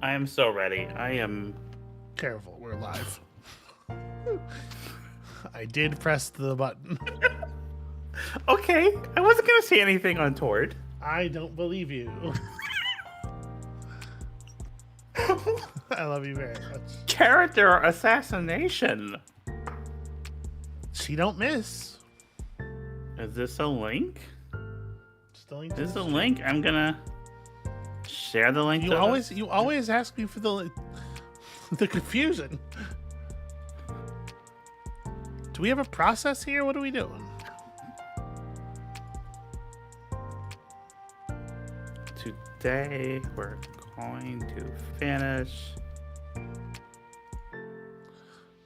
I am so ready. I am. Careful, we're live. I did press the button. Okay, I wasn't gonna say anything untoward. I don't believe you. I love you very much. Character assassination. She don't miss. Is this a link? Just a link to This is the a stream. link. I'm gonna share the link. You always ask me for the confusion. Do we have a process here? What are we doing? Today we're going to finish.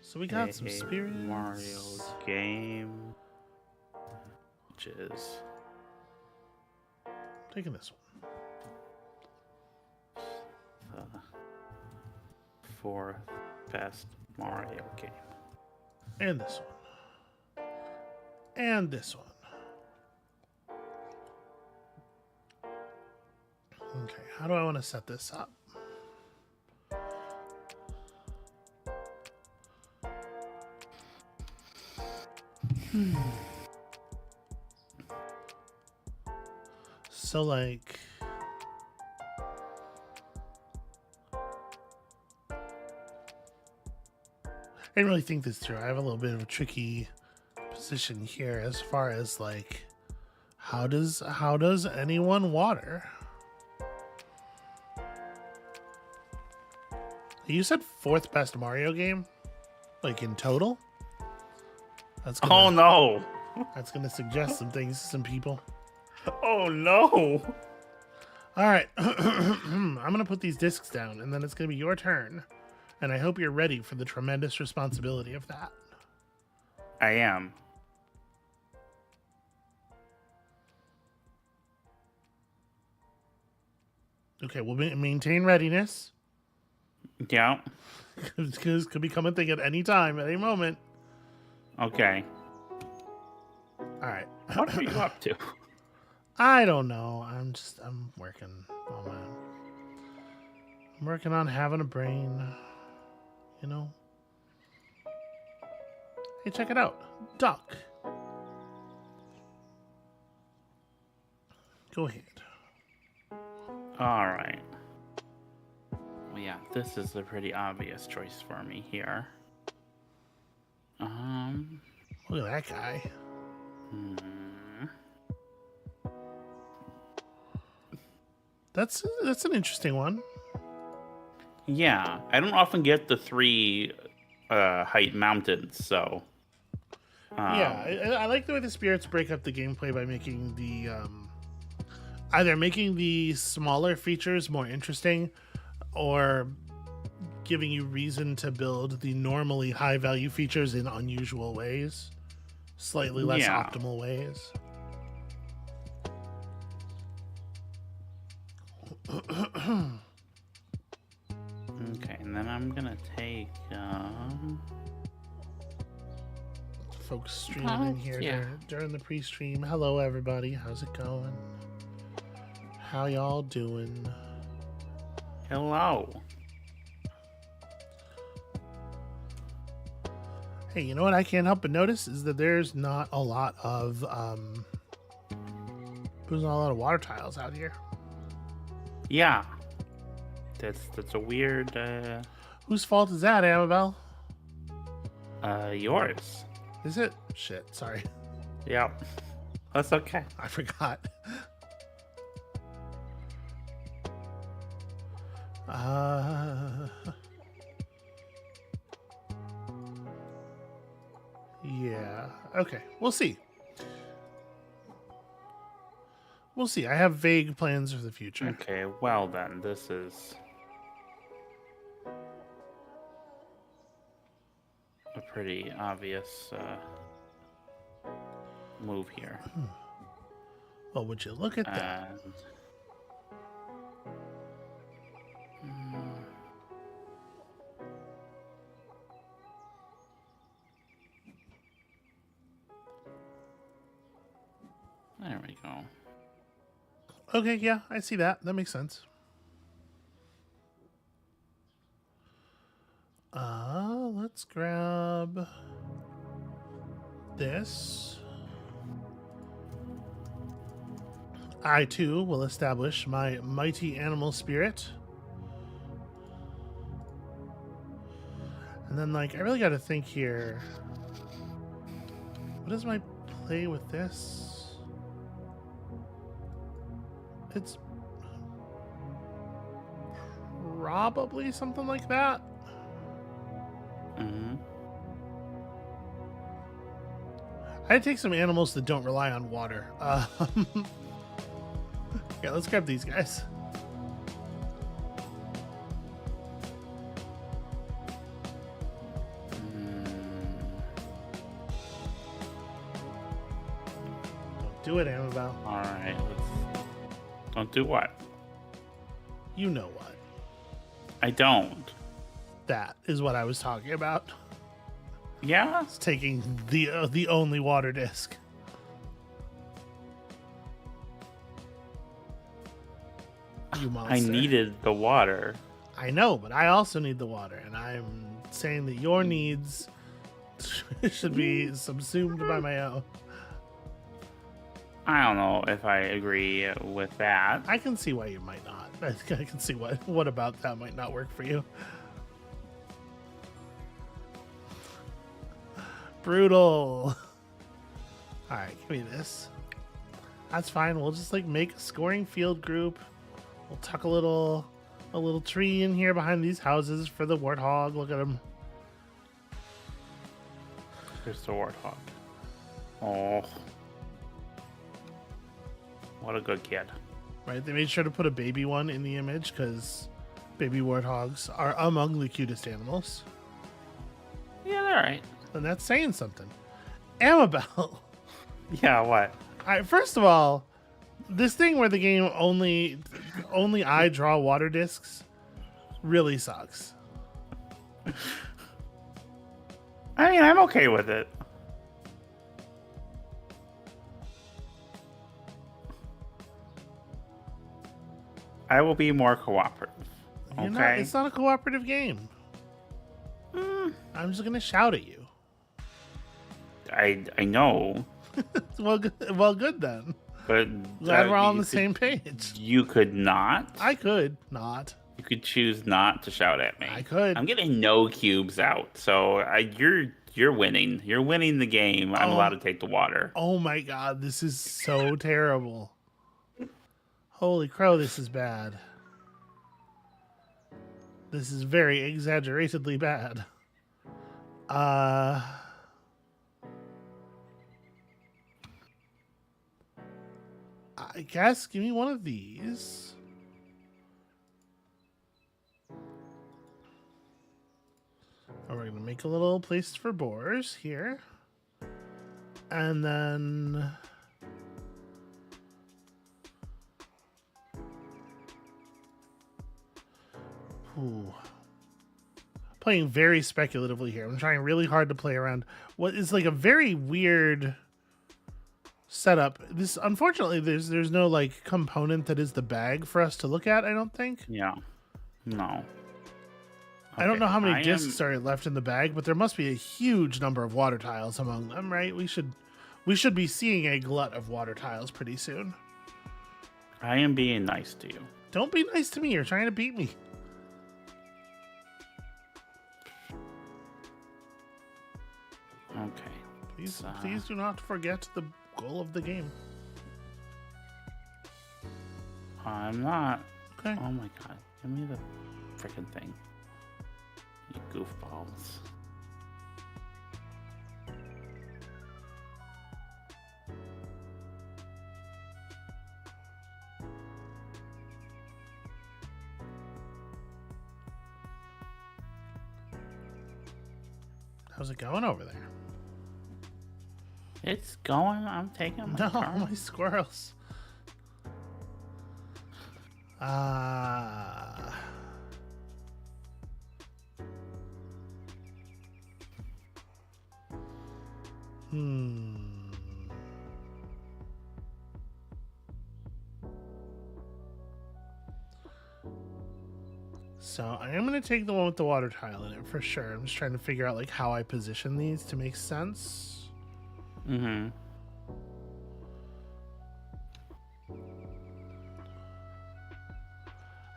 So we got some spirits. Mario game, which is Taking this one. the fourth best Mario game. And this one. And this one. Okay, how do I want to set this up? So, like, I didn't really think this through. I have a little bit of a tricky position here as far as like how does anyone water? You said fourth best Mario game? Like in total? Oh no! That's gonna suggest some things to some people. Oh no! Alright. I'm gonna put these discs down and then it's gonna be your turn. And I hope you're ready for the tremendous responsibility of that. I am. Okay, we'll maintain readiness. Yeah. Because could become a thing at any time, at any moment. Okay. All right. What are you up to? I don't know. I'm working on I'm working on having a brain. You know. Hey, check it out. Duck. Go ahead. All right. Well, yeah, this is a pretty obvious choice for me here. Look at that guy. That's an interesting one. Yeah, I don't often get the three height mountains, so. Yeah, I like the way the spirits break up the gameplay by making the either making the smaller features more interesting or giving you reason to build the normally high value features in unusual ways, slightly less optimal ways. Okay, and then I'm gonna take folks streaming in here during the pre-stream. Hello everybody, how's it going? How y'all doing? Hello. Hey, you know what I can't help but notice is that there's not a lot of water tiles out here. Yeah. That's a weird Whose fault is that, Amabel? Yours. Is it? Shit, sorry. Yep. That's okay. I forgot. Yeah. Okay. We'll see. We'll see. I have vague plans for the future. Okay, well then, this is a pretty obvious move here. Well, would you look at that? There we go. go. Okay, yeah, I see that. That makes sense. let's grab this. I too will establish my mighty animal spirit. And then, like, I really got to think here. What is my play with this? It's probably something like that. Mm-hmm. I'd take some animals that don't rely on water. Yeah, let's grab these guys. Don't do it, Amabel. All right. Don't do what? You know what? I don't. That is what I was talking about. Yeah? It's taking the only water disc. You monster. I needed the water. I know, but I also need the water, and I'm saying that your needs should be subsumed by my own. I don't know if I agree with that. I can see why you might not. I can see what about that might not work for you. Brutal. All right, give me this. That's fine. We'll just like make a scoring field group. We'll tuck a little tree in here behind these houses for the warthog. Look at him. Here's the warthog. Oh. What a good kid. Right, they made sure to put a baby one in the image because baby warthogs are among the cutest animals. Yeah, they're right. And that's saying something. Amabel. Yeah, what? All right, first of all, this thing where the game only I draw water discs really sucks. I mean, I'm okay with it. I will be more cooperative. Okay? It's not a cooperative game. I'm just gonna shout at you. I know. Well, good then. But Glad we're all on the same page. You could not. I could not. You could choose not to shout at me. I could. I'm getting no cubes out, so you're winning. You're winning the game. I'm allowed to take the water. Oh my god, this is so terrible. Holy crow, this is bad. This is very exaggeratedly bad. I guess give me one of these. And we're going to make a little place for boars here. And then playing very speculatively here. I'm trying really hard to play around what is like a very weird setup. This, unfortunately, there's no like component that is the bag for us to look at, I don't think. Yeah. No. I don't know how many discs are left in the bag, but there must be a huge number of water tiles among them, right? We should be seeing a glut of water tiles pretty soon. I am being nice to you. Don't be nice to me. You're trying to beat me. Okay. Please do not forget the goal of the game. I'm not. Okay. Oh my god. Give me the freaking thing. You goofballs. How's it going over there? It's going. I'm taking my turn. My squirrels. So I am going to take the one with the water tile in it for sure. I'm just trying to figure out like how I position these to make sense. Mm-hmm.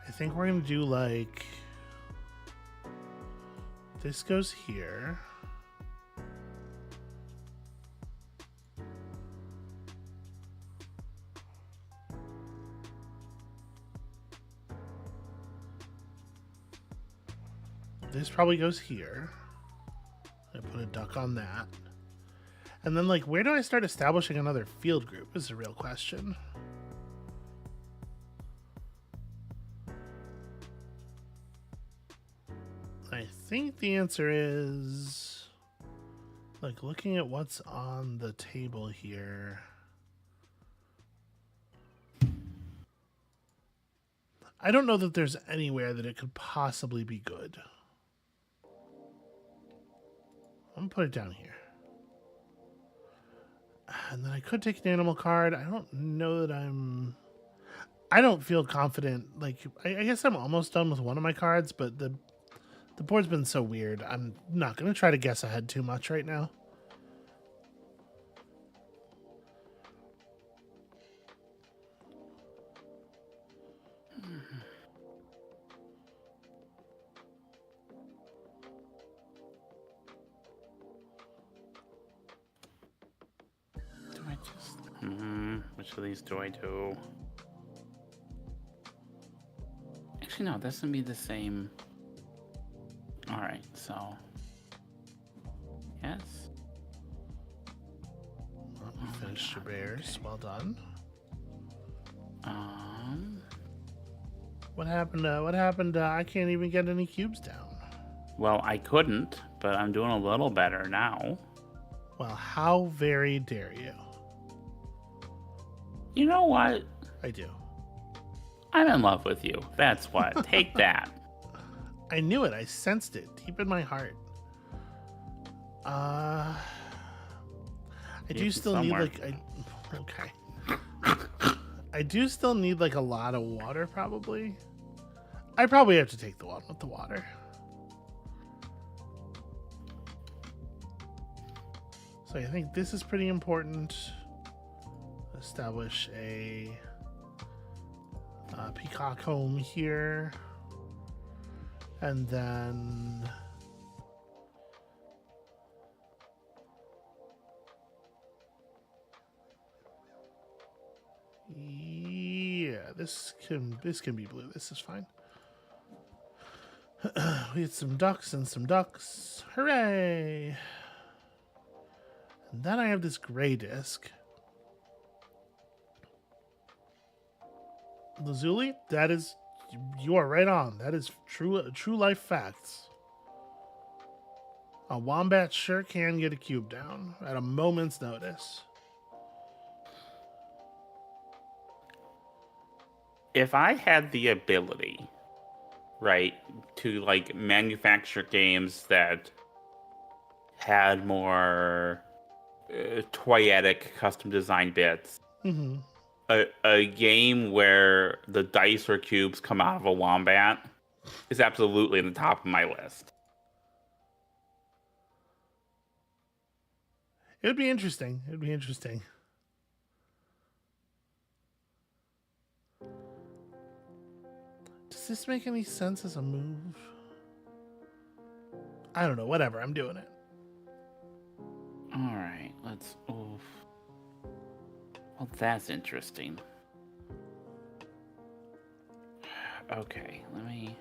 I think we're going to do like... This goes here. This probably goes here. I put a duck on that. And then, like, where do I start establishing another field group is the real question. I think the answer is, like, looking at what's on the table here. I don't know that there's anywhere that it could possibly be good. I'm going to put it down here. And then I could take an animal card. I don't know that I don't feel confident. Like, I guess I'm almost done with one of my cards, but the board's been so weird. I'm not going to try to guess ahead too much right now. Which of these do I do? Actually, no, this would be the same. All right, so yes. Well, you finished your bears. Okay. Well done. What happened? I can't even get any cubes down. Well, I couldn't, but I'm doing a little better now. Well, how very dare you? You know what? I do. I'm in love with you. That's what. Take that. I knew it. I sensed it deep in my heart. I do still need like okay. I do still need like a lot of water probably. I probably have to take the one with the water. So I think this is pretty important. Establish a peacock home here. And then yeah, this can be blue. This is fine. We had some ducks and some ducks. Hooray! And then I have this gray disc. Lazuli, that is, you are right on. That is true life facts. A wombat sure can get a cube down at a moment's notice. If I had the ability, right, to like manufacture games that had more toyetic custom design bits, Mm-hmm. a game where the dice or cubes come out of a wombat is absolutely in the top of my list. It would be interesting. It would be interesting. Does this make any sense as a move? I don't know. Whatever. I'm doing it. All right, let's. Oof. Well, that's interesting. Okay, let me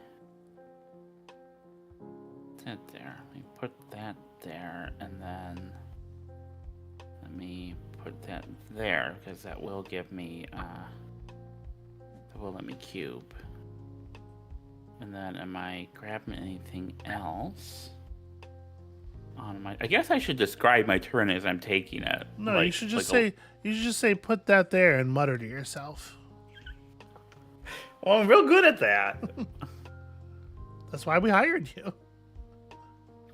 put that there. Let me put that there, and then let me put that there because that will give me. That will let me cube. And then, am I grabbing anything else? On my, I guess I should describe my turn as I'm taking it. No, you should just say. You should just say, "Put that there," and mutter to yourself. Well, I'm real good at that. That's why we hired you.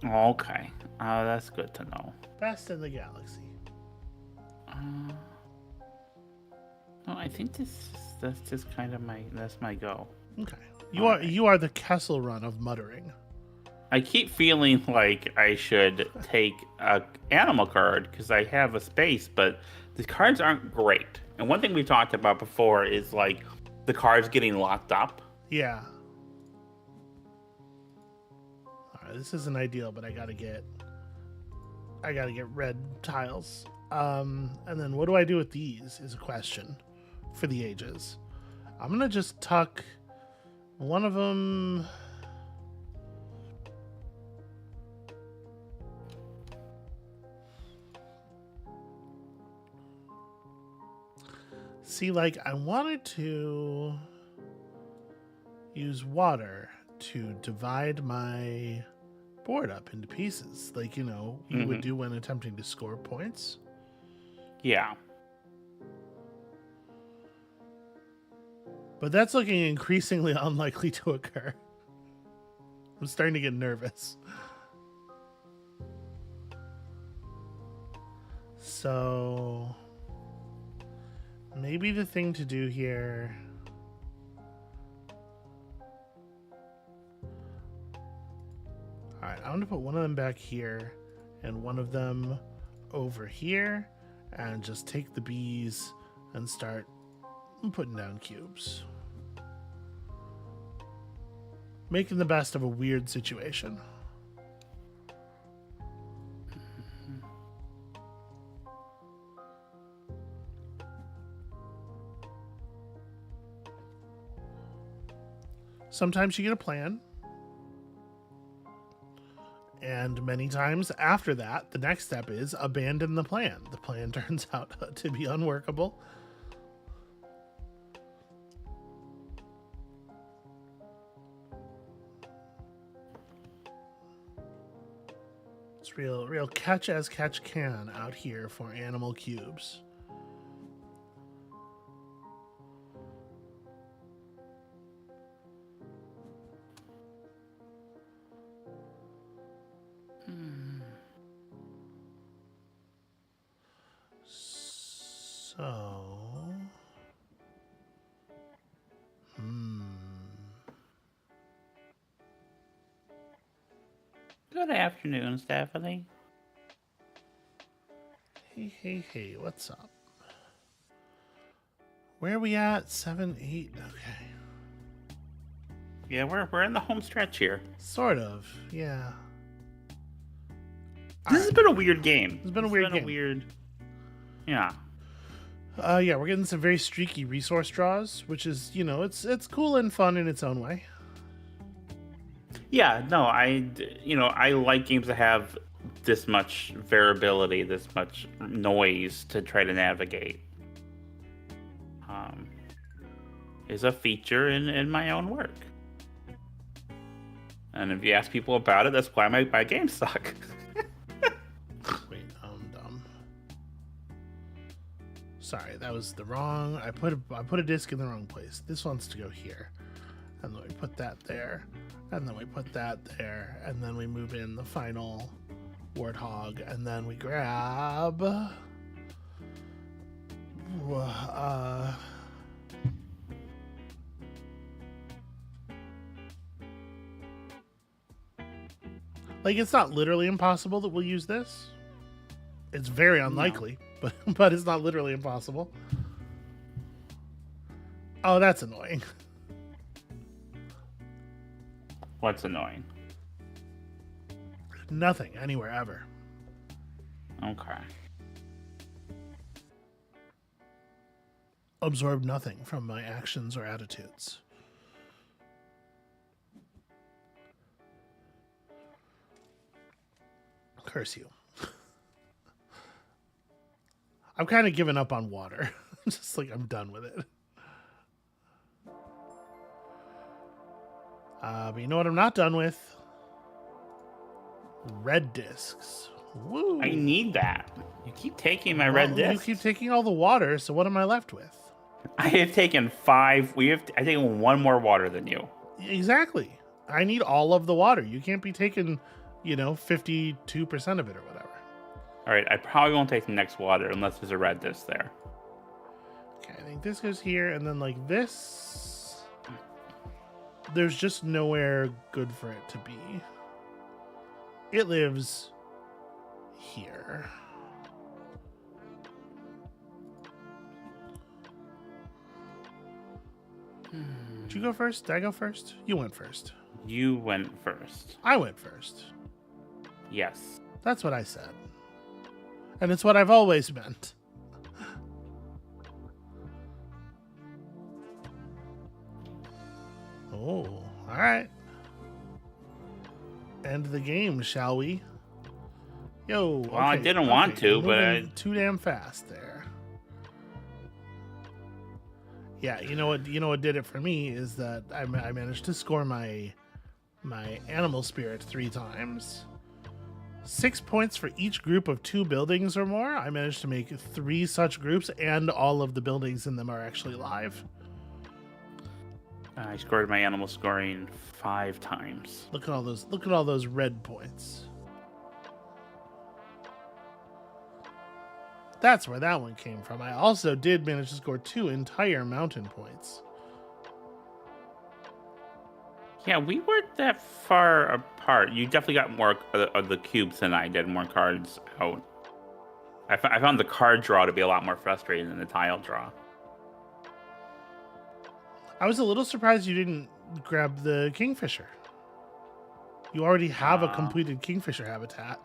Okay, that's good to know. Best in the galaxy. No, I think that's just kind of that's my go. Okay. You are the Kessel Run of muttering. I keep feeling like I should take a animal card because I have a space, but the cards aren't great. And one thing we talked about before is like the cards getting locked up. Yeah. All right, this isn't ideal, but I gotta get red tiles. And then what do I do with these is a question for the ages. I'm gonna just tuck one of them. See, like, I wanted to use water to divide my board up into pieces, like, you know, you would do when attempting to score points. Yeah. But that's looking increasingly unlikely to occur. I'm starting to get nervous. So maybe the thing to do here... Alright, I'm going to put one of them back here and one of them over here and just take the bees and start putting down cubes. Making the best of a weird situation. Sometimes you get a plan. And many times after that, the next step is abandon the plan. The plan turns out to be unworkable. It's real catch as catch can out here for animal cubes. Good afternoon, Stephanie. Hey, what's up? Where are we at? 7, 8? Okay. Yeah, we're in the home stretch here. Sort of, yeah. This has been a weird game. It's been a weird game. Yeah. Yeah, we're getting some very streaky resource draws, which is, you know, it's cool and fun in its own way. Yeah, no, I like games that have this much variability, this much noise to try to navigate. Is a feature in my own work. And if you ask people about it, that's why my games suck. Wait, I'm dumb. Sorry, that was the wrong. I put a disc in the wrong place. This wants to go here, and then we put that there, and then we put that there, and then we move in the final warthog, and then we grab. Like, it's not literally impossible that we'll use this. It's very unlikely, no. but it's not literally impossible. Oh, that's annoying. What's annoying? Nothing, anywhere, ever. Okay. Absorb nothing from my actions or attitudes. Curse you. I'm kind of giving up on water. Just like, I'm done with it. But you know what I'm not done with? Red discs. Woo. I need that. You keep taking my red discs. You keep taking all the water, so what am I left with? I have taken 5. I've taken 1 more water than you. Exactly. I need all of the water. You can't be taking, 52% of it or whatever. All right, I probably won't take the next water unless there's a red disc there. Okay, I think this goes here, and then like this. there's just nowhere good for it to be. It lives here. Did you go first? Did I go first? You went first. You went first. I went first. Yes. That's what I said. And it's what I've always meant. Oh, all right. End the game, shall we? Yo. Well, I didn't want to, but I... too damn fast there. Yeah, you know what? You know what did it for me is that I managed to score my animal spirit 3 times. 6 points for each group of 2 buildings or more. I managed to make 3 such groups, and all of the buildings in them are actually live. I scored my animal scoring 5 times. Look at all those. Look at all those red points. That's where that one came from. I also did manage to score 2 entire mountain points. Yeah, we weren't that far apart. You definitely got more of the cubes than I did, more cards out. I found the card draw to be a lot more frustrating than the tile draw. I was a little surprised you didn't grab the Kingfisher. You already have a completed Kingfisher habitat.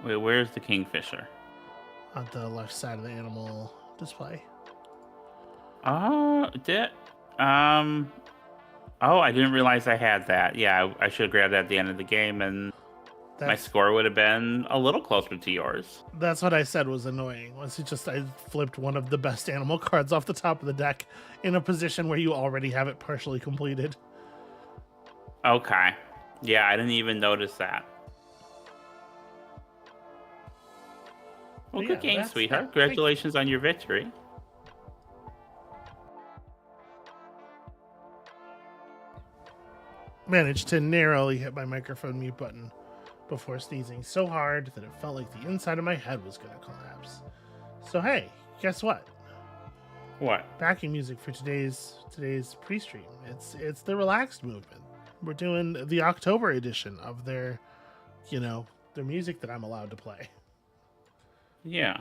Wait, where's the Kingfisher? On the left side of the animal display. Oh, I didn't realize I had that. Yeah, I should have grabbed that at the end of the game, and my score would have been a little closer to yours. That's what I said was annoying. Was it just I flipped one of the best animal cards off the top of the deck in a position where you already have it partially completed. Okay. Yeah, I didn't even notice that. Well, good game, sweetheart. Congratulations on your victory. Managed to narrowly hit my microphone mute button before sneezing so hard that it felt like the inside of my head was going to collapse. So hey, guess what? What? Backing music for today's pre-stream. It's the Relaxed Movement. We're doing the October edition of their music that I'm allowed to play. Yeah.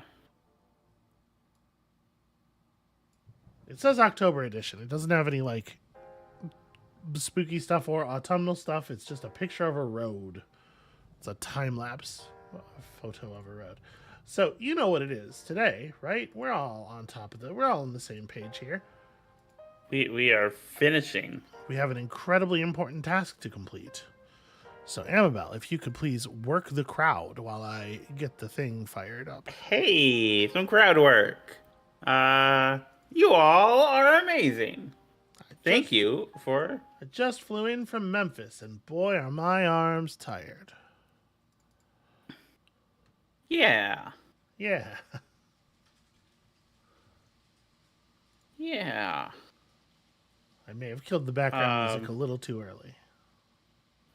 It says October edition. It doesn't have any like spooky stuff or autumnal stuff. It's just a picture of a road. It's a time-lapse photo of a road. So you know what it is today, right? We're all on top of we're all on the same page here. We are finishing. We have an incredibly important task to complete. So Amabel, if you could please work the crowd while I get the thing fired up. Hey, some crowd work. You all are amazing. Thank you for... I just flew in from Memphis, and boy, are my arms tired. Yeah. Yeah. Yeah. I may have killed the background music a little too early.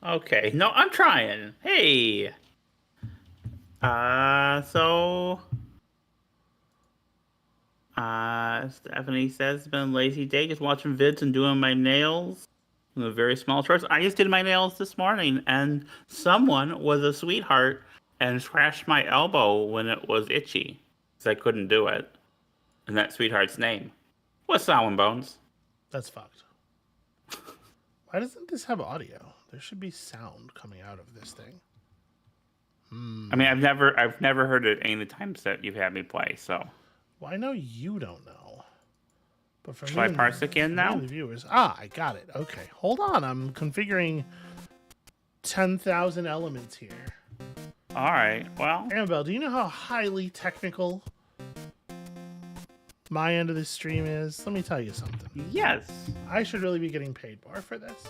Okay. No, I'm trying. Hey. Stephanie says it's been a lazy day, just watching vids and doing my nails. A very small chores. I just did my nails this morning, and someone was a sweetheart and scratched my elbow when it was itchy, because I couldn't do it. And that sweetheart's name was Solomon Bones. That's fucked. Why doesn't this have audio? There should be sound coming out of this thing. I mean, I've never heard it any of the times that you've had me play, so. Well, I know you don't know. But for Shall I parse again now? The viewers. I got it. Okay. Hold on. I'm configuring 10,000 elements here. All right. Well. Amabel, do you know how highly technical my end of this stream is? Let me tell you something. Yes. I should really be getting paid more for this.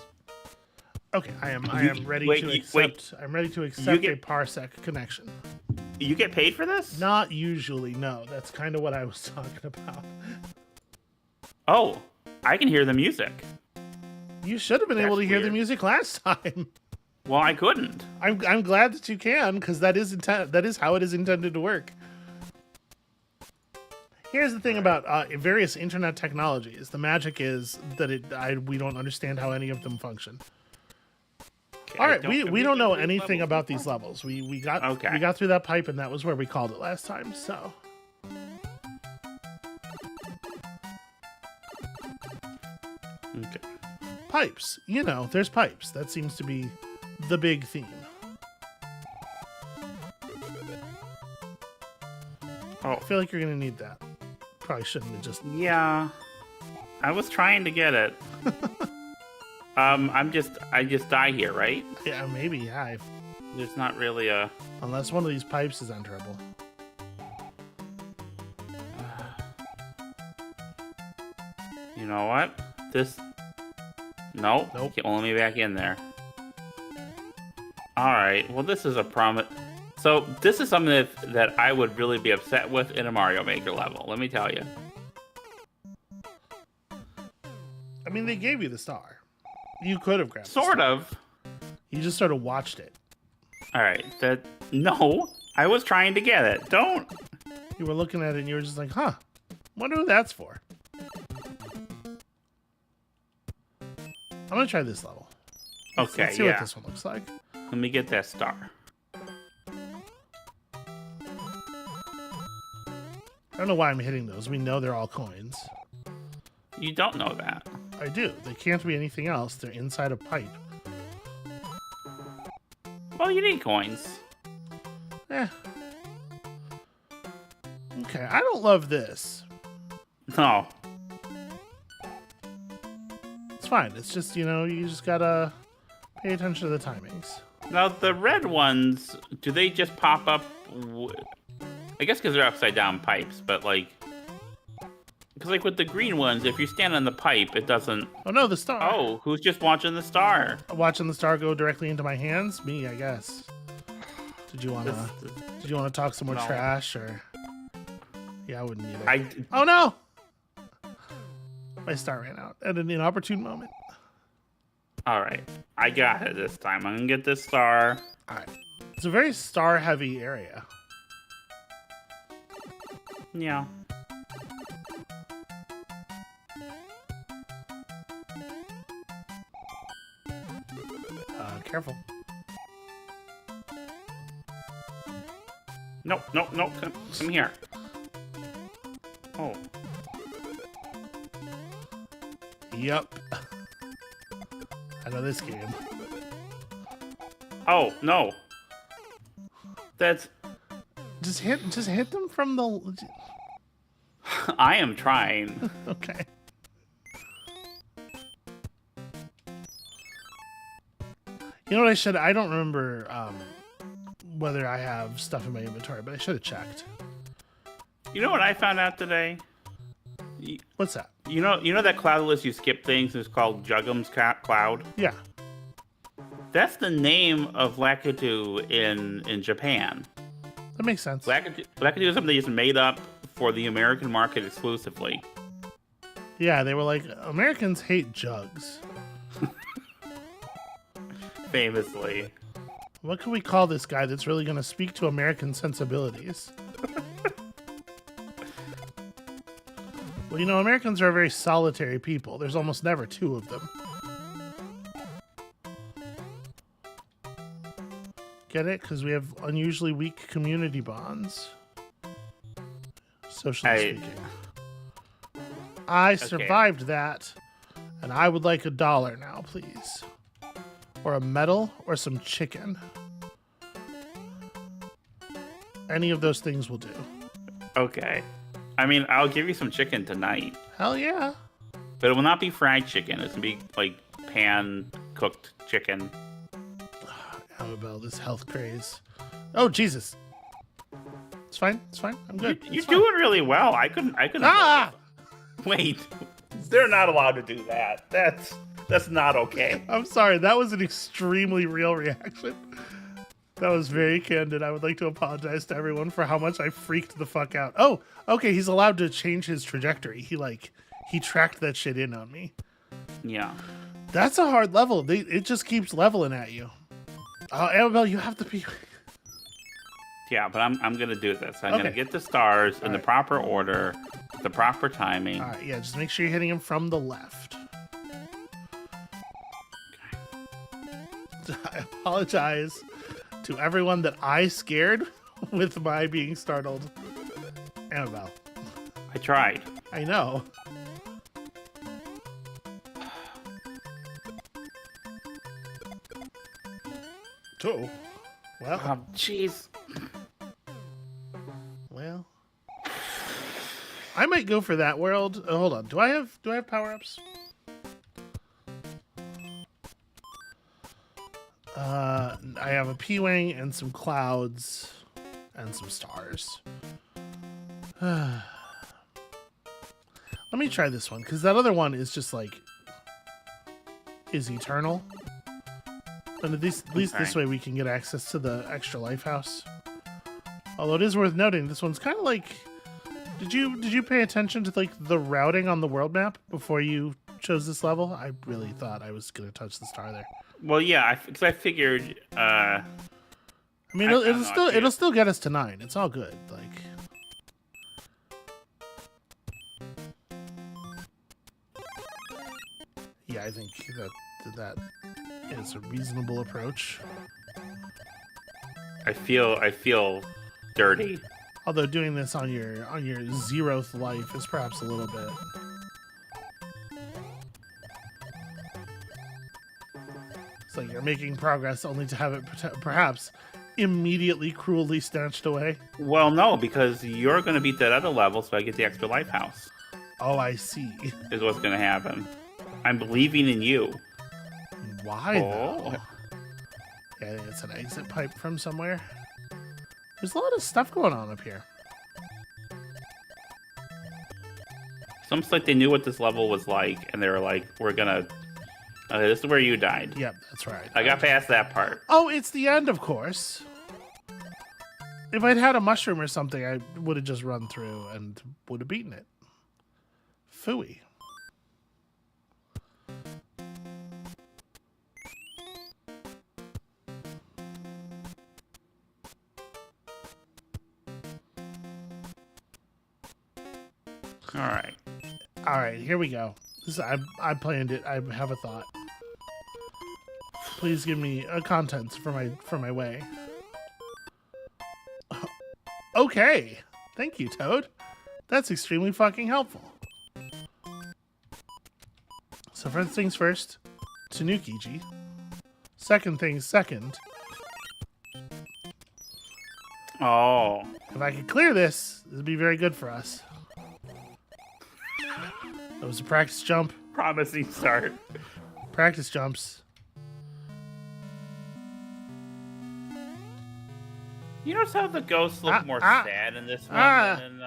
Okay, I am ready to accept. I'm ready to accept a parsec connection. You get paid for this? Not usually, no. That's kind of what I was talking about. Oh, I can hear the music. You should have been able to hear the music last time. Well, I couldn't. I'm glad that you can, because that is how it is intended to work. Here's the thing about various internet technologies. The magic is that we don't understand how any of them function. Okay, All right, we don't know these anything levels about before? these levels. We got Okay. through that pipe, and that was where we called it last time. So Okay. pipes, there's pipes. That seems to be the big theme. Oh, I feel like you're gonna need that. Probably shouldn't have just. yeah. I was trying to get it. I just die here, right? Yeah, maybe. Yeah, There's not really a. unless one of these pipes is enterable. You know what? This. Nope. Nope. Can't let me back in there. All right. Well, this is a promise. So this is something that I would really be upset with in a Mario Maker level. Let me tell you. I mean, they gave you the star. You could have grabbed. Sort of. You just sort of watched it. All right. No. I was trying to get it. Don't. You were looking at it and you were just like, huh, wonder who that's for. I'm going to try this level. Okay. Let's see yeah. what this one looks like. Let me get that star. I don't know why I'm hitting those. We know they're all coins. You don't know that. I do. They can't be anything else. They're inside a pipe. Well, you need coins. Eh. Okay, I don't love this. No. It's fine. It's just, you just gotta pay attention to the timings. Now, the red ones, do they just pop up? I guess because they're upside down pipes, but because with the green ones, if you stand on the pipe, it doesn't. Oh no, the star. Oh, who's just watching the star? Watching the star go directly into my hands? Me, I guess. Did you wanna talk some more No. trash or? Yeah, I wouldn't either. Oh no! My star ran out at an inopportune moment. All right, I got it this time. I'm gonna get this star. All right, it's a very star-heavy area. Yeah. Careful. Nope. Come here. Oh. Yep. I know this game. Oh no. That's. Just hit them from the. I am trying. Okay. You know what I should? I don't remember whether I have stuff in my inventory, but I should have checked. You know what I found out today? What's that? You know that cloudless you skip things is called Juggum's Cloud? Yeah. That's the name of Lakitu in Japan. That makes sense. Lakitu is something they just made up for the American market exclusively. Yeah, they were like, Americans hate jugs. Famously. What can we call this guy that's really going to speak to American sensibilities? Well, Americans are a very solitary people. There's almost never two of them. Get it? Because we have unusually weak community bonds. Socially speaking. I survived that, and I would like $1 now, please. Or a medal, or some chicken. Any of those things will do. Okay. I mean, I'll give you some chicken tonight. Hell yeah. But it will not be fried chicken. It's going to be pan-cooked chicken. Amabel, this health craze. Oh, Jesus. It's fine. I'm good. You're doing really well. I couldn't. Ah! Wait. They're not allowed to do that. That's not okay. I'm sorry. That was an extremely real reaction. That was very candid. I would like to apologize to everyone for how much I freaked the fuck out. Oh, okay. He's allowed to change his trajectory. He tracked that shit in on me. Yeah. That's a hard level. It just keeps leveling at you. Oh, Amabel, you have to be. Yeah, but I'm gonna do this. I'm gonna get the stars in the proper order. the proper timing. All right, yeah, just make sure you're hitting him from the left. I apologize to everyone that I scared with my being startled. Amabel. I tried. I know. Oh, well. Jeez. Well, I might go for that world. Hold on. Do I have power-ups? I have a P-Wing and some clouds and some stars. Let me try this one, because that other one is just like is eternal. And at least this way we can get access to the extra life house. Although it is worth noting, this one's kind of like. Did you pay attention to like the routing on the world map before you chose this level? I really thought I was gonna touch the star there. Well, yeah, because I figured. I mean, it'll still get us to 9. It's all good. Like. Yeah, I think that is a reasonable approach. I feel dirty. Although doing this on your 0th life is perhaps a little bit. It's like you're making progress only to have it perhaps immediately cruelly snatched away. Well, no, because you're going to beat that other level, so I get the extra life house. Oh, I see. Is what's going to happen. I'm believing in you. Why, though? Yeah, I think it's an exit pipe from somewhere. There's a lot of stuff going on up here. It's almost like they knew what this level was like, and they were like, we're going to... Okay, this is where you died. Yep, that's right. I got past that part. Oh, it's the end, of course. If I'd had a mushroom or something, I would have just run through and would have beaten it. Phooey. All right, here we go. I planned it. I have a thought. Please give me a contents for my way. Okay. Thank you, Toad. That's extremely fucking helpful. So first things first, Tanukiji. Second things second. Oh. If I could clear this, this would be very good for us. That was a practice jump. Promising start. Practice jumps. You notice how the ghosts look more sad in this one than in,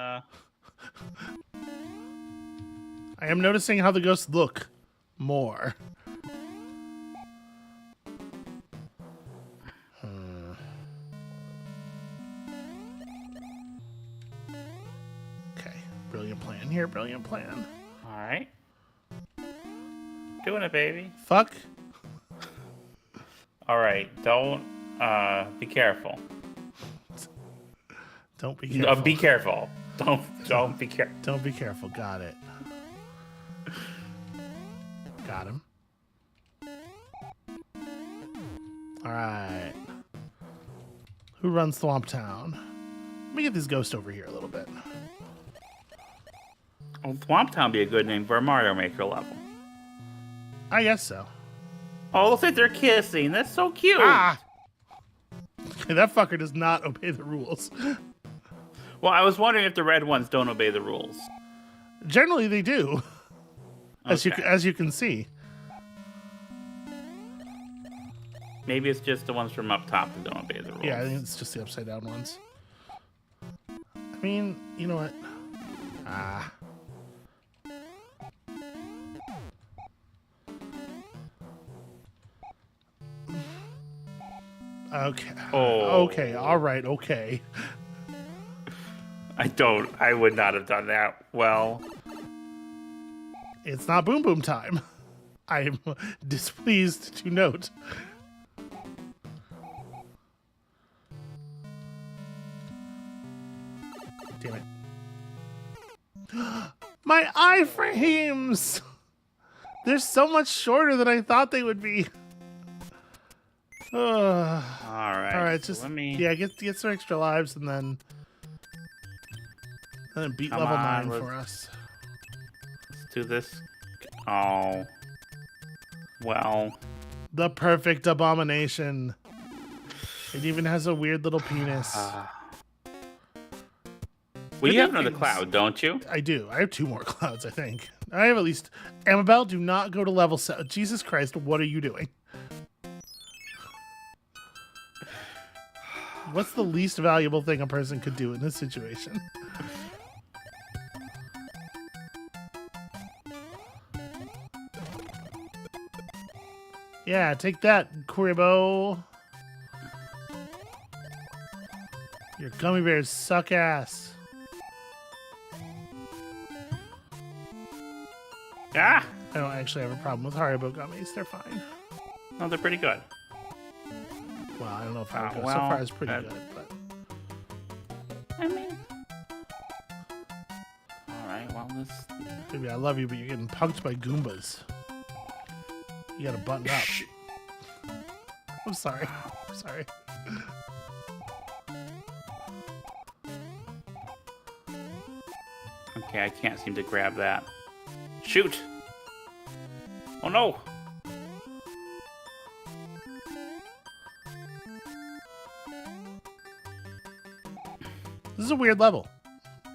I am noticing how the ghosts look more. Okay. Brilliant plan here. Brilliant plan. All right. Doing it, baby. Fuck. All right. Don't be careful. Don't be careful. Be careful. Don't be careful. Don't be careful. Got it. Got him. All right. Who runs Thwomp Town? Let me get this ghost over here a little bit. Oh, Thwomp Town would be a good name for a Mario Maker level. I guess so. Oh, looks like they're kissing. That's so cute. Ah! That fucker does not obey the rules. Well, I was wondering if the red ones don't obey the rules. Generally, they do. Okay. As you can see. Maybe it's just the ones from up top that don't obey the rules. Yeah, I think it's just the upside down ones. I mean, you know what? Ah. Okay. Oh. Okay. All right. Okay. I would not have done that well. It's not Boom Boom time. I am displeased to note. Damn it. My iframes! They're so much shorter than I thought they would be. All right, so just let me. yeah, get some extra lives and then beat Come level on, 9 for us. Let's do this. Oh. Well. The perfect abomination. It even has a weird little penis. Well, you have another cloud, don't you? I do. I have 2 more clouds, I think. I have at least... Amabel, do not go to level 7. Jesus Christ, what are you doing? What's the least valuable thing a person could do in this situation? Yeah, take that, Kuribo. Your gummy bears suck ass. Ah! I don't actually have a problem with Haribo gummies. They're fine. No, they're pretty good. Well, I don't know if Haribo well, so far is pretty good, but... I mean... Alright, well, this... Baby, I love you, but you're getting punked by Goombas. You gotta button up. I'm sorry. I'm sorry. Okay, I can't seem to grab that. Shoot! Oh no! This is a weird level.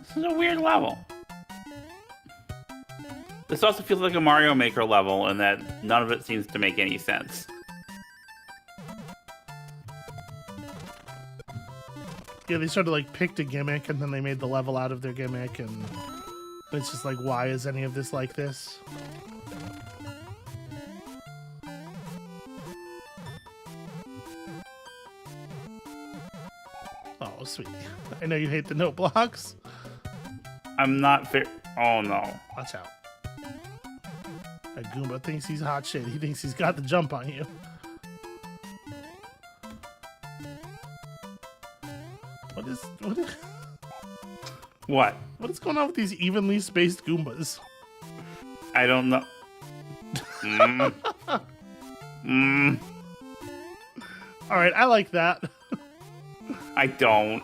This is a weird level. This also feels like a Mario Maker level in that none of it seems to make any sense. Yeah, they sort of like picked a gimmick and then they made the level out of their gimmick, and it's just like, why is any of this like this? Oh, sweetie. I know you hate the note blocks. I'm not fair. Oh no. Watch out. That Goomba thinks he's hot shit. He thinks he's got the jump on you. What? What is going on with these evenly spaced Goombas? I don't know. Alright, I like that. I don't.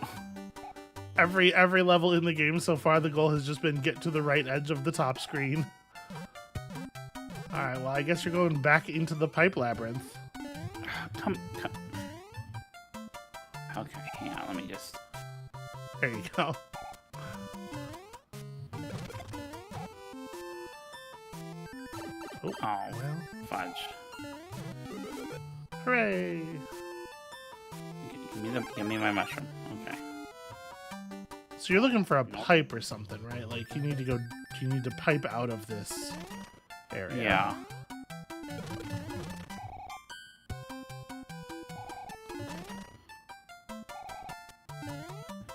Every level in the game so far, the goal has just been get to the right edge of the top screen. Alright, well, I guess you're going back into the pipe labyrinth. Come. Okay, hang on, let me just... There you go. Oh, well, fudge. Hooray! Give me my mushroom. Okay. So you're looking for a pipe or something, right? Like you need to pipe out of this area. Yeah.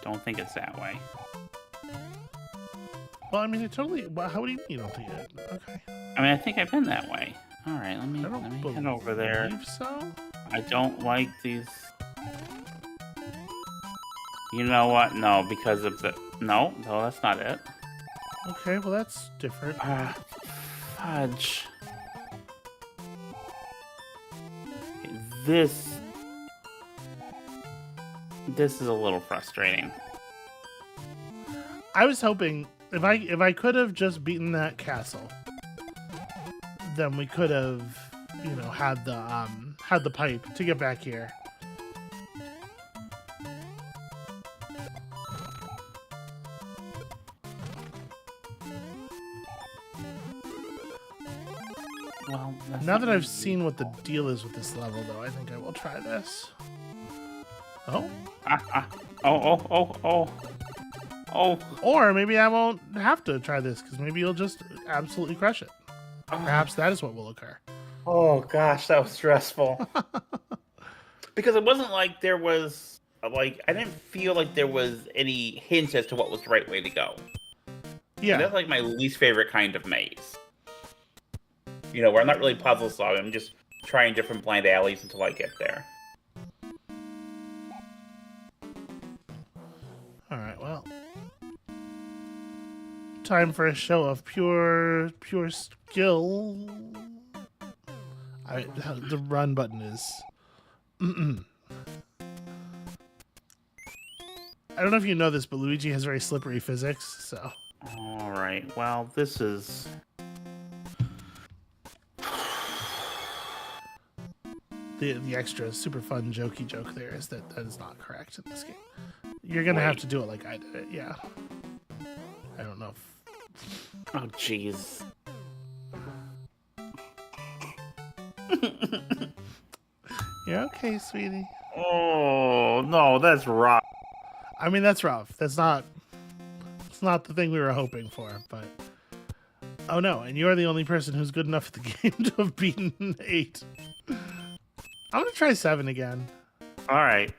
Don't think it's that way. Well, I mean, it totally. Well, how do you mean you don't think it? Okay. I mean, I think I've been that way. All right, let me head over there. So? I don't like these. You know what? No, because of the... No, that's not it. Okay, well, that's different. Fudge. Okay, this is a little frustrating. I was hoping if I could have just beaten that castle, then we could have, had the pipe to get back here. Well, now that I've seen what the deal is with this level, though, I think I will try this. Oh? Oh. Or maybe I won't have to try this, because maybe you'll just absolutely crush it. Perhaps that is what will occur. Oh, gosh, that was stressful. Because it wasn't like there was... I didn't feel like there was any hint as to what was the right way to go. Yeah. And that's like my least favorite kind of maze. Where I'm not really puzzle solving. I'm just trying different blind alleys until I get there. Alright, well. time for a show of pure skill. The run button is. I don't know if you know this, but Luigi has very slippery physics, so. All right. Well, this is. The extra super fun jokey joke there is that is not correct in this game. You're gonna have to do it like I did it. Yeah. I don't know. Oh, jeez. You're okay, sweetie. Oh no, that's rough. I mean, that's rough. It's not the thing we were hoping for, but oh no, and you're the only person who's good enough at the game to have beaten 8. I'm gonna try 7 again. All right.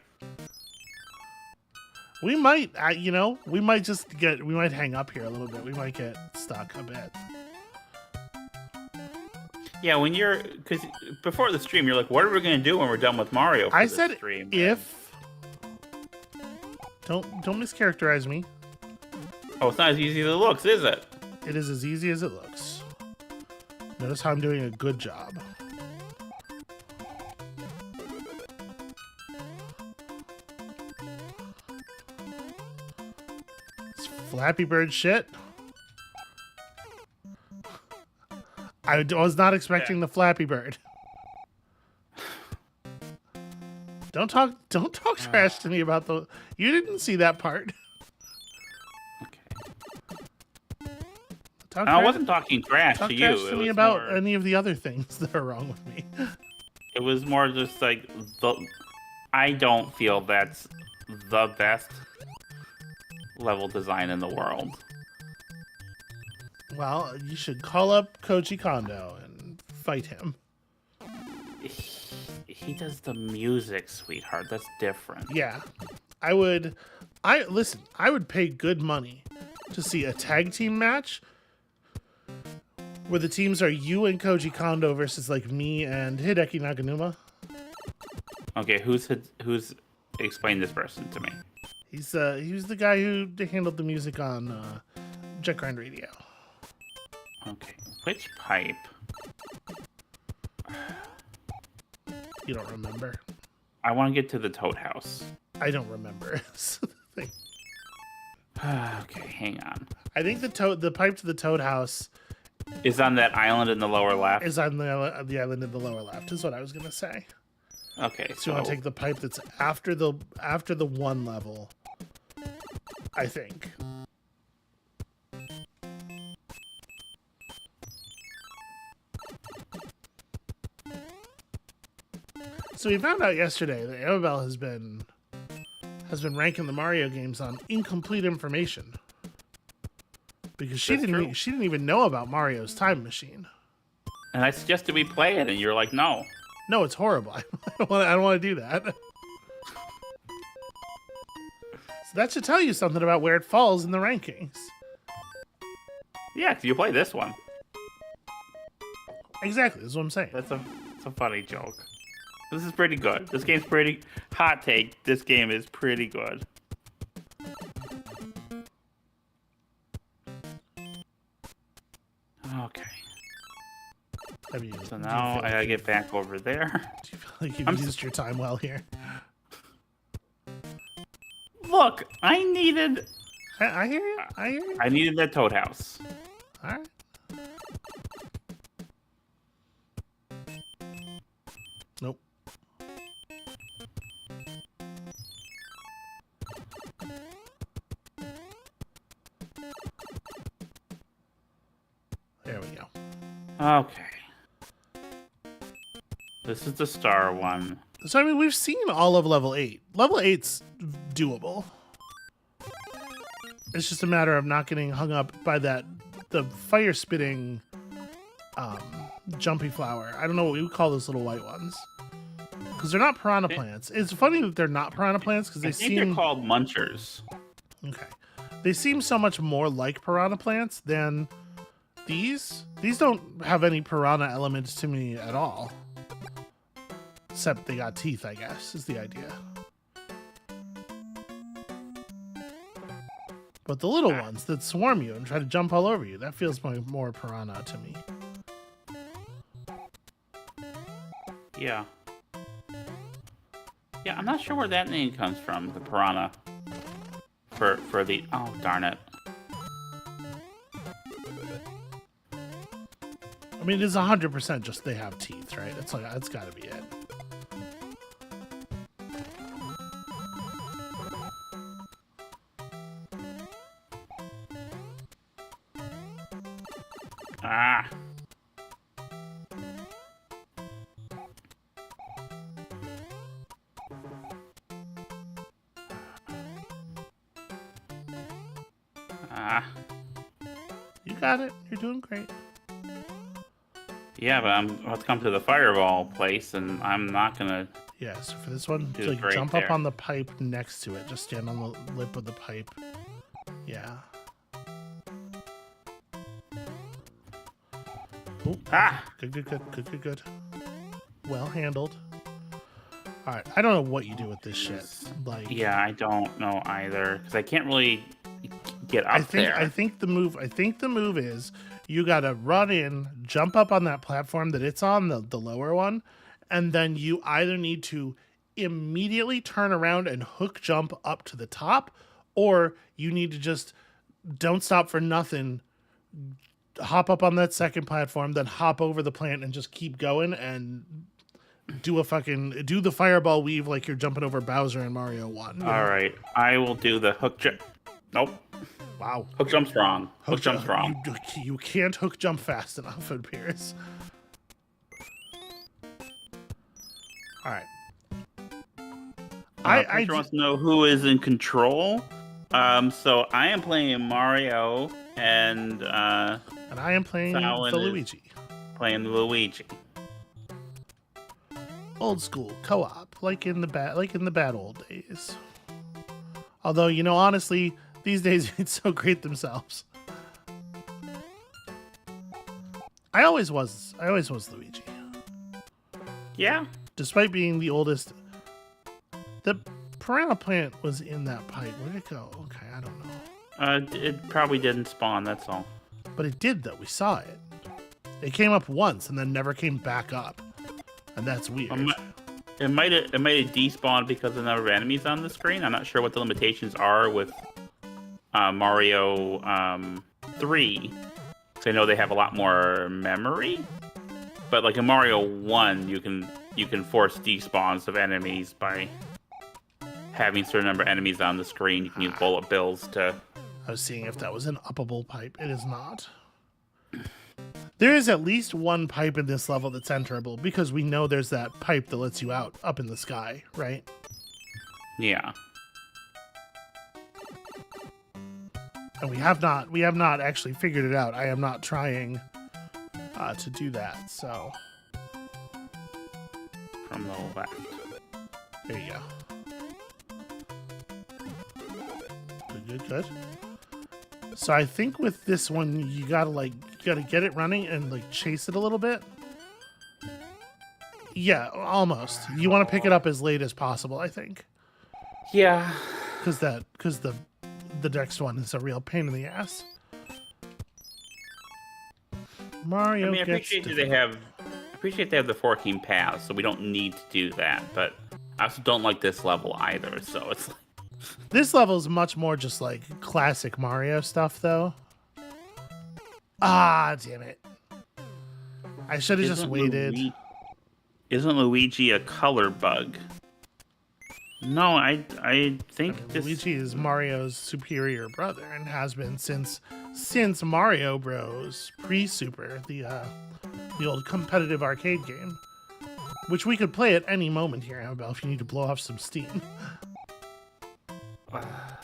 We might, we might hang up here a little bit. We might get stuck a bit. Yeah, because before the stream, you're like, what are we going to do when we're done with Mario for I this said stream? if... Don't mischaracterize me. Oh, it's not as easy as it looks, is it? It is as easy as it looks. Notice how I'm doing a good job. It's Flappy Bird shit. I was not expecting the Flappy Bird. Don't talk trash to me about the. You didn't see that part. Okay. I wasn't talking trash to you. Talk trash to me about any of the other things that are wrong with me. It was more just like I don't feel that's the best level design in the world. Well, you should call up Koji Kondo and fight him. He does the music, sweetheart. That's different. Yeah. I would pay good money to see a tag team match where the teams are you and Koji Kondo versus like me and Hideki Naganuma. Okay, who's explain this person to me? He was the guy who handled the music on Jet Grind Radio. Okay, which pipe? You don't remember? I want to get to the Toad House. I don't remember. Okay, hang on. I think the pipe to the Toad House is on that island in the lower left. Is on the island in the lower left. Is what I was gonna say. Okay, so you want to take the pipe that's after the one level. I think. So we found out yesterday that Amabel has been ranking the Mario games on incomplete information because she didn't even know about Mario's Time Machine. And I suggested we play it, and you're like, no. No, it's horrible. I don't want to do that. So that should tell you something about where it falls in the rankings. Yeah, because you play this one. Exactly, that's what I'm saying. It's a funny joke. This is pretty good. This game's pretty... Hot take, this game is pretty good. Okay. So now I gotta get back over there. Do you feel like you've used your time well here? Look, I needed... I hear you. I needed that Toad House. All right. Nope. There we go. Okay. This is the star one. So, I mean, we've seen all of level 8. Level 8's doable. It's just a matter of not getting hung up by the fire-spitting jumpy flower. I don't know what we would call those little white ones. Because they're not piranha plants. It's funny that they're not piranha plants because they're called munchers. Okay. They seem so much more like piranha plants than these. These don't have any piranha elements to me at all. Except they got teeth, I guess, is the idea. But the little ones that swarm you and try to jump all over you, that feels more piranha to me. Yeah. Yeah, I'm not sure where that name comes from, the piranha. For the... Oh, darn it. I mean, it's 100% just they have teeth, right? It's like, that's got to be it. Ah. Ah. You got it. You're doing great. Yeah, but I'm about to come to the fireball place, and I'm not gonna... Yeah, so for this one, Do like, great jump there. up on the pipe next to it. Just stand on the lip of the pipe. Yeah. Ooh. Ah! Good. Well handled. All right, I don't know what you do with this shit. Like, Yeah, I don't know either, because I can't really get up there. I think the move is you gotta run in, jump up on that platform that it's on, the lower one, and then you either need to immediately turn around and hook jump up to the top, or you need to just don't stop for nothing, hop up on that second platform, then hop over the plant and just keep going and do the fireball weave like you're jumping over Bowser in Mario 1. All right, I will do the hook jump. Nope. Wow. Hook jump's wrong. Hook jump's wrong. You can't hook jump fast enough, it appears. All right. I wants to know who is in control. So I am playing Mario, and I am playing Fallon the is Luigi. playing Luigi. Old school co-op, like in the bad old days. Although, you know, honestly, these days it's so great themselves. I always was Luigi. Yeah. Despite being the oldest. The piranha plant was in that pipe. Where'd it go? Okay, I don't know. It probably didn't spawn. That's all. But it did, though. We saw it. It came up once and then never came back up, and that's weird. It might have despawned because of the number of enemies on the screen. I'm not sure what the limitations are with Mario 3. So I know they have a lot more memory, but like in Mario 1, you can force despawns of enemies by having a certain number of enemies on the screen. You can use bullet bills to... I was seeing if that was an uppable pipe. It is not. There is at least one pipe in this level that's enterable, because we know there's that pipe that lets you out up in the sky, right? Yeah. And we have not actually figured it out. I am not trying to do that, so... From the left. There you go. Good. So I think with this one, you gotta get it running and like chase it a little bit. Yeah, almost. You want to pick it up as late as possible, I think. Yeah. Because the next one is a real pain in the ass. Mario. I mean, I appreciate they have the 14 paths, so we don't need to do that. But I also don't like this level either. So it's like... This level is much more just like classic Mario stuff, though. Ah, damn it. I should have just waited. Isn't Luigi a color bug? No, I think Luigi is Mario's superior brother and has been since Mario Bros. Pre-Super, the old competitive arcade game, which we could play at any moment here, Amabel, if you need to blow off some steam.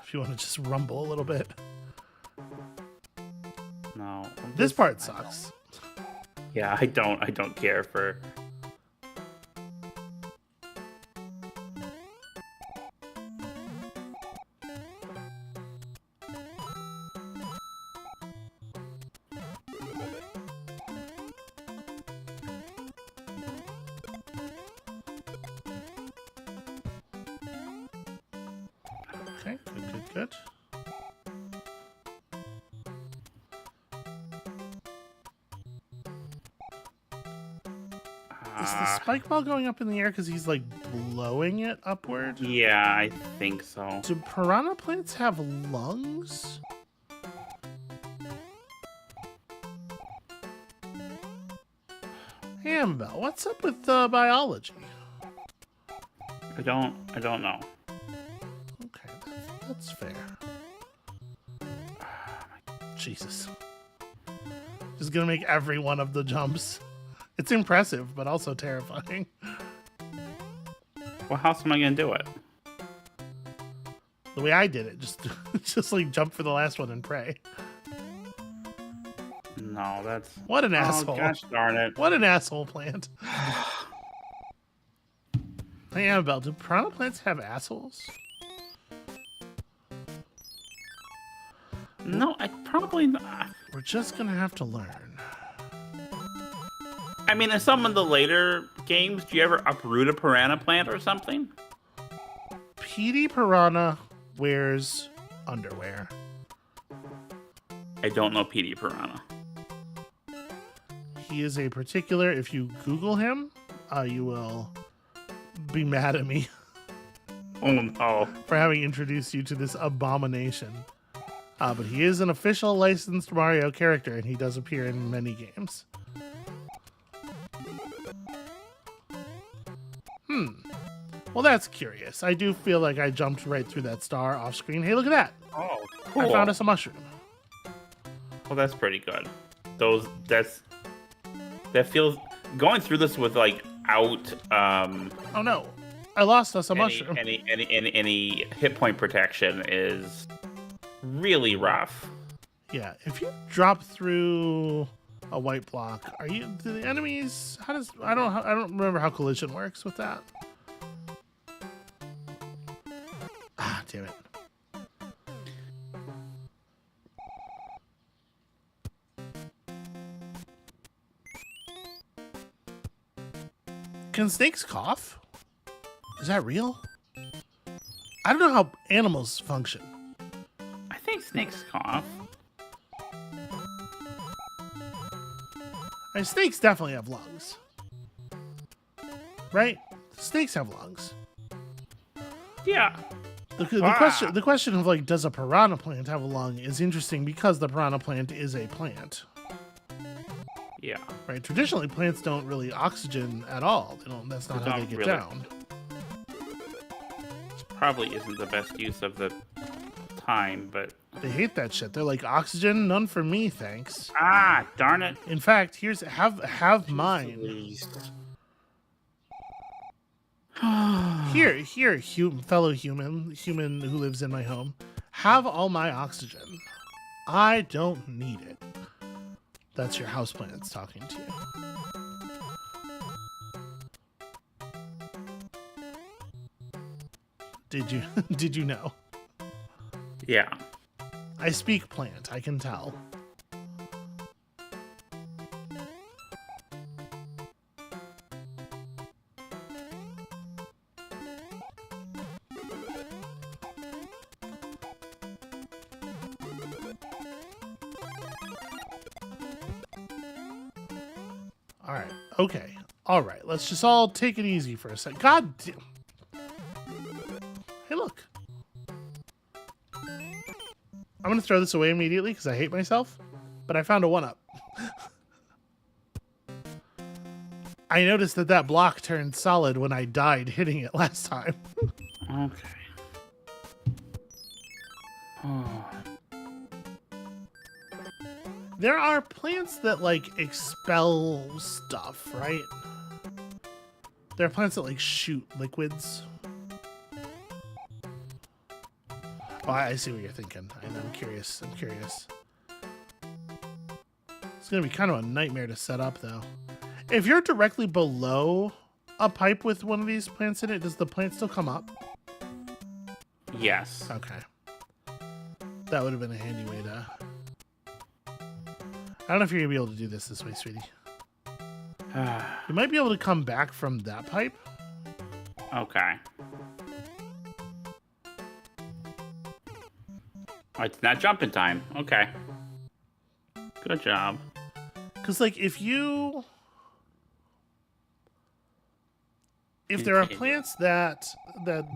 If you want to just rumble a little bit. No. This part sucks. Yeah, I don't care for... Okay, good. the spike ball going up in the air because he's like blowing it upward? Yeah, I think so. Do piranha plants have lungs? Hey, Amabel, what's up with biology? I don't know. Okay, that's fair. Jesus. Just gonna make every one of the jumps. It's impressive, but also terrifying. Well, how else am I gonna do it? The way I did it, just like jump for the last one and pray. No, that's... What an asshole. Gosh darn it. What an asshole plant. Hey, Amabel, do piranha plants have assholes? No, I probably not. We're just gonna have to learn. I mean, in some of the later games, do you ever uproot a piranha plant or something? PD Piranha wears underwear. I don't know PD Piranha. He is a particular, if you Google him, you will be mad at me Oh no. for having introduced you to this abomination. But he is an official licensed Mario character, and he does appear in many games. Well, that's curious. I do feel like I jumped right through that star off screen. Hey, look at that. Oh, cool. I found us a mushroom. Well, that's pretty good. That feels... Going through this with, like, out... Oh, no. I lost us a any, mushroom. any hit point protection is really rough. Yeah, if you drop through a white block, do the enemies... I don't remember how collision works with that. Ah, damn it. Can snakes cough? Is that real? I don't know how animals function. I think snakes cough. I mean, snakes definitely have lungs. Right? Snakes have lungs. Yeah. The question of like, does a piranha plant have a lung is interesting because the piranha plant is a plant. Yeah. Right? Traditionally, plants don't really oxygen at all. That's not how they get down. Probably isn't the best use of the time, but... They hate that shit. They're like, oxygen, none for me, thanks. Ah, darn it. In fact, have mine. Please. Here, fellow human who lives in my home, have all my oxygen. I don't need it. That's your houseplants talking to you. Did you know? Yeah. I speak plant, I can tell. Alright, okay. Alright, let's just all take it easy for a sec. God damn. Hey, look. I'm going to throw this away immediately because I hate myself, but I found a 1-up. I noticed that block turned solid when I died hitting it last time. Okay. Oh. There are plants that, like, expel stuff, right? There are plants that, like, shoot liquids. Oh, I see what you're thinking. I'm curious. It's going to be kind of a nightmare to set up, though. If you're directly below a pipe with one of these plants in it, does the plant still come up? Yes. Okay. That would have been a handy way to... I don't know if you're going to be able to do this way, sweetie. You might be able to come back from that pipe. Okay. Oh, it's not jumping time. Okay. Good job. Because, like, if you... if there are Continue. plants that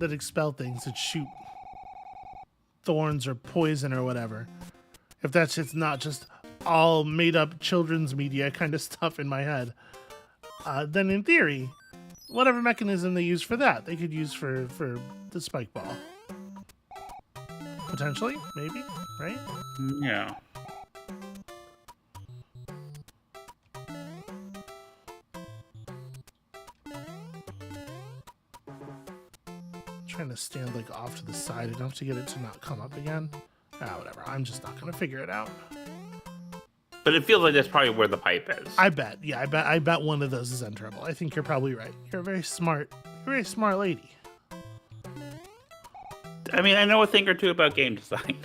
expel things, that shoot thorns or poison or whatever, if that's it's not just all made up children's media kind of stuff in my head, then in theory, whatever mechanism they use for that, they could use for the spike ball. Potentially, maybe, right? Yeah. Trying to stand like off to the side enough to get it to not come up again. Whatever. I'm just not gonna figure it out. But it feels like that's probably where the pipe is. I bet. Yeah, I bet one of those is enterable. I think you're probably right. You're a very smart lady. I mean, I know a thing or two about game design.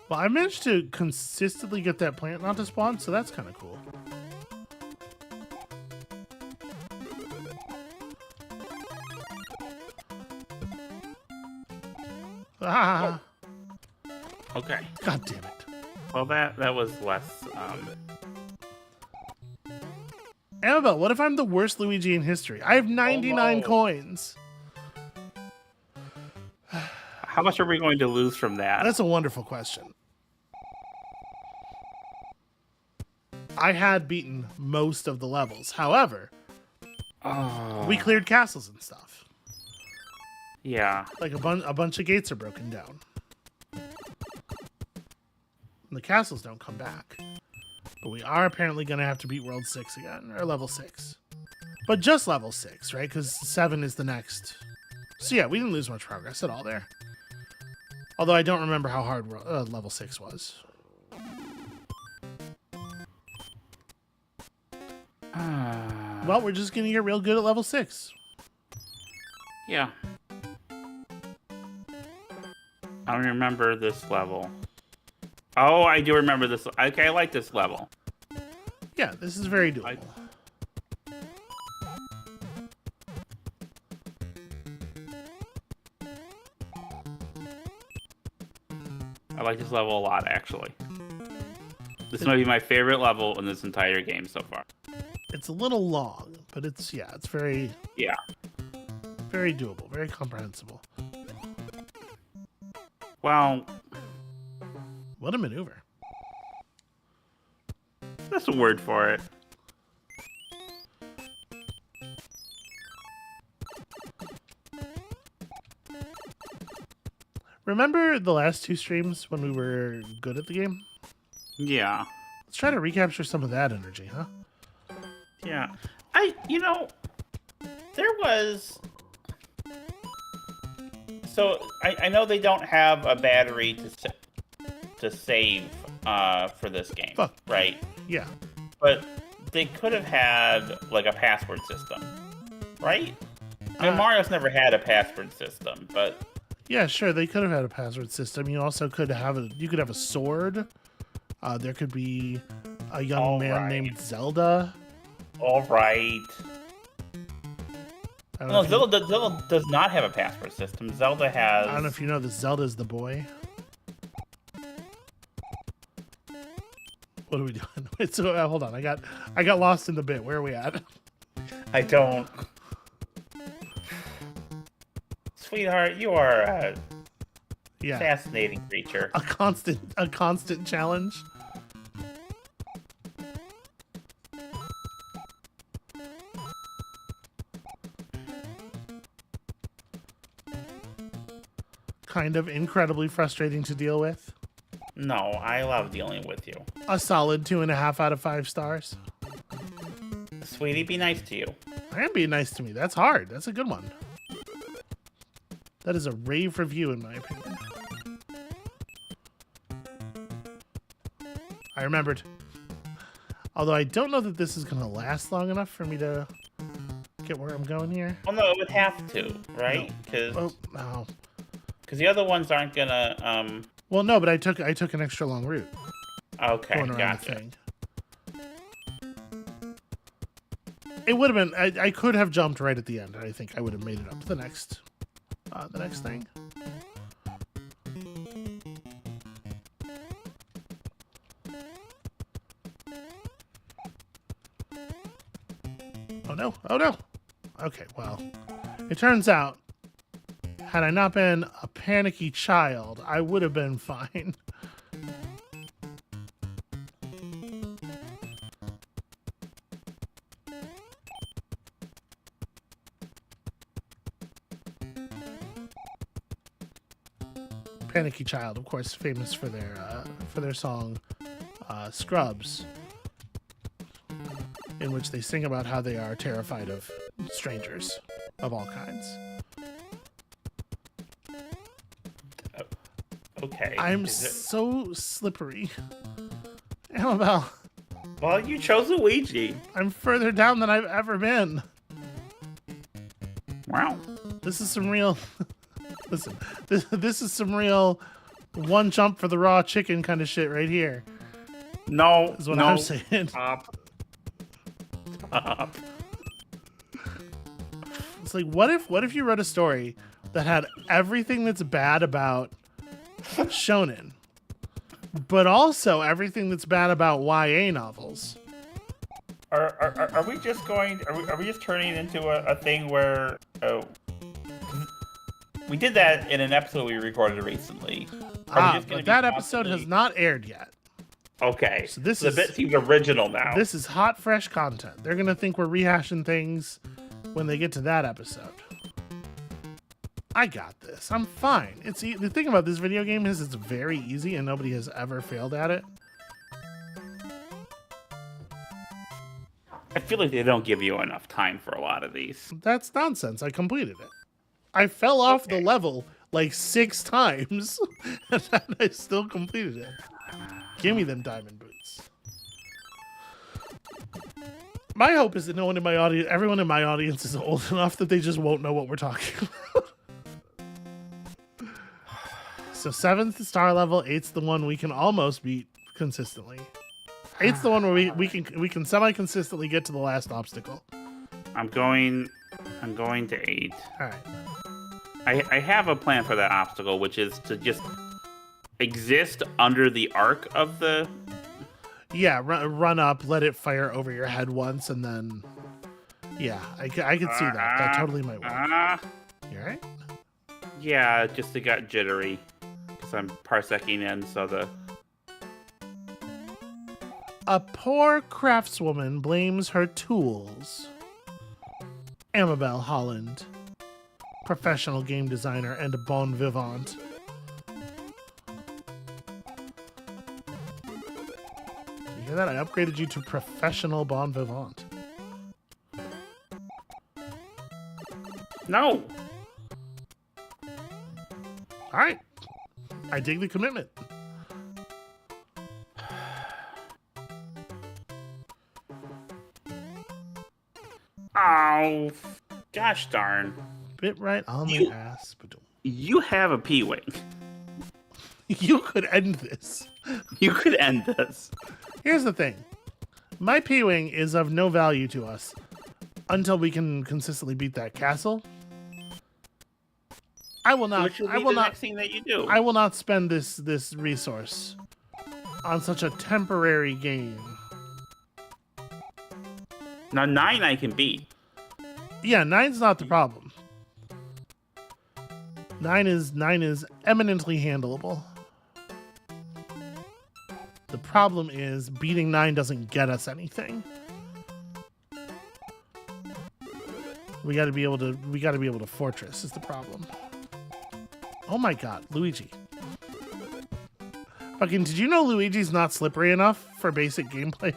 Well, I managed to consistently get that plant not to spawn, so that's kind of cool. Ah! Okay. God damn it. Well, that was less. Amabel, what if I'm the worst Luigi in history? I have 99 coins. How much are we going to lose from that? That's a wonderful question. I had beaten most of the levels. However, we cleared castles and stuff. Yeah. Like a bunch of gates are broken down. And the castles don't come back. But we are apparently going to have to beat World 6 again, or level 6. But just level 6, right? Because 7 is the next. So yeah, we didn't lose much progress at all there. Although I don't remember how hard level 6 was. Well, we're just going to get real good at level 6. Yeah. I don't remember this level. Oh, I do remember this. Okay, I like this level. Yeah, this is very doable. I like this level a lot, actually. This might be my favorite level in this entire game so far. It's a little long, but it's very very doable, very comprehensible. Well, what a maneuver. that's a word for it. Remember the last 2 streams when we were good at the game? Yeah. Let's try to recapture some of that energy, huh? Yeah. There was... So, I know they don't have a battery to save for this game, right? Yeah. But they could have had, like, a password system, right? I mean, Mario's never had a password system, but... Yeah, sure, they could have had a password system. You also could have a sword. There could be a young man named Zelda. All right. No, Zelda does not have a password system. Zelda has... I don't know if you know this. Zelda's the boy. What are we doing? Wait, so hold on. I got lost in the bit. Where are we at? I don't... Sweetheart, you are a fascinating creature. A constant challenge. Kind of incredibly frustrating to deal with. No, I love dealing with you. A solid 2.5 out of 5 stars. Sweetie, be nice to you. I am being nice to me. That's hard. That's a good one. That is a rave review, in my opinion. I remembered. Although I don't know that this is going to last long enough for me to get where I'm going here. Well, no, it would have to, right? Because the other ones aren't going to... Well, no, but I took an extra long route. Okay, gotcha. It would have been... I could have jumped right at the end. I think I would have made it up to the next thing. Oh no! Oh no! Okay, well, it turns out, had I not been a panicky child, I would have been fine. Panicky Child, of course, famous for their song Scrubs, in which they sing about how they are terrified of strangers of all kinds. Okay. I'm so slippery. Amabel, Well, you chose Luigi. I'm further down than I've ever been. Wow. This is some real... Listen, this is some real one jump for the raw chicken kind of shit right here. No, Is what no. I'm saying. Stop. It's like, what if you wrote a story that had everything that's bad about shonen, but also everything that's bad about YA novels? Are we just going? Are we just turning into a thing where? Oh, we did that in an episode we recorded recently. But that episode has not aired yet. Okay, so this the bit seems original now. This is hot, fresh content. They're gonna think we're rehashing things when they get to that episode. I got this. I'm fine. The thing about this video game is it's very easy and nobody has ever failed at it. I feel like they don't give you enough time for a lot of these. That's nonsense. I completed it. I fell off the level like 6 times and I still completed it. Give me them diamond boots. My hope is that everyone in my audience is old enough that they just won't know what we're talking about. So 7th star level, 8th's the one we can almost beat consistently. 8th's the one where we can semi-consistently get to the last obstacle. I'm going to 8. All right. I have a plan for that obstacle, which is to just exist under the arc of the... Yeah, run up, let it fire over your head once, and then... Yeah, I could see that. That totally might work. You alright? Yeah, just it got jittery. Because I'm parsecing in, so the... A poor craftswoman blames her tools. Amabel Holland, professional game designer and a bon vivant. You hear that? I upgraded you to professional bon vivant. No! Alright. I dig the commitment. Oh, gosh darn. Bit right on the ass. You have a P-Wing. You could end this. You could end this. Here's the thing. My P-Wing is of no value to us until we can consistently beat that castle. I will not. Which will be the next thing that you do. I will not spend this resource on such a temporary game. Now 9 I can beat. Yeah, 9's not the problem. 9 is eminently handleable. The problem is beating 9 doesn't get us anything. We got to be able to fortress is the problem. Oh my god, Luigi. Fucking, did you know Luigi's not slippery enough for basic gameplay?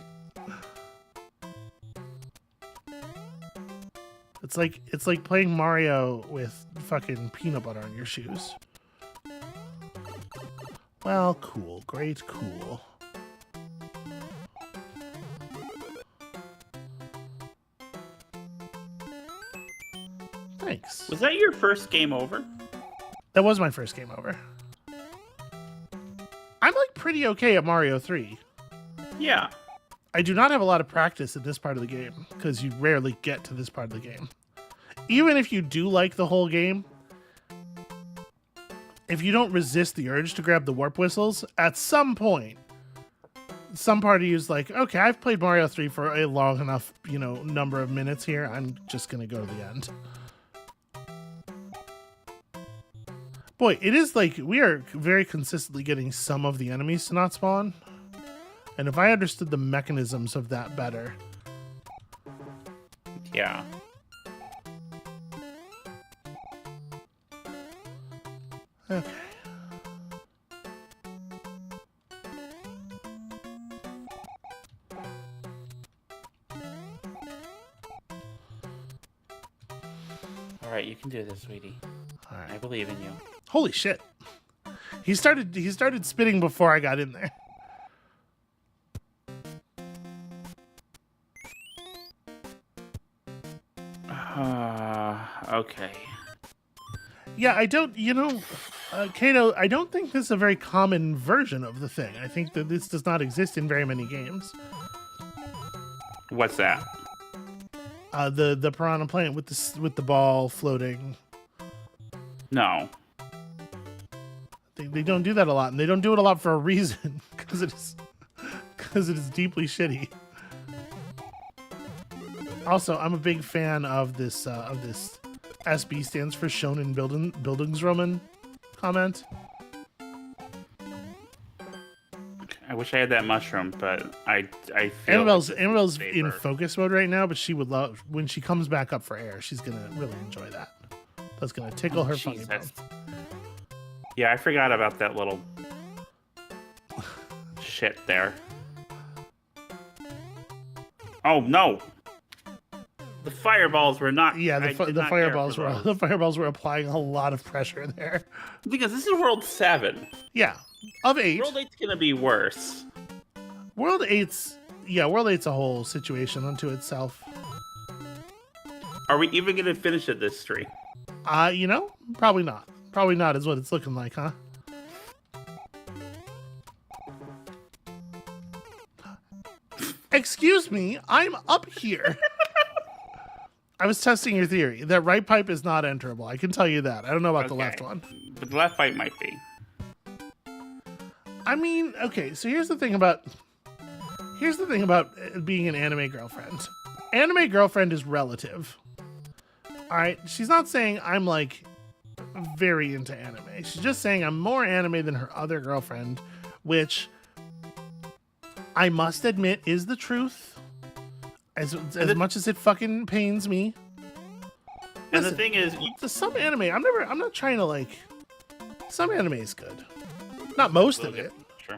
It's like playing Mario with fucking peanut butter on your shoes. Well, cool. Great, cool. Thanks. Was that your first game over? That was my first game over. I'm like pretty okay at Mario 3. Yeah. I do not have a lot of practice in this part of the game because you rarely get to this part of the game. Even if you do like the whole game, if you don't resist the urge to grab the warp whistles, at some point, some part of you is like, okay, I've played Mario 3 for a long enough, number of minutes here. I'm just going to go to the end. Boy, it is like we are very consistently getting some of the enemies to not spawn. And if I understood the mechanisms of that better. Yeah. Okay. All right, you can do this, sweetie. All right. I believe in you. Holy shit. He started spitting before I got in there. Okay. Yeah, I don't, Kato, I don't think this is a very common version of the thing. I think that this does not exist in very many games. What's that? The piranha plant with the ball floating. No. They don't do that a lot, and they don't do it a lot for a reason, because it is deeply shitty. Also, I'm a big fan of this SB stands for Shonen Bildungsroman comment. I wish I had that mushroom, but I feel Amabel's like in focus mode right now, but she would love when she comes back up for air. She's gonna really enjoy that. That's gonna tickle her funny bone. Yeah, I forgot about that little shit there. Oh no! The fireballs were not. Yeah, the fireballs were applying a lot of pressure there. Because this is World 7. Yeah, of 8. World 8's gonna be worse. World 8's a whole situation unto itself. Are we even gonna finish it this stream? Probably not. Probably not is what it's looking like, huh? Excuse me, I'm up here. I was testing your theory. That right pipe is not enterable. I can tell you that. I don't know about the left one. But the left pipe might be. I mean, okay, so here's the thing about being an anime girlfriend. Anime girlfriend is relative. All right, she's not saying I'm like very into anime. She's just saying I'm more anime than her other girlfriend, which I must admit is the truth. As much as it fucking pains me. And the thing is, some anime, I'm not trying to like. Some anime is good, not most of it. True.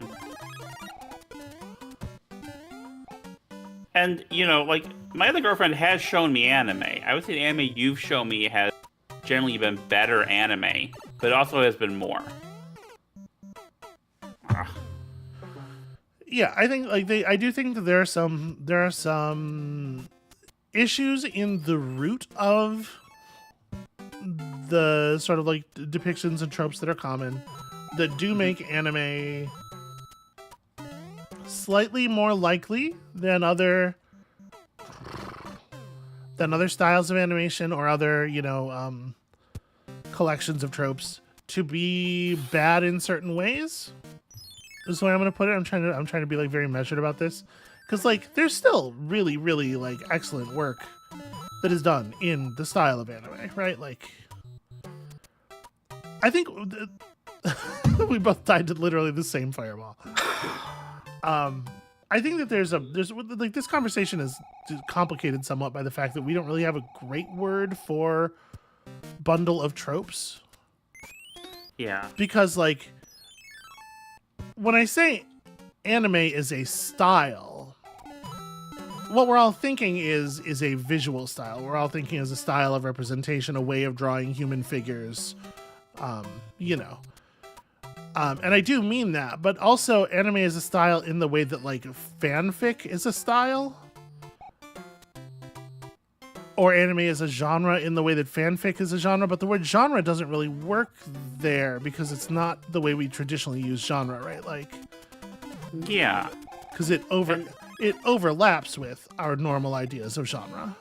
And like my other girlfriend has shown me anime. I would say the anime you've shown me has generally been better anime, but also has been more. Yeah, I think I do think that there are some issues in the root of the sort of like depictions and tropes that are common that do make anime slightly more likely than other styles of animation or other collections of tropes to be bad in certain ways. Is the way I'm gonna put it. I'm trying to be like very measured about this, because like there's still really, really like excellent work that is done in the style of anime, right? Like, I think we both died to literally the same fireball. I think that there's like this conversation is complicated somewhat by the fact that we don't really have a great word for bundle of tropes. Yeah. Because like, when I say anime is a style, what we're all thinking is a visual style. We're all thinking as a style of representation, a way of drawing human figures, and I do mean that, but also anime is a style in the way that like fanfic is a style, or anime is a genre in the way that fanfic is a genre, but the word genre doesn't really work there because it's not the way we traditionally use genre, right? Like, yeah, because it overlaps with our normal ideas of genre.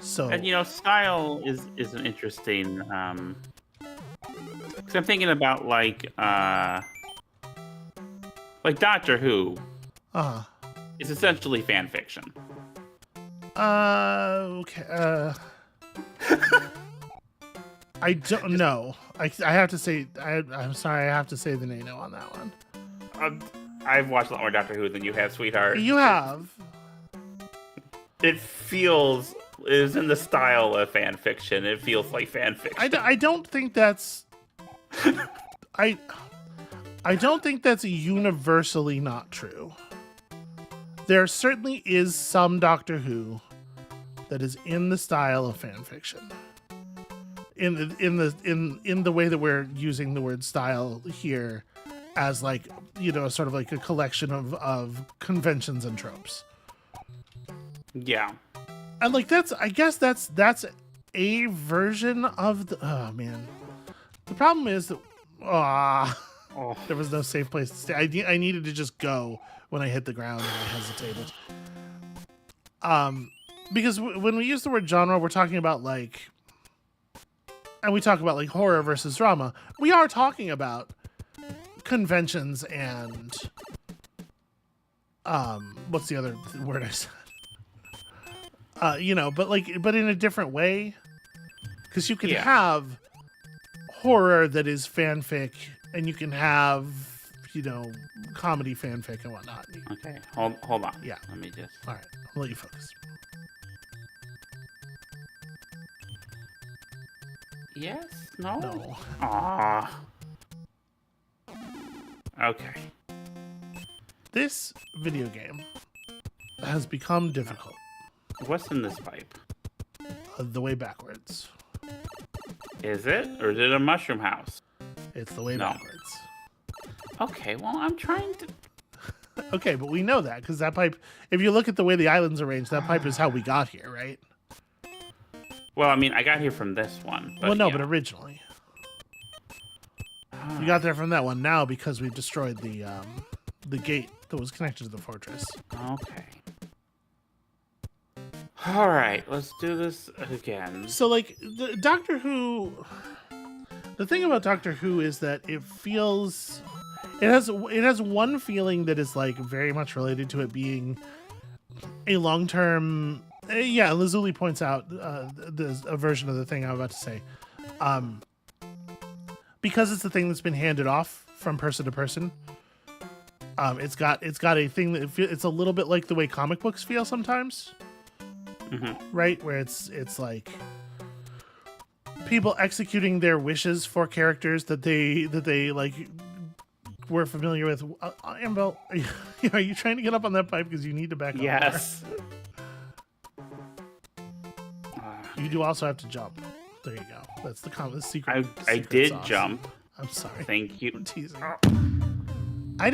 So, and style is an interesting. Because I'm thinking about like Doctor Who. Uh-huh. It's essentially fan fiction. Okay. I don't know. I have to say, I'm sorry, I have to say the no on that one. I've watched a lot more Doctor Who than you have, sweetheart. You have. It is in the style of fan fiction. It feels like fan fiction. I don't think that's... I don't think that's universally not true. There certainly is some Doctor Who that is in the style of fan fiction. In the way that we're using the word style here as like, you know, sort of like a collection of conventions and tropes. Yeah. And like I guess that's a version of the... Oh man. The problem is that there was no safe place to stay. I needed to just go when I hit the ground and I hesitated. Because when we use the word genre, we're talking about like, and we talk about like horror versus drama. We are talking about conventions and what's the other word I said? You know, but in a different way, because you can have horror that is fanfic, and you can have, you know, comedy fanfic and whatnot. Okay, hold on. Yeah, let me just. All right, I'll let you focus. Yes. No. No. Ah. Okay. This video game has become difficult. What's in this pipe? The way backwards. Is it? Or is it a mushroom house? It's the way backwards. Okay, well, I'm trying to... Okay, but we know that, because that pipe... If you look at the way the island's arranged, that pipe is how we got here, right? Well, I mean, I got here from this one. But but originally. We got there from that one now because we destroyed the gate that was connected to the fortress. Okay. All right, let's do this again. So, like, the Doctor Who... The thing about Doctor Who is that it feels... It has one feeling that is, like, very much related to it being a long-term... Yeah, Lazuli points out a version of the thing I'm about to say. Because it's the thing that's been handed off from person to person. It's got a thing that it's a little bit like the way comic books feel sometimes. Mm-hmm. Right, where it's like people executing their wishes for characters that they like were familiar with. Amabel, are you trying to get up on that pipe because you need to back up? Yes. You do also have to jump. There you go. That's the secret. I did sauce. jump. I'm sorry. Thank you. I'm teasing. I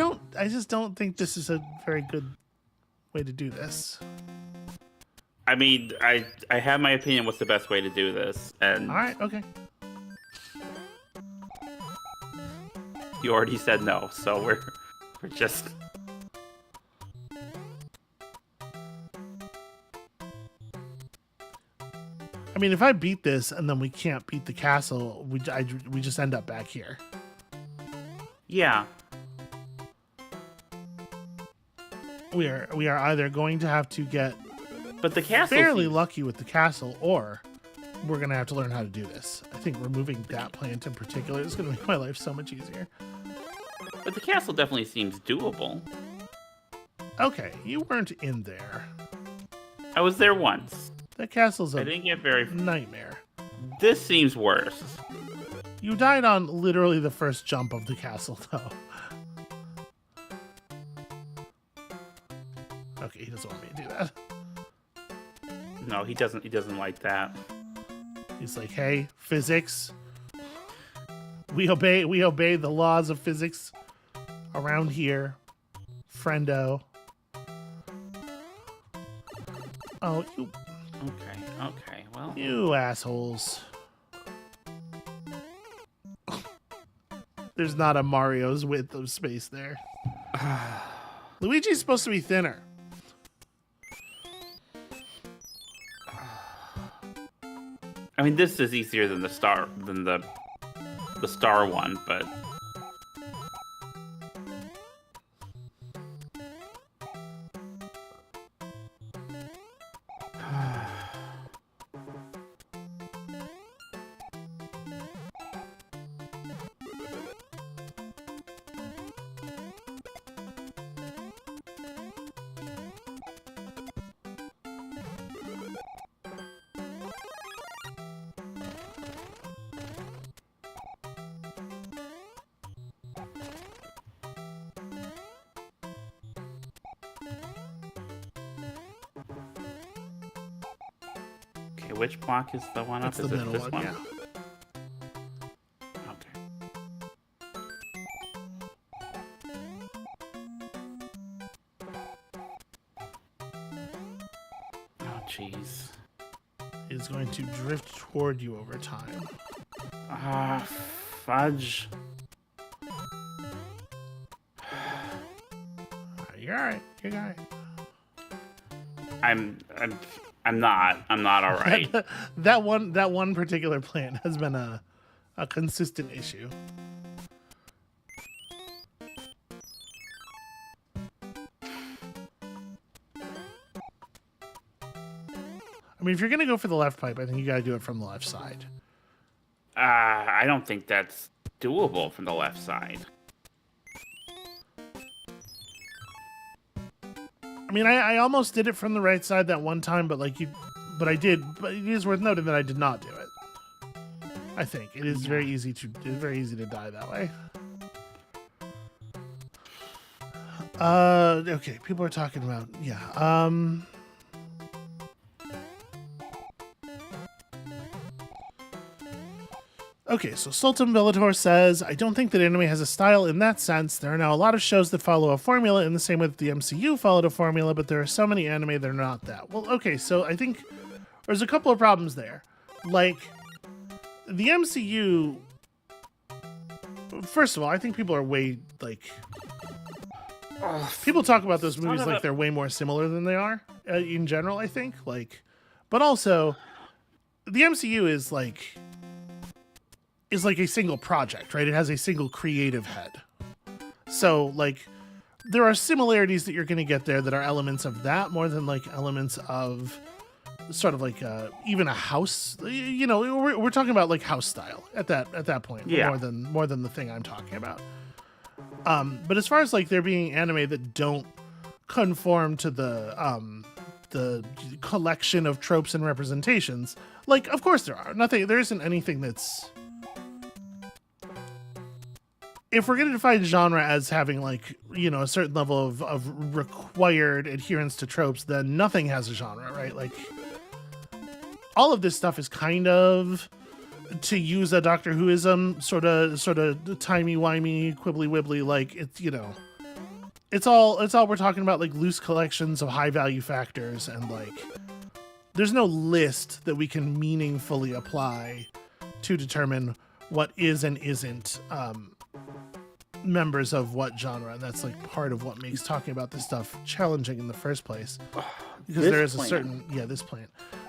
just don't think this is a very good way to do this. I mean, I have my opinion what's the best way to do this, and... Alright, okay. You already said no, so we're just... I mean, if I beat this and then we can't beat the castle, we just end up back here. Yeah. We are either going to have to get... But the castle fairly lucky with the castle, or we're gonna have to learn how to do this. I think removing that plant in particular is gonna make my life so much easier. But the castle definitely seems doable. Okay, you weren't in there. I was there once. That castle's I didn't get very nightmare. This seems worse. You died on literally the first jump of the castle, though. Okay, he doesn't want me to do that. No, he doesn't. He doesn't like that. He's like, "Hey, physics. We obey the laws of physics around here, friendo." Oh, you. Okay. Well, You assholes. There's not a Mario's width of space there. Luigi's supposed to be thinner. I mean, this is easier than the star one, but Okay, which block is the one up? It's the Is it middle this one, one? yeah. Okay. Oh, jeez. Is going to drift toward you over time. Ah, fudge. You're all right. You're all right. I'm not all right. that one particular plant has been a consistent issue. I mean, if you're gonna go for the left pipe, I think you gotta do it from the left side. I don't think that's doable from the left side. I mean, I almost did it from the right side that one time, but I did. But it is worth noting that I did not do it. I think it is very easy to die that way. Okay, people are talking about Okay, so Sultan Bellator says, I don't think that anime has a style in that sense. There are now a lot of shows that follow a formula in the same way that the MCU followed a formula, but there are so many anime that are not that. Well, okay, so I think there's a couple of problems there. Like, the MCU... First of all, I think people are way, like... People talk about those movies like they're way more similar than they are, in general, I think. Like, but also, the MCU is like a single project, right? It has a single creative head. So, like, there are similarities that you're going to get there that are elements of that more than, like, elements of sort of like even a house. You know, we're talking about, like, house style at that point, yeah. more than the thing I'm talking about. But as far as, like, there being anime that don't conform to the collection of tropes and representations, like, of course there are. There isn't anything that's... If we're going to define genre as having, like, you know, a certain level of required adherence to tropes, then nothing has a genre, right? Like, all of this stuff is kind of, to use a Doctor Whoism, sort of timey-wimey, quibbly-wibbly, like, it's, you know, it's all we're talking about, like, loose collections of high-value factors, and, like, there's no list that we can meaningfully apply to determine what is and isn't, members of what genre, and that's, like, part of what makes talking about this stuff challenging in the first place, because there is a certain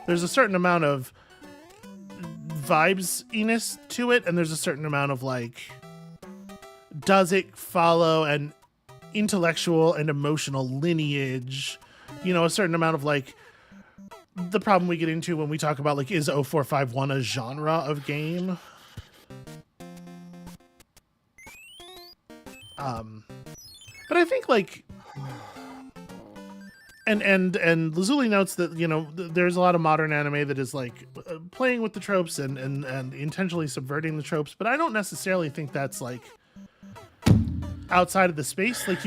there's a certain amount of vibes-iness to it, and there's a certain amount of, like, does it follow an intellectual and emotional lineage, you know, a certain amount of, like, the problem we get into when we talk about, like, is 0451 a genre of game? But I think, like, and Lazuli notes that, you know, there's a lot of modern anime that is, like, playing with the tropes and intentionally subverting the tropes, but I don't necessarily think that's, like, outside of the space. Like,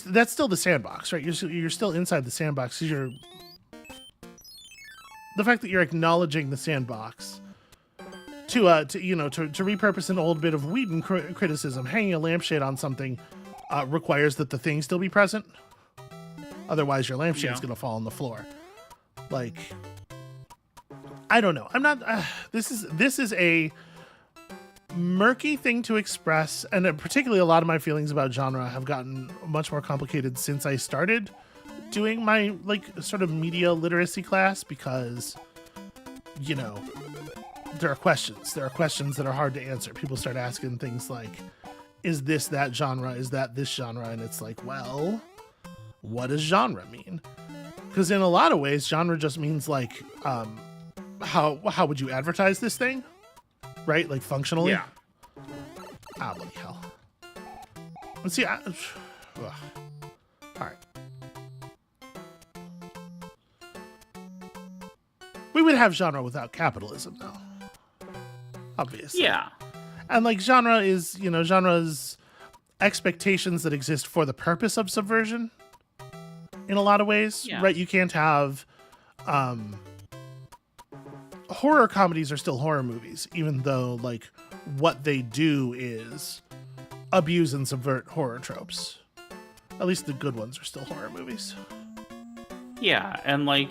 that's still the sandbox, right? You're still inside the sandbox, because the fact that you're acknowledging the sandbox to repurpose an old bit of Whedon criticism, hanging a lampshade on something requires that the thing still be present. Otherwise, your lampshade's going to fall on the floor. Like, I don't know. I'm not. This is a murky thing to express, and particularly a lot of my feelings about genre have gotten much more complicated since I started doing my, like, sort of media literacy class, because, you know, there are questions that are hard to answer. People start asking things like, is this that genre? Is that this genre? And it's like, well, what does genre mean? Because in a lot of ways, genre just means, like, how would you advertise this thing? Right? Like, functionally? Yeah. Ah, bloody hell. Let's see. All right. We would have genre without capitalism, though. Obviously. Yeah. And, like, genre's expectations that exist for the purpose of subversion in a lot of ways, right? You can't have horror comedies are still horror movies, even though like what they do is abuse and subvert horror tropes. At least the good ones are still horror movies. Yeah, and like,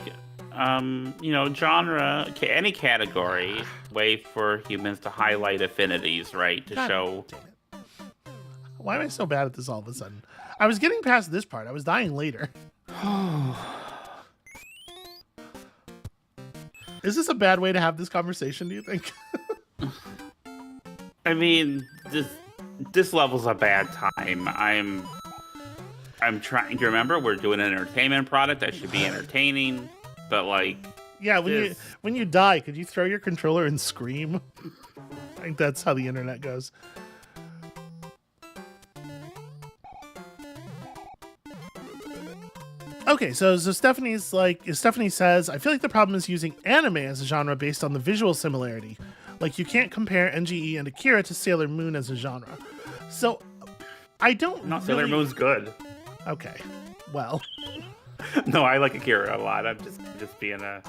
genre, any category, way for humans to highlight affinities, right? To God show. damn it. Why am I so bad at this all of a sudden? I was getting past this part. I was dying later. Is this a bad way to have this conversation, do you think? I mean, this level's a bad time. I'm trying to remember we're doing an entertainment product that should be entertaining, but like, yeah, when you die, could you throw your controller and scream? I think that's how the internet goes. Okay, so Stephanie says, I feel like the problem is using anime as a genre based on the visual similarity. Like, you can't compare NGE and Akira to Sailor Moon as a genre. So, I don't no, Sailor Moon's good. Okay, well. No, I like Akira a lot. I'm just being a...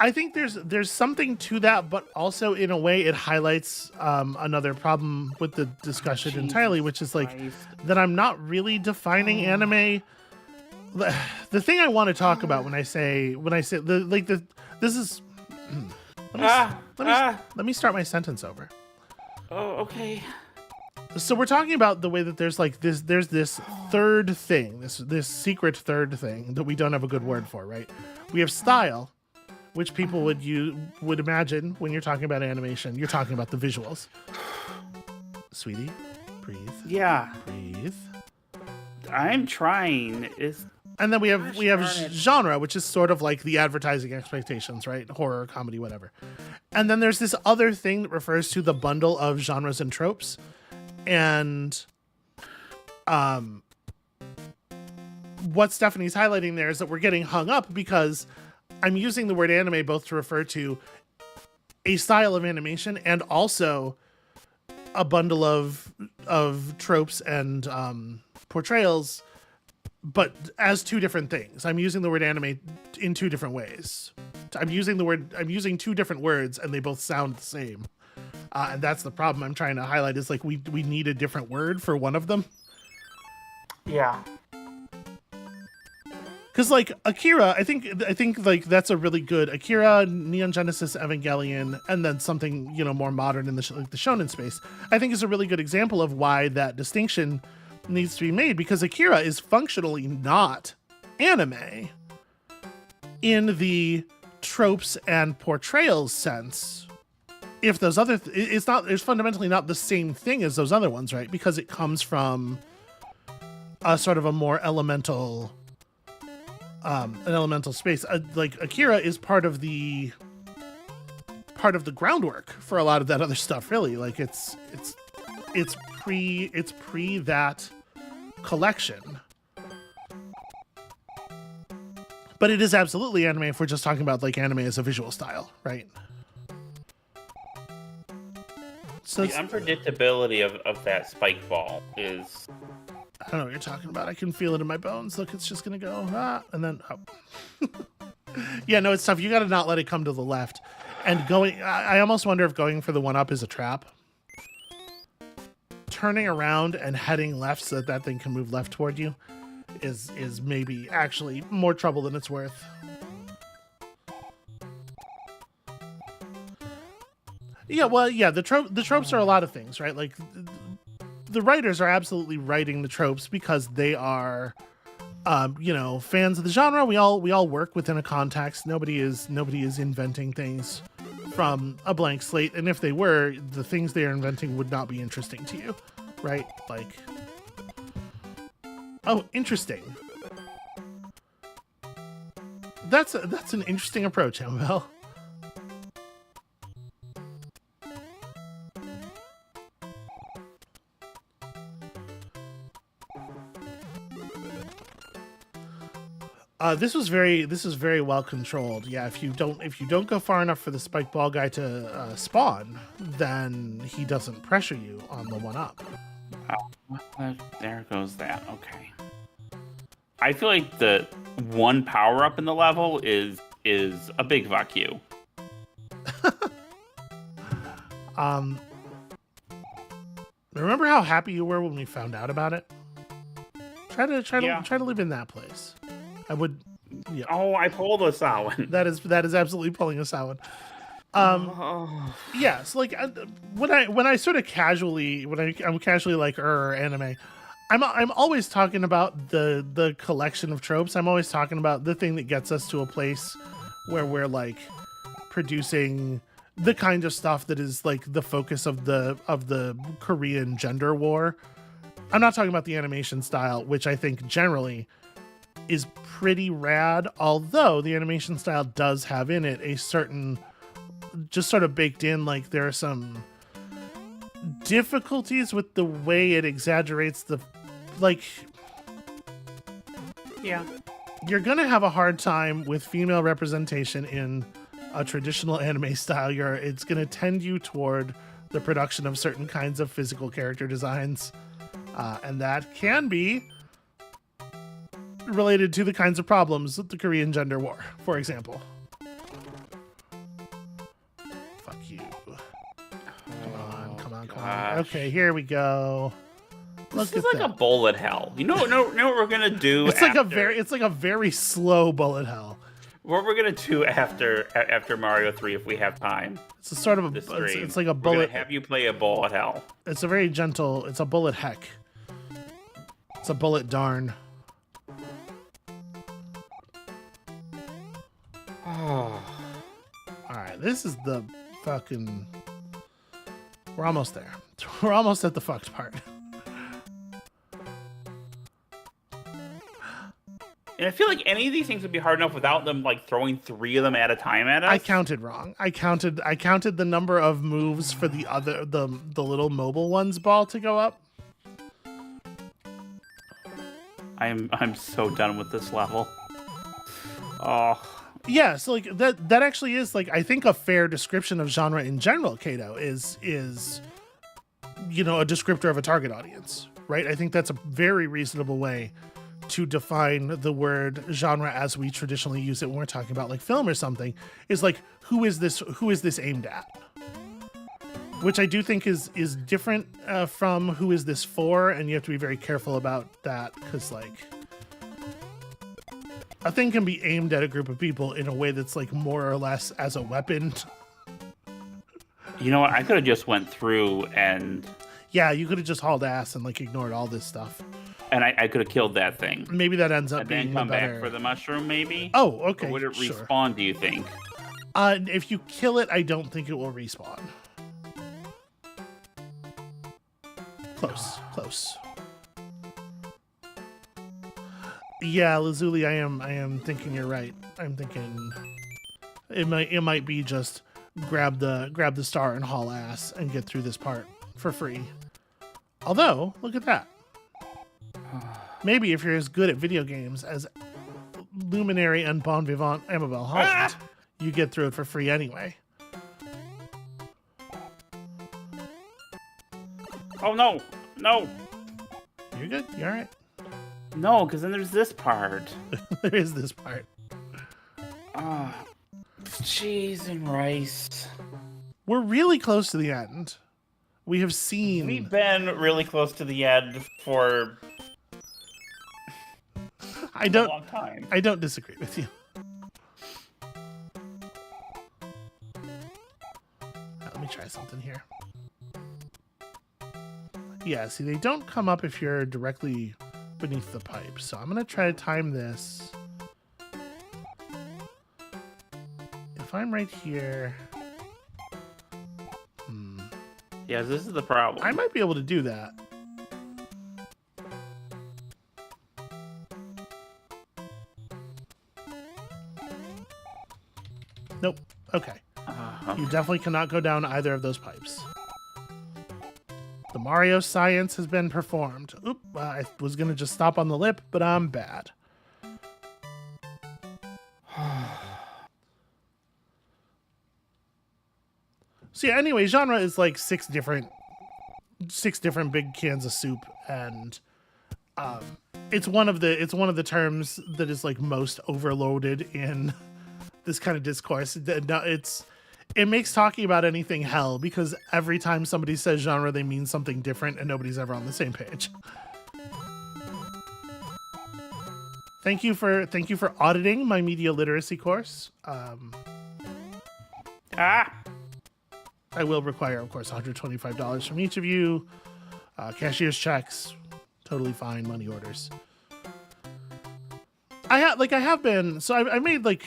I think there's something to that, but also in a way it highlights another problem with the discussion entirely, which is like that I'm not really defining anime. The thing I want to talk about when I say this is let me start my sentence over. Oh, okay. So we're talking about the way that there's this third thing, this secret third thing that we don't have a good word for, right? We have style, which people would imagine when you're talking about animation, you're talking about the visuals. Sweetie, breathe. Yeah. Breathe. I'm trying. And then we have genre, which is sort of like the advertising expectations, right? Horror, comedy, whatever. And then there's this other thing that refers to the bundle of genres and tropes. And what Stephanie's highlighting there is that we're getting hung up because I'm using the word anime both to refer to a style of animation and also a bundle of tropes and portrayals, but as two different things. I'm using the word anime in two different ways. I'm using two different words and they both sound the same. And that's the problem I'm trying to highlight is like we need a different word for one of them. Yeah. Because like Akira, I think like that's a really good Akira, Neon Genesis Evangelion, and then something more modern in the shonen space. I think is a really good example of why that distinction needs to be made, because Akira is functionally not anime in the tropes and portrayals sense. If those other, it's fundamentally not the same thing as those other ones, right? Because it comes from a sort of a more elemental. An elemental space. Like Akira is part of the groundwork for a lot of that other stuff. Really, like it's pre that collection, but it is absolutely anime if we're just talking about like anime as a visual style, right? So the unpredictability of that spike ball is. I don't know what you're talking about. I can feel it in my bones. Look, it's just going to go, and then, yeah, no, it's tough. You got to not let it come to the left. And I almost wonder if going for the 1-up is a trap. Turning around and heading left so that thing can move left toward you is maybe actually more trouble than it's worth. Yeah, well, yeah, the tropes are a lot of things, right? Like, the writers are absolutely writing the tropes because they are, fans of the genre. We all work within a context. Nobody is inventing things from a blank slate. And if they were, the things they are inventing would not be interesting to you, right? Like, oh, interesting. That's an interesting approach, Amabel. This was very well controlled. Yeah, if you don't go far enough for the spike ball guy to spawn, then he doesn't pressure you on the 1-up. Oh, there goes that. Okay. I feel like the one power up in the level is a big fuck you. Remember how happy you were when we found out about it? Try to live in that place. I would. Yeah. Oh, I pulled a Samhain. That is absolutely pulling a Samhain. Yeah. So like when I sort of casually I'm casually like anime, I'm always talking about the collection of tropes. I'm always talking about the thing that gets us to a place where we're like producing the kind of stuff that is like the focus of the Korean gender war. I'm not talking about the animation style, which I think generally is pretty rad, although the animation style does have in it a certain, just sort of baked in, like there are some difficulties with the way it exaggerates the, like, Yeah. You're gonna have a hard time with female representation in a traditional anime style. It's gonna tend you toward the production of certain kinds of physical character designs, and that can be related to the kinds of problems with the Korean gender war, for example. Fuck you. Come on. Okay, here we go. This is like a bullet hell. You know what we're gonna do? It's like a very slow bullet hell. What we're gonna do after Mario 3 if we have time? It's a sort of it's like a bullet. We're gonna have you play a bullet hell. It's a very gentle. It's a bullet heck. It's a bullet darn. All right, this is the fucking. We're almost there. We're almost at the fucked part. And I feel like any of these things would be hard enough without them like throwing 3 of them at a time at us. I counted wrong. I counted the number of moves for the little mobile one's ball to go up. I'm so done with this level. Oh. Yeah, so like that actually is like I think a fair description of genre in general, Kato, is you know, a descriptor of a target audience, right? I think that's a very reasonable way to define the word genre as we traditionally use it when we're talking about like film or something, is like who is this aimed at? Which I do think is different from who is this for, and you have to be very careful about that, because like a thing can be aimed at a group of people in a way that's like more or less as a weapon. You know what? I could have just went through and... Yeah, you could have just hauled ass and like ignored all this stuff. And I could have killed that thing. Maybe that ends up being and then come better. back for the mushroom, maybe? Oh, okay. Or would it sure. respawn, do you think? If you kill it, I don't think it will respawn. Close. Yeah, Lazuli, I am thinking you're right. I'm thinking it might be just grab the star and haul ass and get through this part for free. Although, look at that. Maybe if you're as good at video games as Luminary and Bon Vivant Amabel Holland, you get through it for free anyway. Oh no! You're good? You alright? No, because then there's this part. There is this part. Cheese and rice. We're really close to the end. We have seen... We've been really close to the end for a long time. I don't disagree with you. Let me try something here. Yeah, see, they don't come up if you're directly beneath the pipe. So I'm going to try to time this. If I'm right here... Yeah, this is the problem. I might be able to do that. Nope. Okay. You definitely cannot go down either of those pipes. The Mario science has been performed. Oop, I was going to just stop on the lip, but I'm bad. So yeah, anyway, genre is like six different big cans of soup, and it's one of the terms that is like most overloaded in this kind of discourse. It makes talking about anything hell because every time somebody says genre, they mean something different, and nobody's ever on the same page. Thank you for auditing my media literacy course. I will require, of course, $125 from each of you. Cashier's checks, totally fine. Money orders. I have been. So I made like.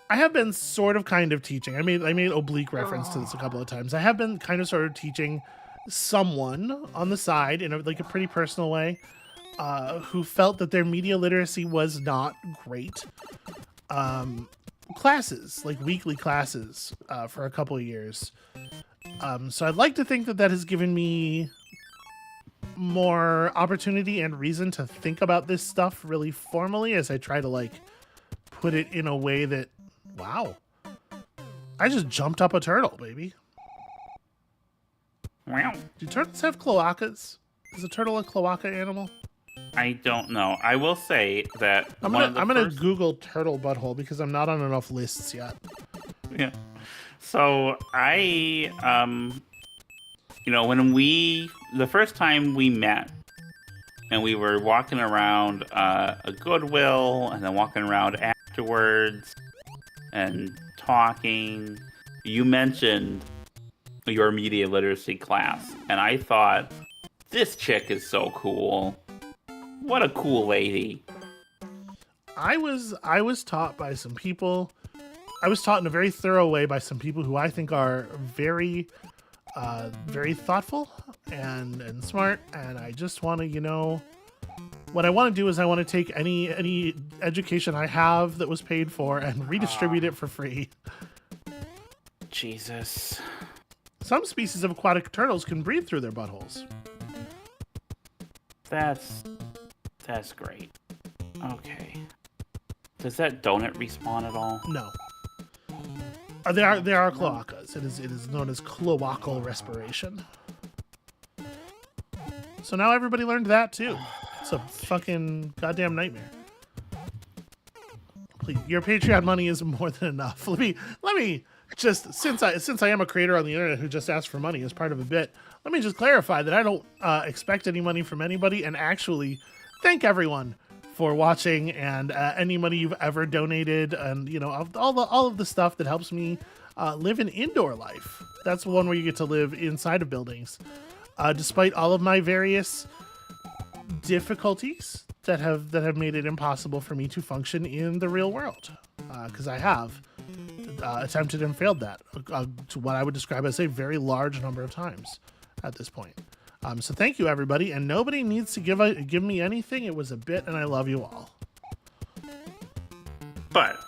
I have been sort of kind of teaching. I made oblique reference to this a couple of times. I have been kind of sort of teaching someone on the side in a pretty personal way, who felt that their media literacy was not great. Classes, like weekly classes, for a couple of years. So I'd like to think that has given me more opportunity and reason to think about this stuff really formally as I try to like put it in a way that, wow, I just jumped up a turtle, baby. Wow. Do turtles have cloacas? Is a turtle a cloaca animal? I don't know. I will say that I'm gonna Google turtle butthole because I'm not on enough lists yet. Yeah. So I when the first time we met and we were walking around a Goodwill and then walking around afterwards and talking, you mentioned your media literacy class, and I thought, this chick is so cool. What a cool lady. I was taught by some people. I was taught in a very thorough way by some people who I think are very very thoughtful and smart, and I just want to, what I want to do is I want to take any education I have that was paid for and redistribute it for free. Jesus. Some species of aquatic turtles can breathe through their buttholes. That's great. Okay. Does that donut respawn at all? No. There are cloacas. It is known as cloacal respiration. So now everybody learned that too. It's a fucking goddamn nightmare. Please, your Patreon money is more than enough. Let me just, since I am a creator on the internet who just asked for money as part of a bit, let me just clarify that I don't expect any money from anybody, and actually thank everyone for watching and any money you've ever donated, and all of the stuff that helps me live an indoor life. That's one where you get to live inside of buildings, despite all of my various difficulties that have made it impossible for me to function in the real world, because I have attempted and failed that to what I would describe as a very large number of times at this point. So thank you, everybody, and nobody needs to give me anything. It was a bit, and I love you all. But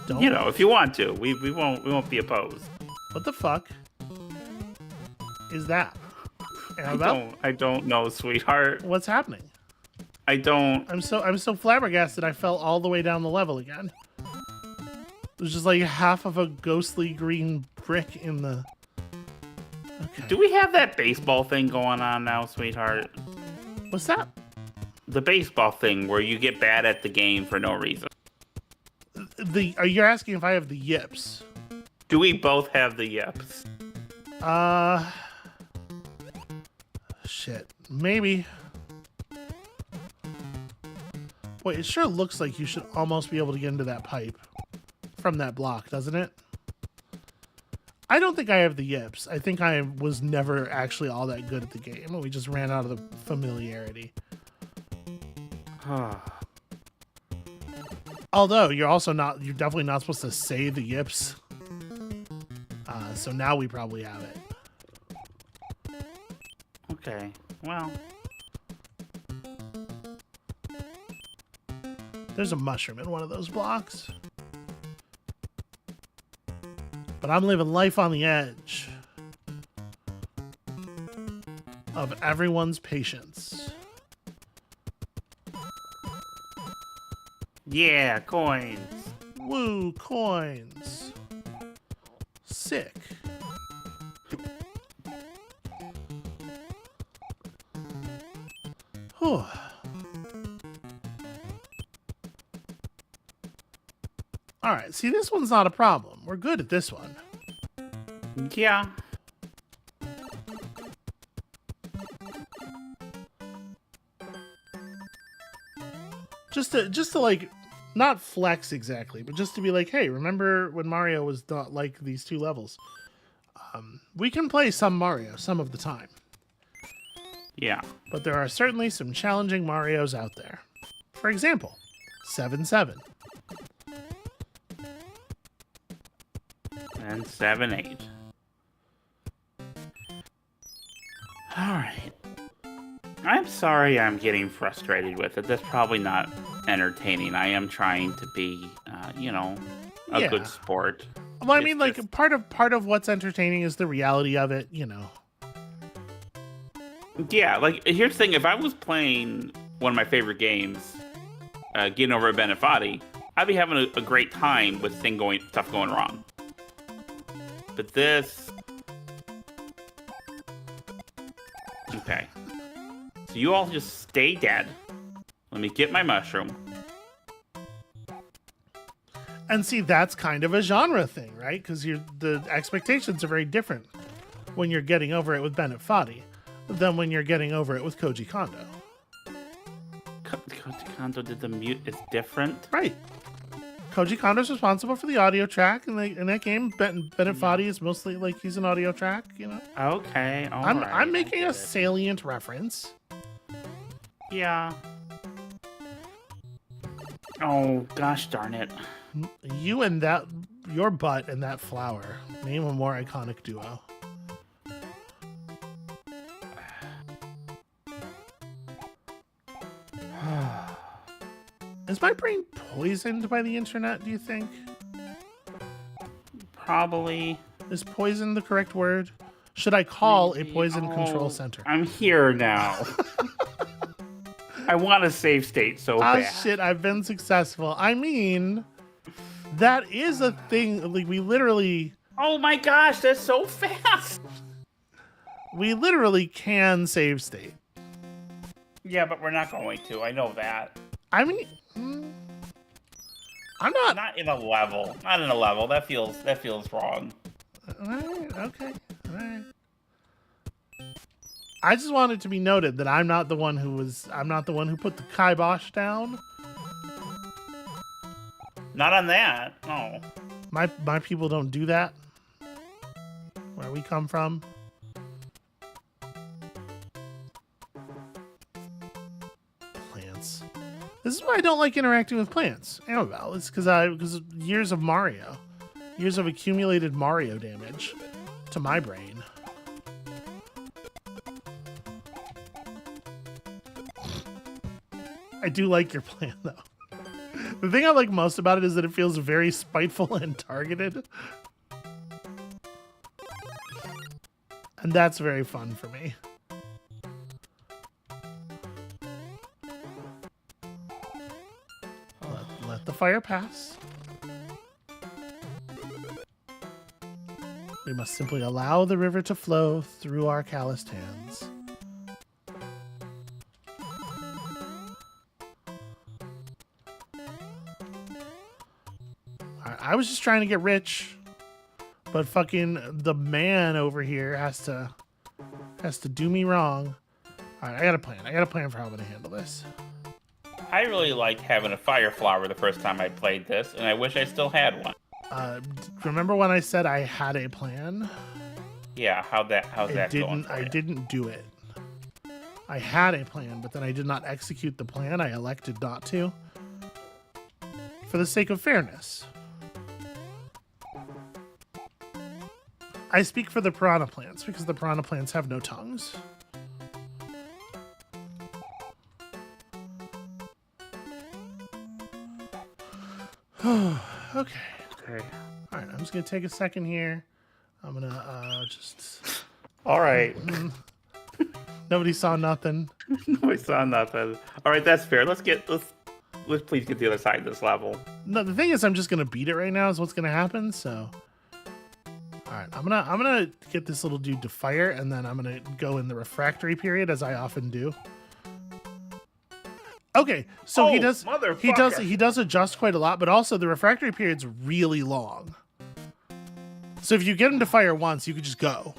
if you want to, we won't be opposed. What the fuck is that? Amabel? I don't know, sweetheart. What's happening? I don't. I'm so flabbergasted. I fell all the way down the level again. There's just like half of a ghostly green brick in the. Okay. Do we have that baseball thing going on now, sweetheart? What's that? The baseball thing where you get bad at the game for no reason. You're asking if I have the yips? Do we both have the yips? Shit. Maybe. Wait, it sure looks like you should almost be able to get into that pipe from that block, doesn't it? I don't think I have the yips. I think I was never actually all that good at the game. We just ran out of the familiarity. Although you're definitely not supposed to say the yips. So now we probably have it. Okay, well. There's a mushroom in one of those blocks. But I'm living life on the edge of everyone's patience. Yeah, coins. Woo, coins. Sick. All right, see, this one's not a problem. We're good at this one. Yeah. Just to like, not flex exactly, but just to be like, hey, remember when Mario was not like these 2 levels? We can play some Mario some of the time. Yeah. But there are certainly some challenging Marios out there. For example, 7-7. And 7-8. Alright. I'm sorry I'm getting frustrated with it. That's probably not entertaining. I am trying to be, a good sport. Well, I mean, like, part of what's entertaining is the reality of it, you know. Yeah, like, here's the thing. If I was playing one of my favorite games, Getting Over a Benefati, I'd be having a great time with stuff going wrong. But this... Okay. So you all just stay dead. Let me get my mushroom. And see, that's kind of a genre thing, right? Because the expectations are very different when you're getting over it with Bennett Foddy than when you're getting over it with Koji Kondo. Koji Kondo did the mute is different? Right. Koji Kondo's responsible for the audio track in that game. Bennett Foddy is mostly like he's an audio track, you know? Okay, I'm making a salient reference. Yeah. Oh, gosh darn it. You and your butt and that flower. Name a more iconic duo. Is my brain poisoned by the internet, do you think? Probably. Is poison the correct word? Should I call a poison control center? I'm here now. I want a save state so bad. Ah, shit, I've been successful. I mean, that is a thing. Like, we literally... Oh my gosh, that's so fast! We literally can save state. Yeah, but we're not going to. I know that. I mean... I'm not... Not in a level. Not in a level. That feels wrong. Alright, okay. Alright. I just want it to be noted that I'm not the one who put the kibosh down. Not on that. No. My people don't do that. Where we come from. Plants. This is why I don't like interacting with plants. Amabel. It's because of years of Mario. Years of accumulated Mario damage to my brain. I do like your plan, though. The thing I like most about it is that it feels very spiteful and targeted. And that's very fun for me. Let the fire pass. We must simply allow the river to flow through our calloused hands. I was just trying to get rich, but fucking the man over here has to do me wrong. All right, I got a plan. I got a plan for how I'm gonna handle this. I really liked having a fire flower the first time I played this, and I wish I still had one. Remember when I said I had a plan? Yeah, how's that going for you? I didn't do it. I had a plan, but then I did not execute the plan. I elected not to. For the sake of fairness. I speak for the piranha plants because the piranha plants have no tongues. Okay. Okay. All right, I'm just going to take a second here. I'm going to just... All right. Nobody saw nothing. Nobody saw nothing. All right, that's fair. Let's please get the other side of this level. No, the thing is, I'm just going to beat it right now is what's going to happen, so... All right, I'm gonna get this little dude to fire, and then I'm gonna go in the refractory period, as I often do. Okay, so he does motherfucker. he does adjust quite a lot, but also the refractory period's really long. So if you get him to fire once, you could just go.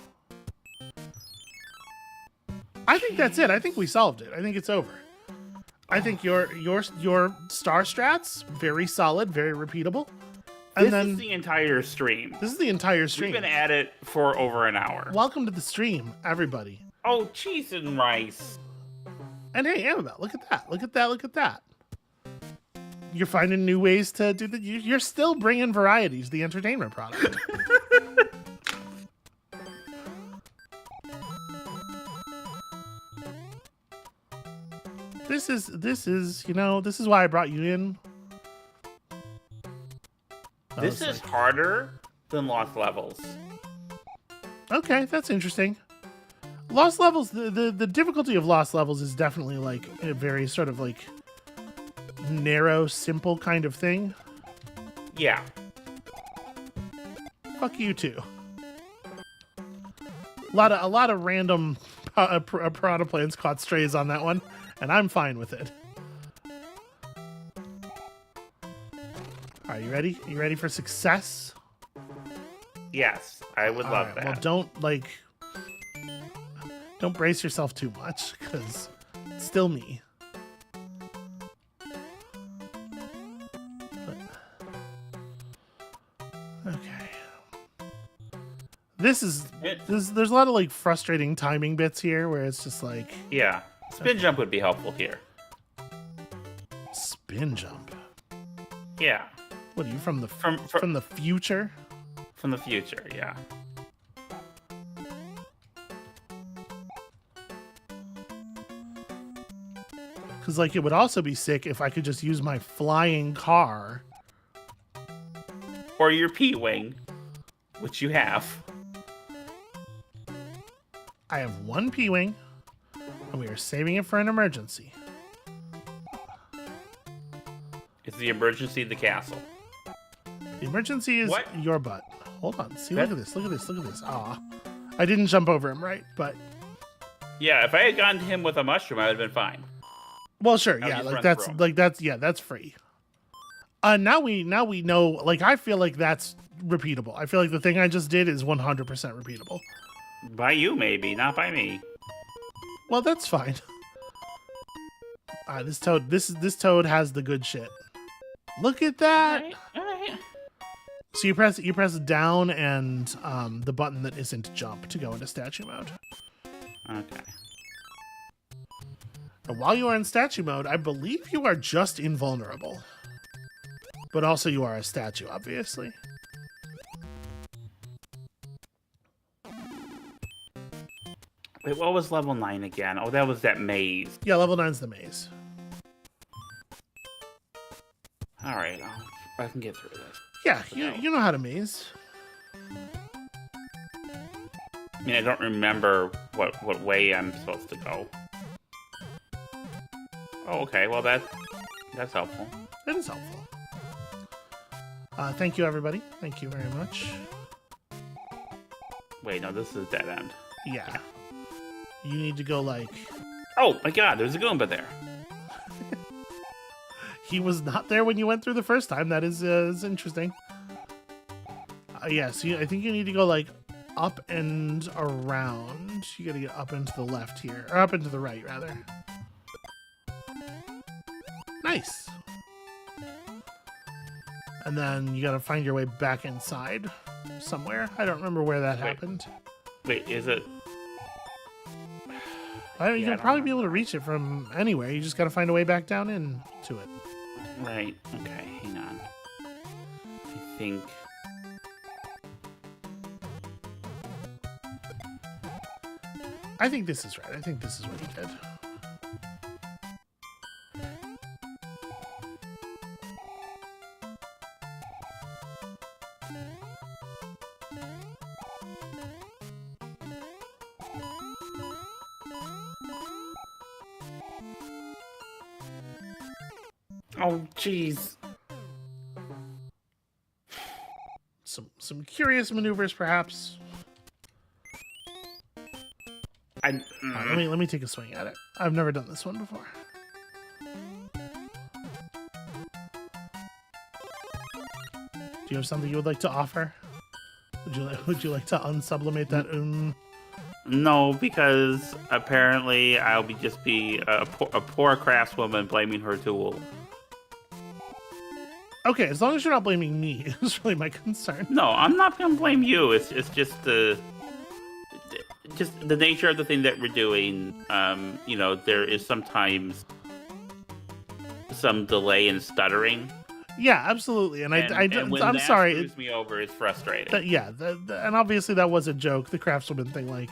I think that's it. I think we solved it. I think it's over. I think your star strats very solid, very repeatable. And This then is the entire stream. this is the entire stream. We've been at it for over an hour. Welcome to the stream, everybody. Oh, cheese and rice. And hey, Amabel, look at that. Look at that. Look at that. You're finding new ways to do that. You're still bringing varieties, the entertainment product. This is, you know, this is why I brought you in. This is harder than Lost Levels. Okay, that's interesting. Lost Levels, the difficulty of Lost Levels is definitely like a very sort of like narrow, simple kind of thing. Yeah. Fuck you too. A lot of random piranha plants caught strays on that one, and I'm fine with it. Are you ready? You ready for success? Yes, I would love Alright, that. well, don't brace yourself too much, because it's still me. Okay. There's a lot of like frustrating timing bits here where it's just like Yeah. Spin jump would be helpful here. spin jump. Yeah. What are you from the From from the future? from the future, yeah. Because like it would also be sick if I could just use my flying car. Or your P-Wing, which you have. I have one P-Wing, and we are saving it for an emergency. Is the emergency the castle? The emergency is What? your butt. Hold on. See, That- look at this. Look at this. Look at this. Aw. I didn't jump over him, right? But, Yeah, if I had gone to him with a mushroom, I would have been fine. well, sure. Now Yeah, just like run that's, through 'em. like that's, yeah, that's free. Now we know, like, I feel like that's repeatable. I feel like the thing I just did is 100% repeatable. By you, maybe, not by me. Well, that's fine. This toad has the good shit. Look at that. Alright. So you press down and the button that isn't jump to go into statue mode. Okay. And while you are in statue mode, I believe you are just invulnerable. But also you are a statue, obviously. Wait, what was level 9 again? Oh, that was that maze. Yeah, level 9's the maze. Alright, I can get through this. Yeah, you know how to maze. I mean, I don't remember what way I'm supposed to go. Oh, okay. Well, that's helpful. That is helpful. Thank you, everybody. Thank you very much. Wait, no, this is dead end. Yeah. You need to go like... Oh my god, there's a Goomba there. He was not there when you went through the first time. That is interesting. Yes, I think you need to go like up and around. You gotta get up and to the left here. Or up and to the right, rather. Nice. And then you gotta find your way back inside somewhere. I don't remember where that happened. Wait, is it? You can I don't probably know. be able to reach it from anywhere. You just gotta find a way back down into it. Right. Okay, hang on. I think. I think this is right. I think this is what you did. Oh, jeez. Some curious maneuvers, perhaps. I. Let me take a swing at it. I've never done this one before. you have something you would like to offer? Would you like to unsublimate that? No, because apparently I'll just be a poor craftswoman blaming her tool. Okay, as long as you're not blaming me, is really my concern. No, I'm not gonna blame you. It's just the nature of the thing that we're doing. You know, there is sometimes some delay and stuttering. Yeah, absolutely, and when I'm that sorry. screws me over. It's frustrating. And obviously that was a joke. The craftswoman thing, like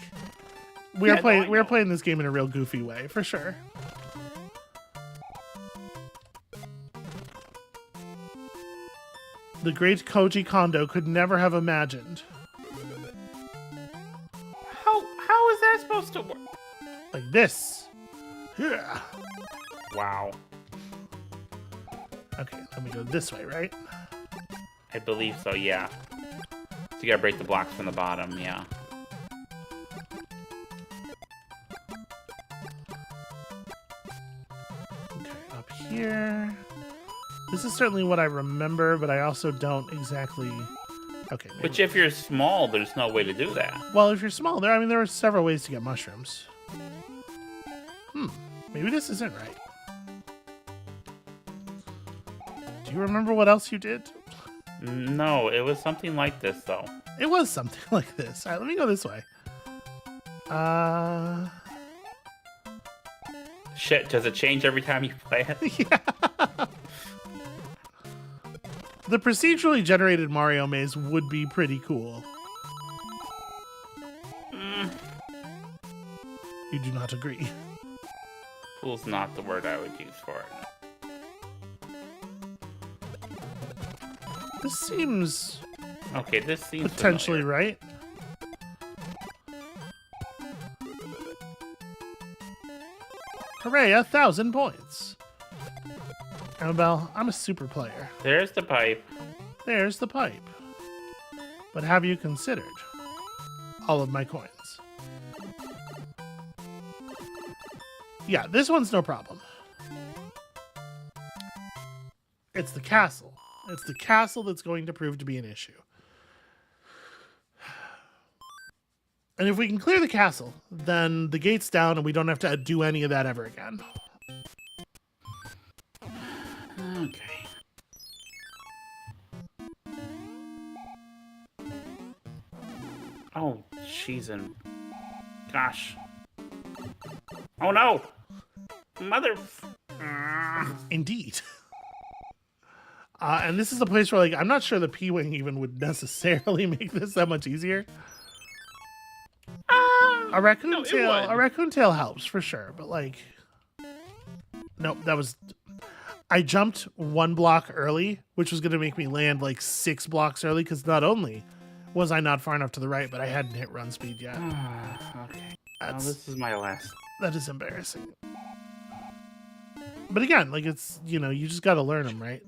we are playing this game in a real goofy way for sure. The great Koji Kondo could never have imagined. How is that supposed to work? Like this. Yeah. Wow. Okay, let me go this way, right? I believe so, yeah. So you gotta break the blocks from the bottom, yeah. Okay, up here. This is certainly what I remember, but I also don't exactly... Okay. Maybe. Which, if you're small, there's no way to do that. Well, if you're small, there are several ways to get mushrooms. Maybe this isn't right. Do you remember what else you did? No, it was something like this, though. It was something like this. All right, let me go this way. Shit, does it change every time you play it? Yeah. The procedurally generated Mario maze would be pretty cool. You do not agree. Cool's not the word I would use for it. This seems... Okay, this seems potentially familiar. right. Hooray, 1,000 points. Amabel, I'm a super player. There's the pipe. There's the pipe. But have you considered all of my coins? Yeah, this one's no problem. It's the castle. It's the castle that's going to prove to be an issue. And if we can clear the castle, then the gate's down and we don't have to do any of that ever again. Okay. Oh, jeez and... Gosh. Oh, no! Mother... Indeed. And this is a place where, like, I'm not sure the P-Wing even would necessarily make this that much easier. A raccoon tail helps for sure, but like, nope, that was. I jumped one block early, which was going to make me land like 6 blocks early, because not only was I not far enough to the right, but I hadn't hit run speed yet. Okay. Well, this is my last. That is embarrassing. But again, like, it's, you know, you just got to learn them, right?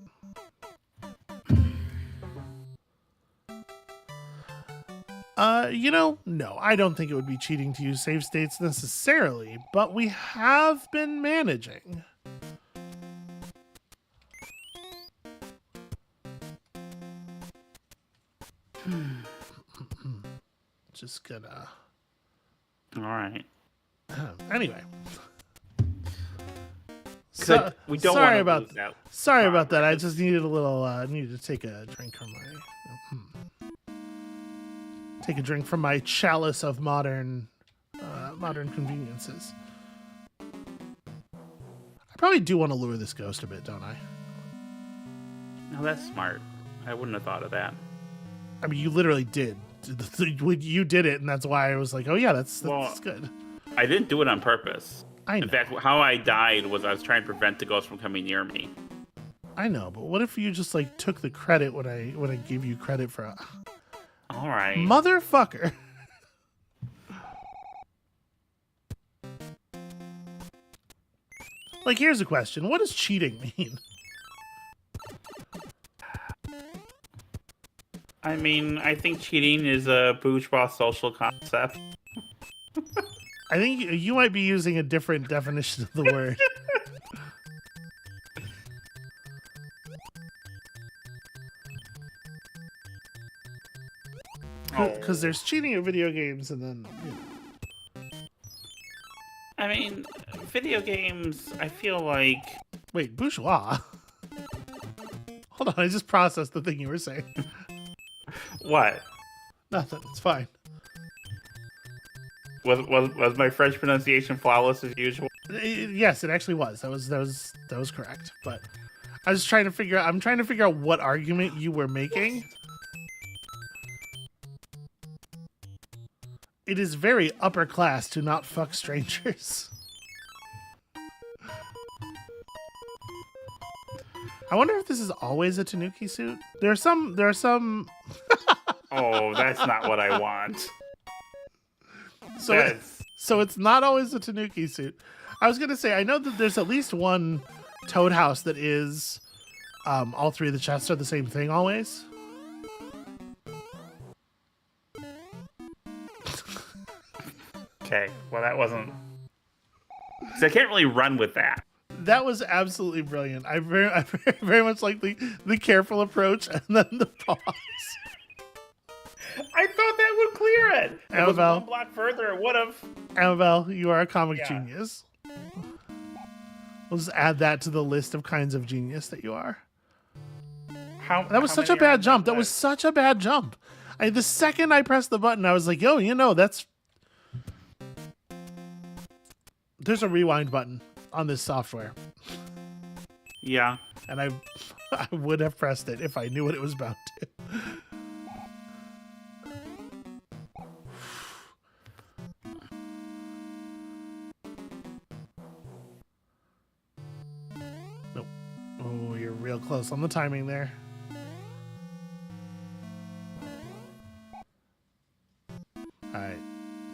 You know, no, I don't think it would be cheating to use save states necessarily, but we have been managing. Just gonna... All right. Anyway. We don't sorry want about to lose out. Sorry about that. I just needed a little, needed to take a drink from my... Take a drink from my chalice of modern conveniences. I probably do want to lure this ghost a bit, don't I? No, that's smart. I wouldn't have thought of that. I mean, you literally did. You did it, and that's why I was like, oh yeah, that's good. I didn't do it on purpose. I know. In fact, how I died was I was trying to prevent the ghost from coming near me. I know, but what if you just like took the credit when I gave you credit for... All right. Motherfucker. Like, here's a question. What does cheating mean? I mean, I think cheating is a bourgeois social concept. I think you might be using a different definition of the word. because there's cheating at video games, and then I mean, video games, I feel like... Wait, bourgeois? Hold on, I just processed the thing you were saying. What? Nothing, it's fine. Was my French pronunciation flawless as usual? Yes, it actually was. That was correct. But I was trying to figure out. I'm trying to figure out what argument you were making. It is very upper class to not fuck strangers. I wonder if this is always a Tanuki suit. There are some. Oh, that's not what I want. So it's not always a Tanuki suit. I was gonna say, I know that there's at least one Toad House that is all three of the chests are the same thing always. Okay, well that wasn't... So I can't really run with that. That was absolutely brilliant. I very much like the careful approach and then the pause. I thought that would clear it. If it was Amabel. one block further, it would have. Amabel, you are a comic Yeah. genius. We'll just add that to the list of kinds of genius that you are. That was such a bad jump. That was such a bad jump. The second I pressed the button, I was like, yo, that's... There's a rewind button on this software. Yeah. And I would have pressed it if I knew what it was about to. Nope. Oh, you're real close on the timing there. Alright.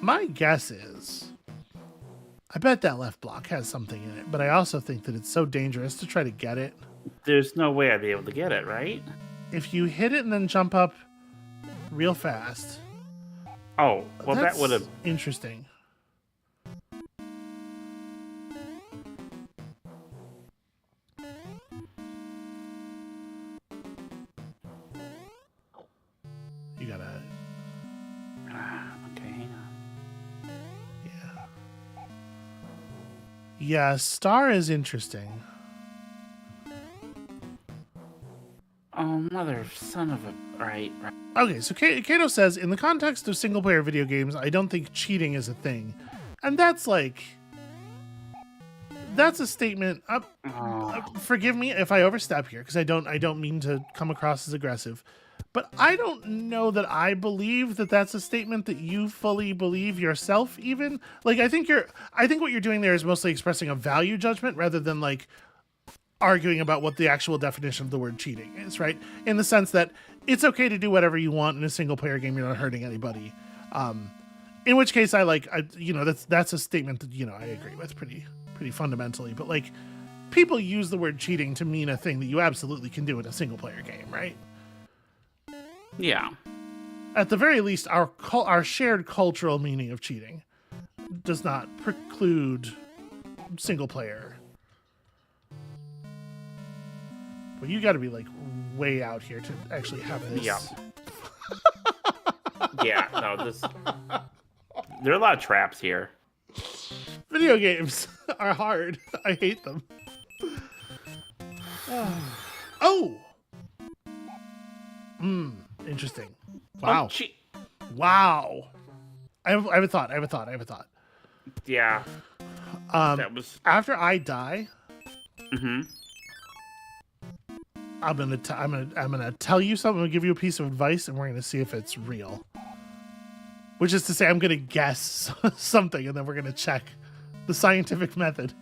My guess is... I bet that left block has something in it, but I also think that it's so dangerous to try to get it. There's no way I'd be able to get it, right? If you hit it and then jump up real fast... Oh, well that that's would have... interesting. You gotta... Okay, hang on. Yeah. Yeah, star is interesting. Oh, mother son of a... Right. Okay, so Kato says, in the context of single-player video games, I don't think cheating is a thing. And that's like... That's a statement... forgive me if I overstep here, because I don't mean to come across as aggressive. But I don't know that I believe that that's a statement that you fully believe yourself, even. Like, I think what you're doing there is mostly expressing a value judgment rather than, like, arguing about what the actual definition of the word cheating is, right? In the sense that it's okay to do whatever you want in a single player game, you're not hurting anybody. In which case that's a statement that, I agree with pretty fundamentally. But like, people use the word cheating to mean a thing that you absolutely can do in a single player game, right? Yeah. At the very least, our shared cultural meaning of cheating does not preclude single player. Well, you got to be like way out here to actually have this. Yeah. Yeah. No. There are a lot of traps here. Video games are hard. I hate them. Oh. Interesting. Wow. Oh, Wow. I have a thought. Yeah. That was... After I die. Mm-hmm. I'm gonna tell you something. I'm gonna give you a piece of advice, and we're gonna see if it's real. Which is to say, I'm gonna guess something, and then we're gonna check the scientific method.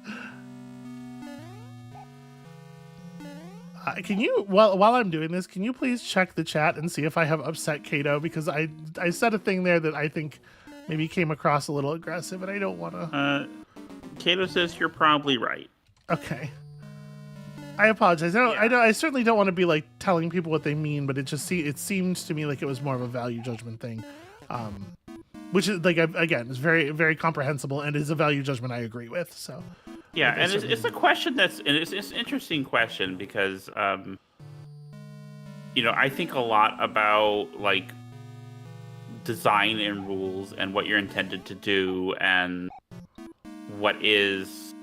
Can you, while I'm doing this, can you please check the chat and see if I have upset Kato? Because I said a thing there that I think maybe came across a little aggressive, and I don't want to. Kato says you're probably right. Okay. I apologize. I certainly don't want to be like telling people what they mean, but it seemed to me like it was more of a value judgment thing, which is like again is very, very comprehensible and is a value judgment I agree with. So yeah, and it's a question it's an interesting question because I think a lot about like design and rules and what you're intended to do and what is,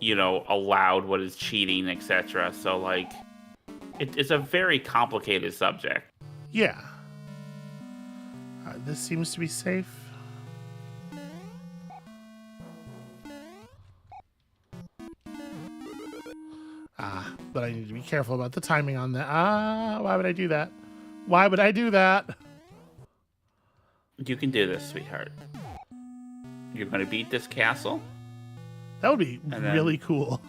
allowed, what is cheating, etc. So, like, it's a very complicated subject. Yeah. This seems to be safe. But I need to be careful about the timing on that. Why would I do that? Why would I do that? You can do this, sweetheart. You're going to beat this castle. That would be really cool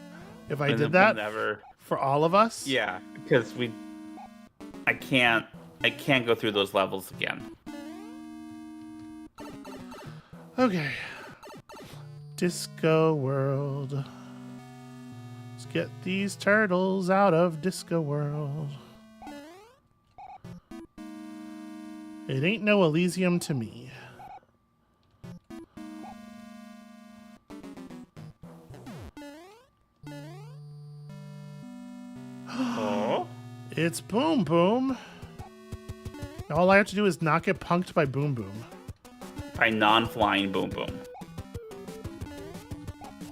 if I did that for all of us. Yeah, because I can't go through those levels again. Okay. Disco World. Let's get these turtles out of Disco World. It ain't no Elysium to me. Oh. It's Boom Boom. All I have to do is not get punked by Boom Boom. By non-flying Boom Boom.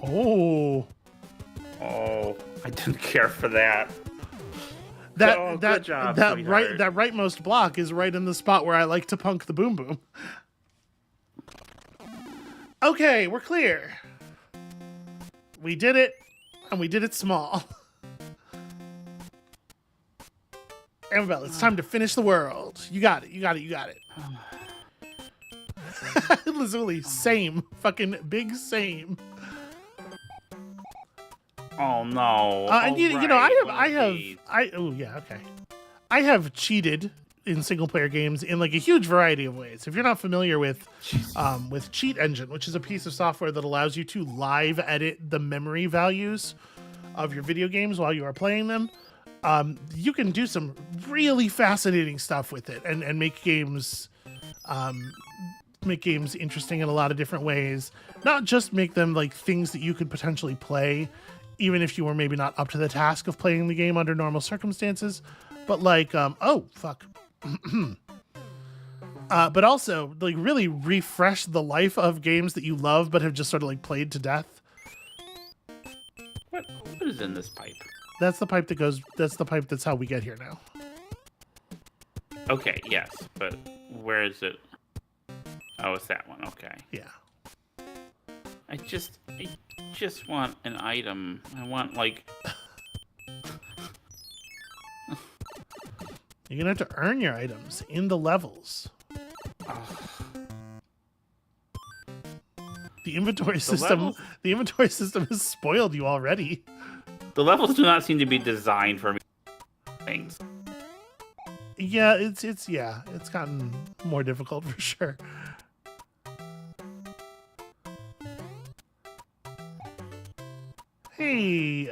Oh, I didn't care for that. Good job, that sweetheart. rightmost block is right in the spot where I like to punk the Boom Boom. Okay, we're clear. We did it, and we did it small. Amabel, it's time to finish the world. You got it. Lazuli, same. Fucking big same. Oh no! And I have cheated in single player games in like a huge variety of ways. If you're not familiar with Cheat Engine, which is a piece of software that allows you to live edit the memory values of your video games while you are playing them, you can do some really fascinating stuff with it and make games interesting in a lot of different ways. Not just make them like things that you could potentially play, even if you were maybe not up to the task of playing the game under normal circumstances, but like, but also like really refresh the life of games that you love but have just sort of like played to death. What is in this pipe? That's the pipe that goes. That's the pipe. That's how we get here now. Okay, yes, but where is it? Oh, it's that one. Okay. Yeah. I just want an item. I want like. You're gonna have to earn your items in the levels. The inventory system has spoiled you already. The levels do not seem to be designed for things. Yeah, it's gotten more difficult for sure. Hey,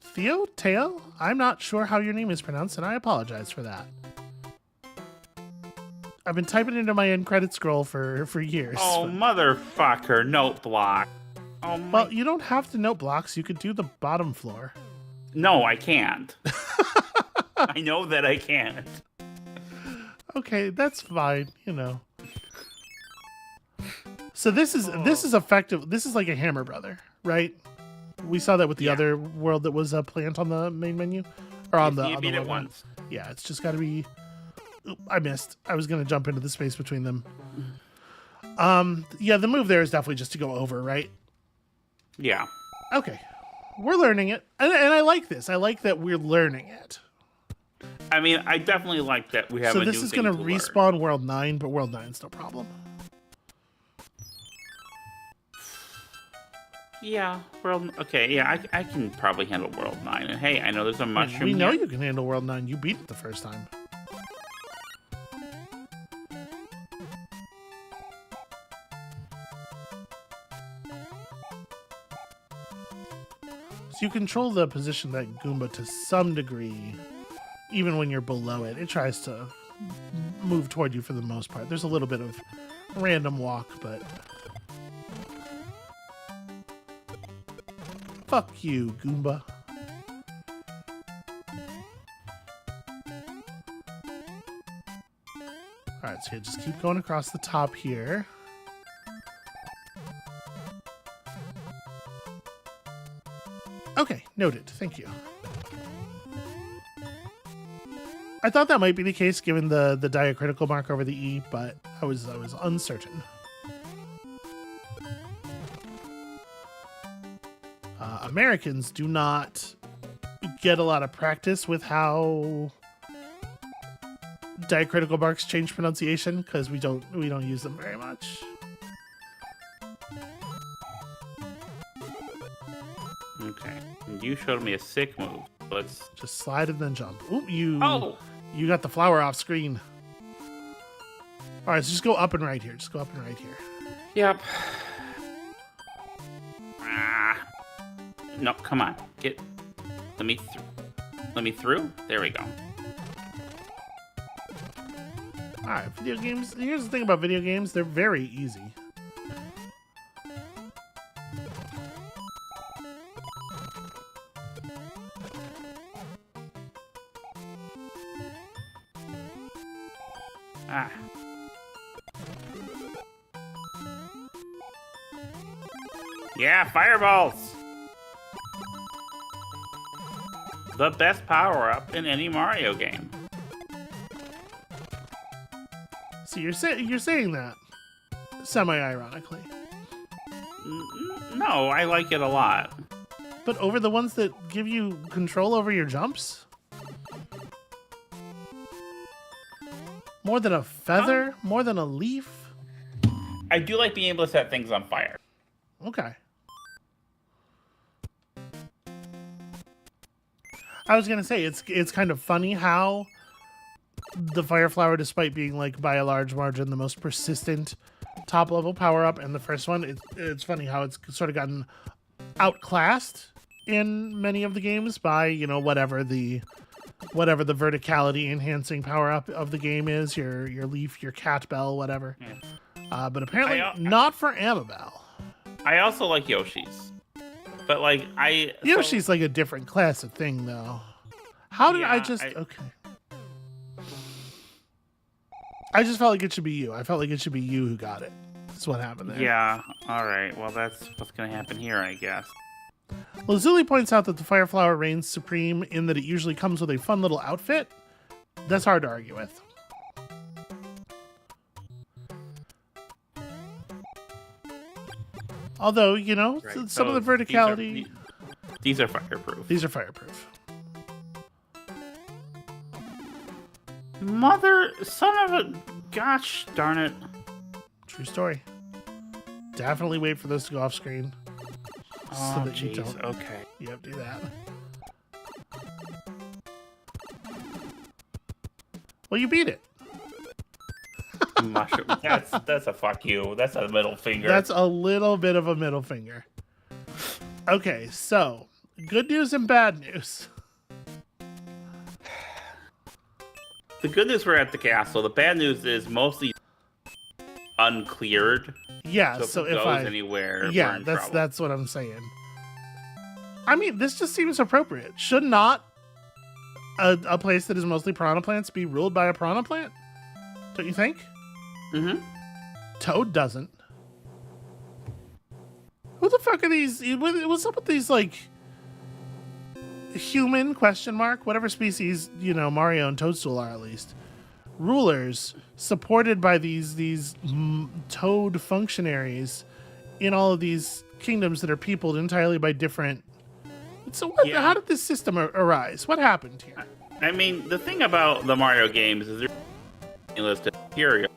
Theo? Teo? I'm not sure how your name is pronounced, and I apologize for that. I've been typing into my end credit scroll for years. Oh, motherfucker, note block. Oh, well, you don't have to note blocks. You could do the bottom floor. No, I can't. I know that I can't. Okay, that's fine, So this is effective. This is like a Hammer Brother, right? We saw that with the other world that was a plant on the main menu, or on the. You beat it once. Yeah, it's just got to be. Oop, I missed. I was gonna jump into the space between them. Yeah, the move there is definitely just to go over, right? Yeah. Okay, we're learning it, and I like this. I like that we're learning it. I mean, I definitely like that we have. So a this new is thing gonna to respawn learn. World 9, but World 9's no problem. Yeah, okay, yeah, I can probably handle World 9. And hey, I know there's a mushroom. We know here. you can handle World 9. You beat it the first time. So you control the position of that Goomba to some degree, even when you're below it. It tries to move toward you for the most part. There's a little bit of random walk, but... Fuck you, Goomba. All right, so you just keep going across the top here. Okay, noted. Thank you. I thought that might be the case given the diacritical mark over the E, but I was uncertain. Americans do not get a lot of practice with how diacritical marks change pronunciation because we don't use them very much. Okay, you showed me a sick move. Let's just slide and then jump. Ooh, you got the flower off screen. All right, so just go up and right here. Just go up and right here. Yep. No, come on. Let me through. There we go. All right, video games. Here's the thing about video games. They're very easy. Ah. Yeah, fireballs! The best power-up in any Mario game. So you're saying that semi-ironically. No, I like it a lot. But over the ones that give you control over your jumps? More than a feather? More than a leaf? I do like being able to set things on fire. Okay. I was gonna say it's kind of funny how the fire flower, despite being like by a large margin the most persistent top level power up, and the first one, it's funny how it's sort of gotten outclassed in many of the games by, you know, whatever the verticality enhancing power up of the game is, your leaf, your cat bell, whatever. Yeah. But apparently not for Amabel. I also like Yoshi's. But like Yoshi's like a different class of thing though. How did okay. I just felt like it should be you. I felt like it should be you who got it. That's what happened there. Yeah, alright. Well, that's what's gonna happen here, I guess. Lazuli points out that the fire flower reigns supreme in that it usually comes with a fun little outfit. That's hard to argue with. Although, you know, right. Some of the verticality... These are fireproof. These are fireproof. Mother... Son of a... Gosh darn it. True story. Definitely wait for those to go off screen. Oh, so that you don't... Okay. Yep, do that. Well, you beat it. Mushroom. That's a fuck you. That's a middle finger. That's a little bit of a middle finger. Okay, so good news and bad news. The good news, we're at the castle. The bad news is mostly uncleared. Yeah, so if goes anywhere, yeah, that's what I'm saying. I mean, this just seems appropriate. Should not a place that is mostly piranha plants be ruled by a piranha plant? Don't you think? Mm-hmm. Toad doesn't. Who the fuck are these? What's up with these, like, human, question mark, whatever species, you know, Mario and Toadstool are at least, rulers supported by these toad functionaries in all of these kingdoms that are peopled entirely by different... So how did this system arise? What happened here? I mean, the thing about the Mario games is they're listed here,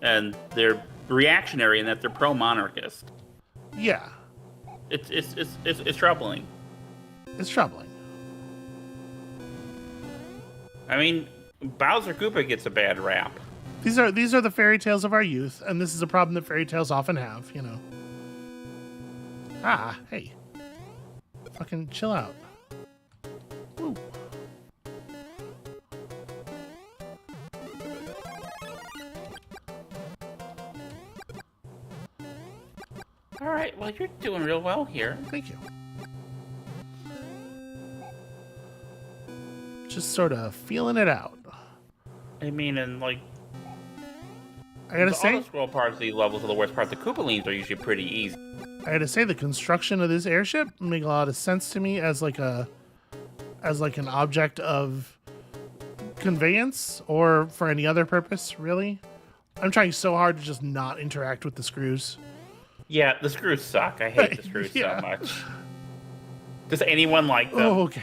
and they're reactionary in that they're pro-monarchist. Yeah. It's troubling. It's troubling. I mean, Bowser Koopa gets a bad rap. These are the fairy tales of our youth, and this is a problem that fairy tales often have, you know. Ah, hey. Fucking chill out. Woo. All right, well, you're doing real well here. Thank you. Just sort of feeling it out. I mean, and like, I gotta The say, auto-scroll parts of these levels are the worst part. The Koopalings are usually pretty easy. I gotta say the construction of this airship make a lot of sense to me as like an object of conveyance or for any other purpose, really. I'm trying so hard to just not interact with the screws. Yeah, the screws suck. I hate the screws Yeah. so much. Does anyone like them? Oh, okay.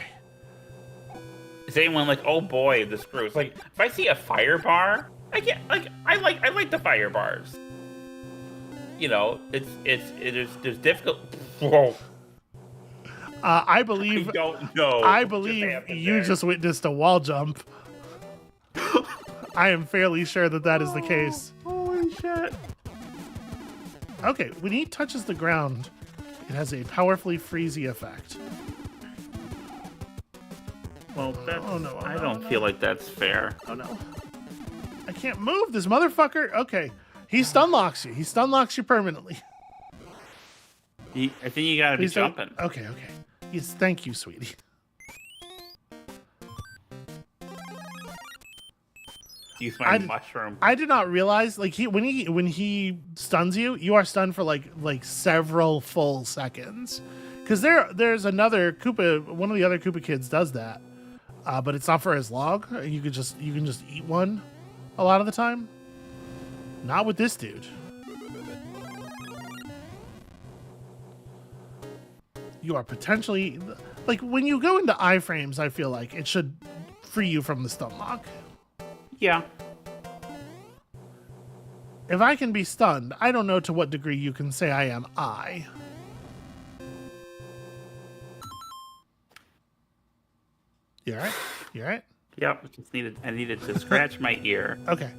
Is anyone like, oh boy, the screws? Like, if I see a fire bar, I get I like the fire bars. You know, there's difficult. Whoa. I believe. I don't know. I believe you just witnessed a wall jump. I am fairly sure that is the case. Holy shit. Okay, when he touches the ground, it has a powerfully freezy effect. Well, that's, no, I don't feel like that's fair. Oh no. I can't move this motherfucker. Okay. He stun locks you. He stun locks you permanently. I think you gotta be jumping. Okay. Yes, thank you, sweetie. Use my mushroom. I did not realize when he stuns you, you are stunned for like several full seconds. Because there's another Koopa, one of the other Koopa kids does that, but it's not for as long. You can just eat one a lot of the time. Not with this dude. You are potentially like when you go into iframes, I feel like it should free you from the stun lock. Yeah. If I can be stunned, I don't know to what degree you can say I am I. You alright? You alright? Yep. I needed to scratch my ear. Okay.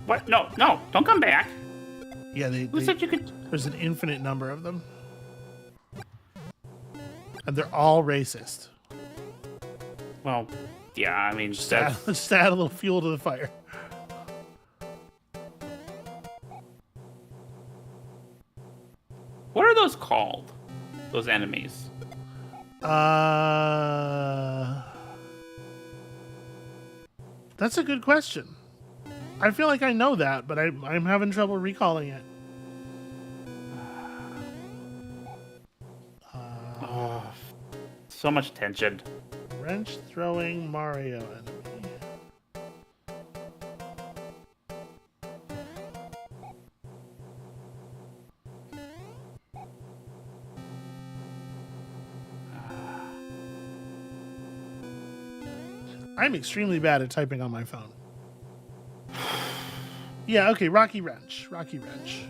What? No, don't come back. Yeah, Who said you could? There's an infinite number of them. And they're all racist. Well, yeah, I mean, Just add a little fuel to the fire. What are those called? Those enemies? That's a good question. I feel like I know that, but I'm having trouble recalling it. So much tension. Wrench throwing Mario enemy. I'm extremely bad at typing on my phone. Yeah, okay, Rocky Wrench. Rocky Wrench.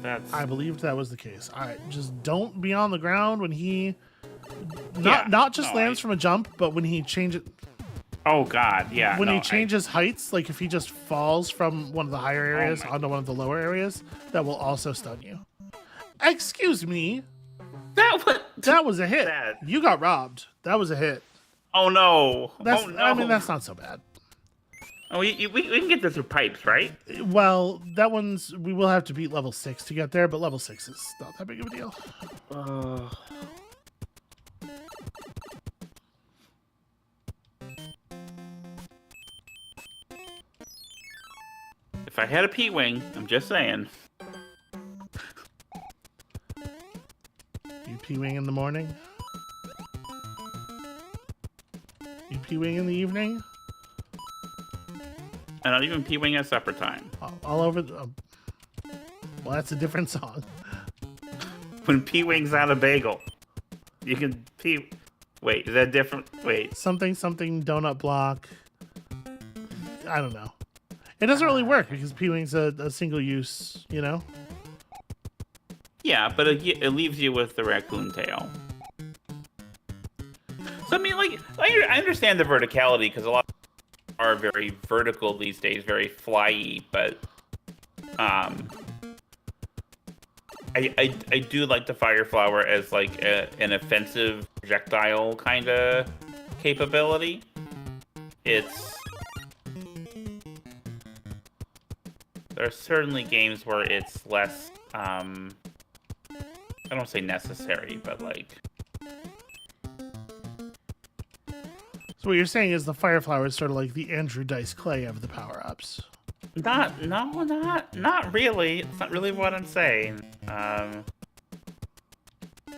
That's. I believed that was the case. All right, just don't be on the ground when he lands from a jump, but when he changes. Oh God, yeah. When he changes heights, like if he just falls from one of the higher areas onto one of the lower areas, that will also stun you. Excuse me. That was a hit. Bad. You got robbed. That was a hit. Oh no. I mean, that's not so bad. Oh, we can get this through pipes, right? Well, we will have to beat level 6 to get there, but level 6 is not that big of a deal. If I had a P-Wing, I'm just saying. You P-Wing in the morning? You P-Wing in the evening? I don't even P-Wing at supper time. All over the... well, that's a different song. When P-Wing's on a bagel, you can P... Wait, is that different? Wait. Something donut block. I don't know. It doesn't really work because P-Wing's a single use, you know? Yeah, but it leaves you with the raccoon tail. So, I mean, like, I understand the verticality because a lot of are very vertical these days, very flyy, but I do like the Fire Flower as like an offensive projectile kind of capability. There are certainly games where it's less I don't say necessary, but like. So So what you're saying is the fire flower is sort of like the Andrew Dice Clay of the power-ups. Not really. It's not really what I'm saying.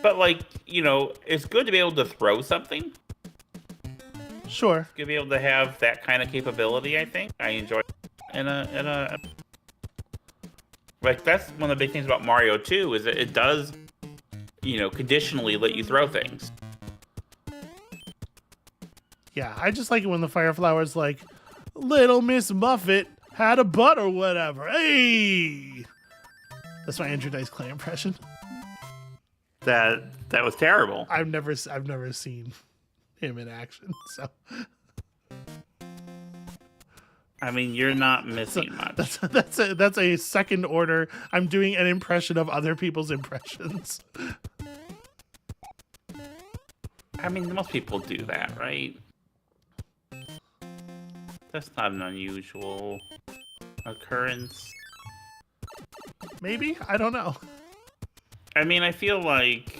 But like, it's good to be able to throw something. Sure. To be able to have that kind of capability, I think I enjoy. Like that's one of the big things about Mario 2 is that it does, conditionally let you throw things. Yeah, I just like it when the fire flower's like, Little Miss Muffet had a butt or whatever. Hey, that's my Andrew Dice Clay impression. That was terrible. I've never seen him in action, so. I mean, you're not missing much. That's a second order. I'm doing an impression of other people's impressions. I mean, most people do that, right? That's not an unusual occurrence. Maybe? I don't know. I mean, I feel like,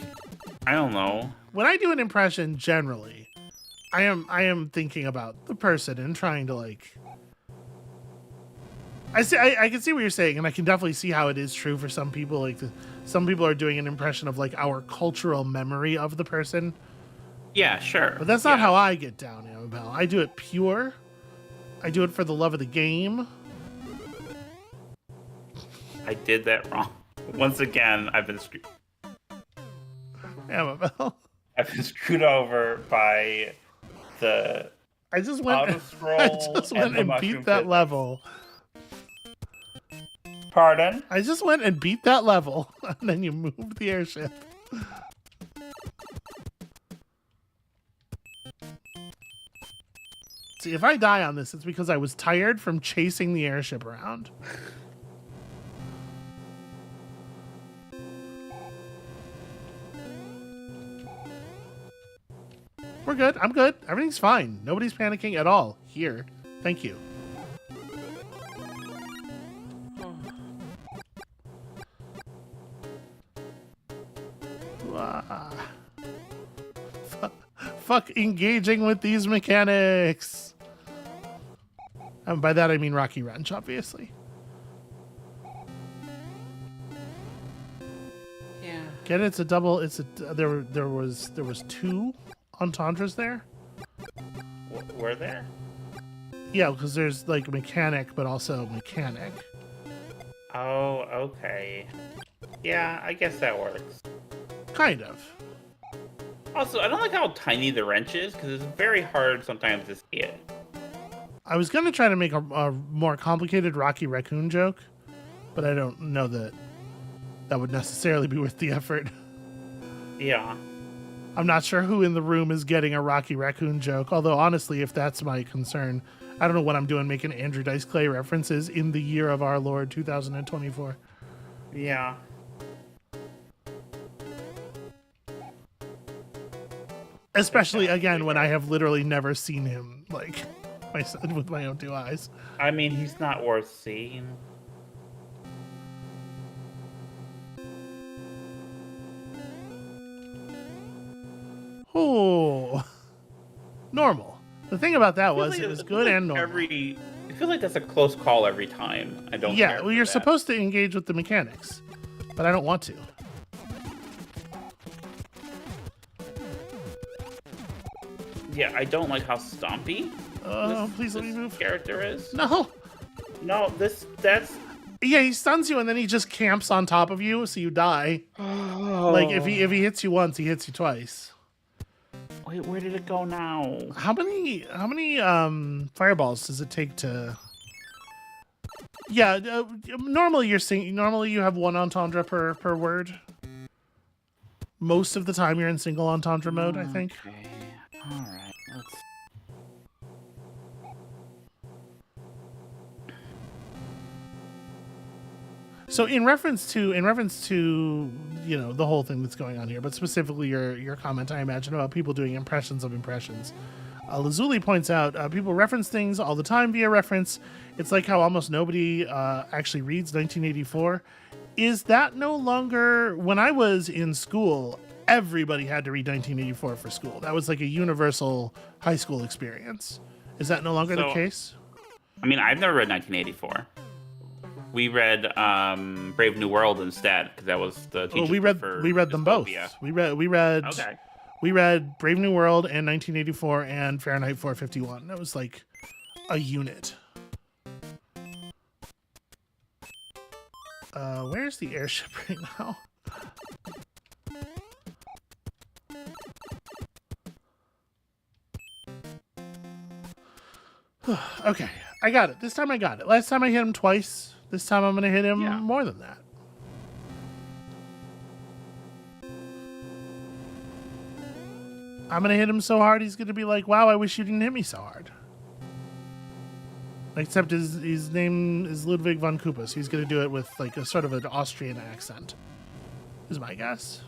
I don't know. When I do an impression, generally, I am thinking about the person and trying to like. I can see what you're saying, and I can definitely see how it is true for some people. Like, some people are doing an impression of like our cultural memory of the person. Yeah, sure. But that's not how I get down, Amabel. I do it pure. I do it for the love of the game. I did that wrong. Once again, I've been screwed. Amabel. I've been screwed over by the I just went and beat that level. Pardon? I just went and beat that level, and then you moved the airship. See, if I die on this, it's because I was tired from chasing the airship around. We're good. I'm good. Everything's fine. Nobody's panicking at all here. Thank you. Fuck engaging with these mechanics. And by that I mean Rocky Wrench, obviously. Yeah. Get it? It's a double. There was two entendres there. Were there? Yeah, because there's like mechanic, but also mechanic. Oh, okay. Yeah, I guess that works. Kind of. Also, I don't like how tiny the wrench is, because it's very hard sometimes to see it. I was going to try to make a more complicated Rocky Raccoon joke, but I don't know that would necessarily be worth the effort. Yeah. I'm not sure who in the room is getting a Rocky Raccoon joke, although honestly, if that's my concern, I don't know what I'm doing making Andrew Dice Clay references in the year of our Lord 2024. Yeah. Especially, again, when I have literally never seen him, like, with my own two eyes. I mean, he's not worth seeing. Oh. Normal. The thing about that was it was good and normal. It feels like that's a close call every time. I don't care. Yeah, well, you're supposed to engage with the mechanics, but I don't want to. Yeah, I don't like how stompy please let me move. Character is. No. That's. Yeah, he stuns you and then he just camps on top of you, so you die. Oh. Like if he hits you once, he hits you twice. Wait, where did it go now? How many fireballs does it take to? Yeah, normally you have one entendre per word. Most of the time you're in single entendre mode, I think. Okay. All right. Let's. So in reference to the whole thing that's going on here, but specifically your comment, I imagine, about people doing impressions of impressions. Lazuli points out people reference things all the time via reference. It's like how almost nobody actually reads 1984. Is that no longer? When I was in school, everybody had to read 1984 for school. That was like a universal high school experience. Is that no longer the case? I mean, I've never read 1984. We read Brave New World instead, because that was the teacher. We read them both. We read Okay. We read Brave New World and 1984 and Fahrenheit 451. That was like a unit. Where's the airship right now? Okay, I got it. This time I got it. Last time I hit him twice. This time I'm going to hit him more than that. I'm going to hit him so hard he's going to be like, wow, I wish you didn't hit me so hard. Except his name is Ludwig von Kupus. He's going to do it with like a sort of an Austrian accent, is my guess.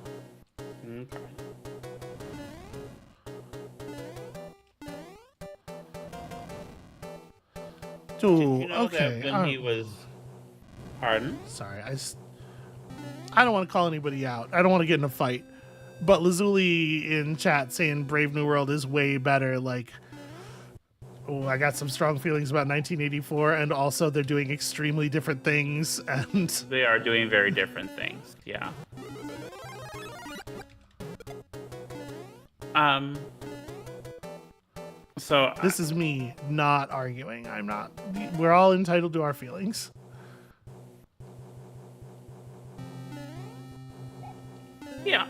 Okay. Ooh, Did you know okay. that when he was... Pardon? Sorry, I don't want to call anybody out. I don't want to get in a fight. But Lazuli in chat saying Brave New World is way better. Like, oh, I got some strong feelings about 1984, and also they're doing extremely different things. And they are doing very different things. Yeah. So this is me not arguing. I'm not. We're all entitled to our feelings. Yeah.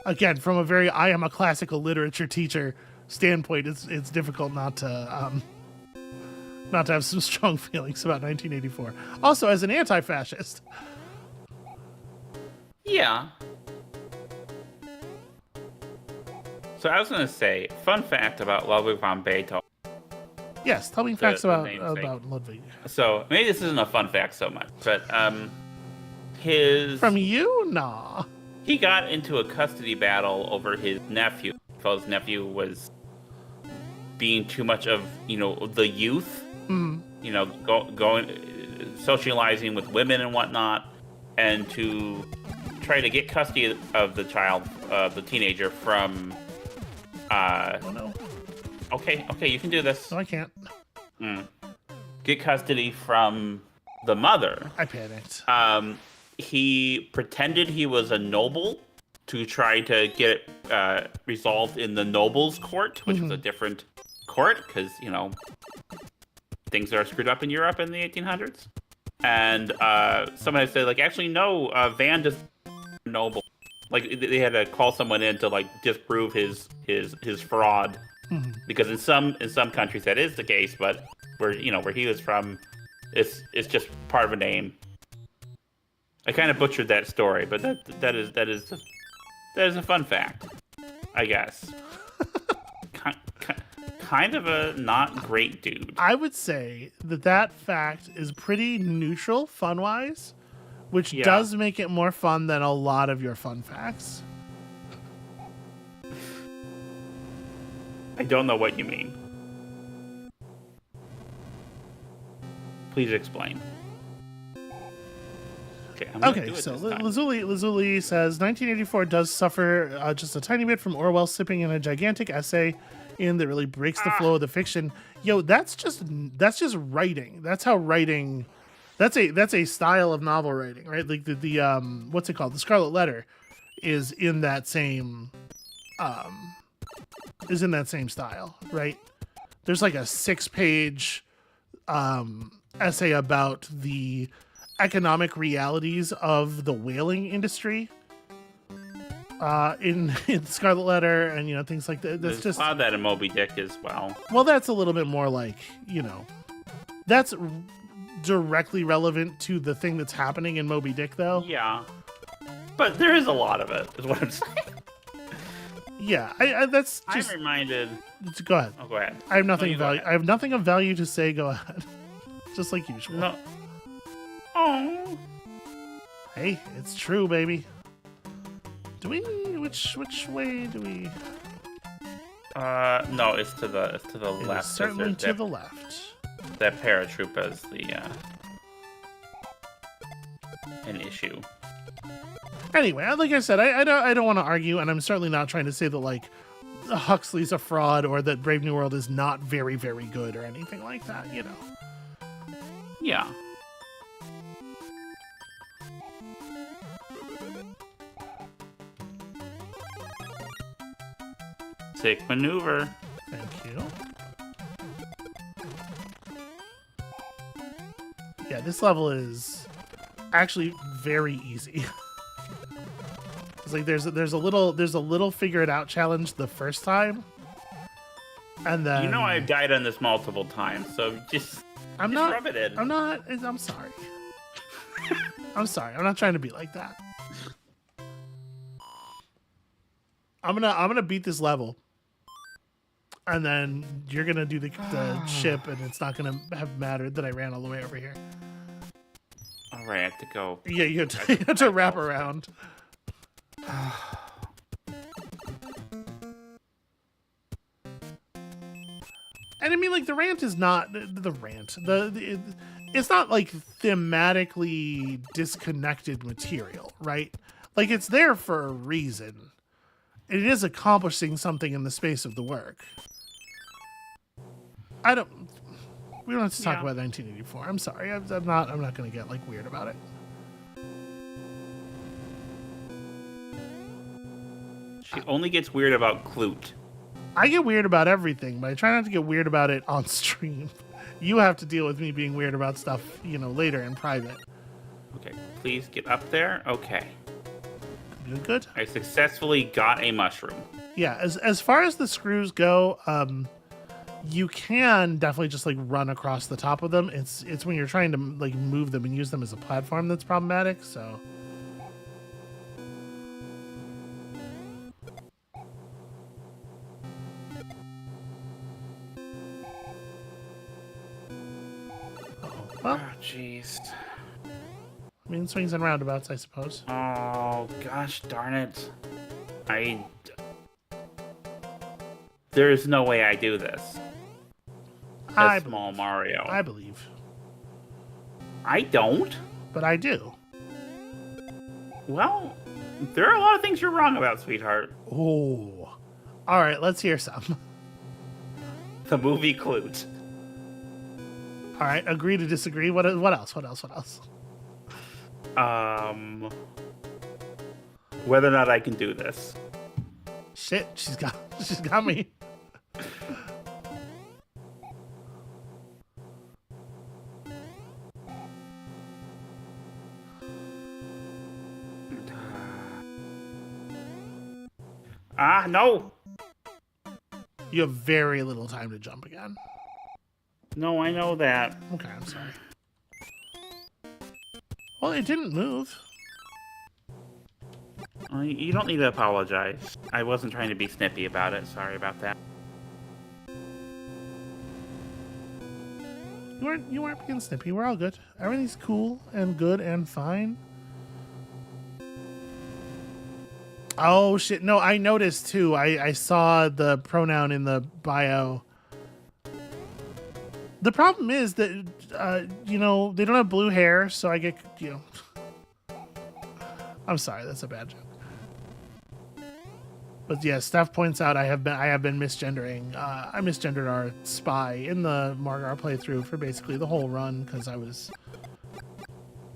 Again, from a very I am a classical literature teacher standpoint, it's difficult not to have some strong feelings about 1984. Also, as an anti-fascist. Yeah. So I was going to say, fun fact about Ludwig von Beethoven. Yes, tell me facts about Ludwig. So maybe this isn't a fun fact so much, but his... From you? Nah. He got into a custody battle over his nephew. His nephew was being too much of, the youth. Mm. Going, socializing with women and whatnot, and to try to get custody of the child, the teenager, from... oh no. Okay, you can do this. No, I can't. Get custody from the mother. I panicked. He pretended he was a noble to try to get it resolved in the nobles' court, which was a different court, because, things are screwed up in Europe in the 1800s. And somebody said, like, actually, no, Van does noble. Like, they had to call someone in to, like, disprove his fraud. Because in some countries that is the case, but where he was from, it's just part of a name. I kind of butchered that story, but that is a fun fact, I guess. Kind of a not great dude. I would say that fact is pretty neutral, fun-wise, which does make it more fun than a lot of your fun facts. I don't know what you mean. Please explain. Okay, so Lazuli says 1984 does suffer just a tiny bit from Orwell sipping in a gigantic essay in that really breaks the flow of the fiction. Yo, that's just writing. That's how writing. That's a style of novel writing, right? Like the what's it called? The Scarlet Letter is in that same style, right? There's like a 6-page essay about the economic realities of the whaling industry in Scarlet Letter, and things like that. That's just that in Moby Dick as well. Well, that's a little bit more like that's directly relevant to the thing that's happening in Moby Dick, though. Yeah, but there is a lot of it, is what I'm saying. Yeah, that's just. I'm reminded. Go ahead. Oh, go ahead. I have nothing of value. I have nothing of value to say. Go ahead. Just like usual. No. Oh. Hey, it's true, baby. Do we? Which way do we? No, it's to the left. Certainly to the left. That paratroop is the an issue. Anyway, like I said, I don't want to argue, and I'm certainly not trying to say that like Huxley's a fraud or that Brave New World is not very, very good or anything like that, you know. Yeah. Sick maneuver. Thank you. Yeah, this level is actually very easy. It's like there's a little figure it out challenge the first time, and then I've died on this multiple times, so just rub it in. I'm sorry. I'm sorry. I'm not trying to be like that. I'm gonna beat this level, and then you're gonna do the ship, and it's not gonna have mattered that I ran all the way over here. All right, I have to go. Yeah, you have to wrap around. And I mean, like, the rant is not the rant. It's not like thematically disconnected material, right? Like, it's there for a reason. It is accomplishing something in the space of the work. We don't have to talk about 1984. I'm sorry. I'm not going to get like weird about it. She only gets weird about Clute. I get weird about everything, but I try not to get weird about it on stream. You have to deal with me being weird about stuff, later in private. Okay, please get up there. Okay. Good. I successfully got a mushroom. Yeah, as far as the screws go, you can definitely just like run across the top of them. It's when you're trying to like move them and use them as a platform that's problematic, so. Well, jeez. I mean, swings and roundabouts, I suppose. Oh, gosh darn it. There's no way I do this. As small Mario. I believe. I don't. But I do. Well, there are a lot of things you're wrong about, sweetheart. Oh. All right, let's hear some. The movie Clute. All right, agree to disagree. What else? Whether or not I can do this. Shit, she's got me. No. You have very little time to jump again. No, I know that. Okay, I'm sorry. Well, it didn't move. You don't need to apologize. I wasn't trying to be snippy about it. Sorry about that. You weren't being snippy. We're all good. Everything's cool and good and fine. Oh shit! No, I noticed too. I saw the pronoun in the bio. The problem is that they don't have blue hair, so I get I'm sorry, that's a bad joke. But yeah, Steph points out I have been misgendering. I misgendered our spy in the Margar playthrough for basically the whole run because I was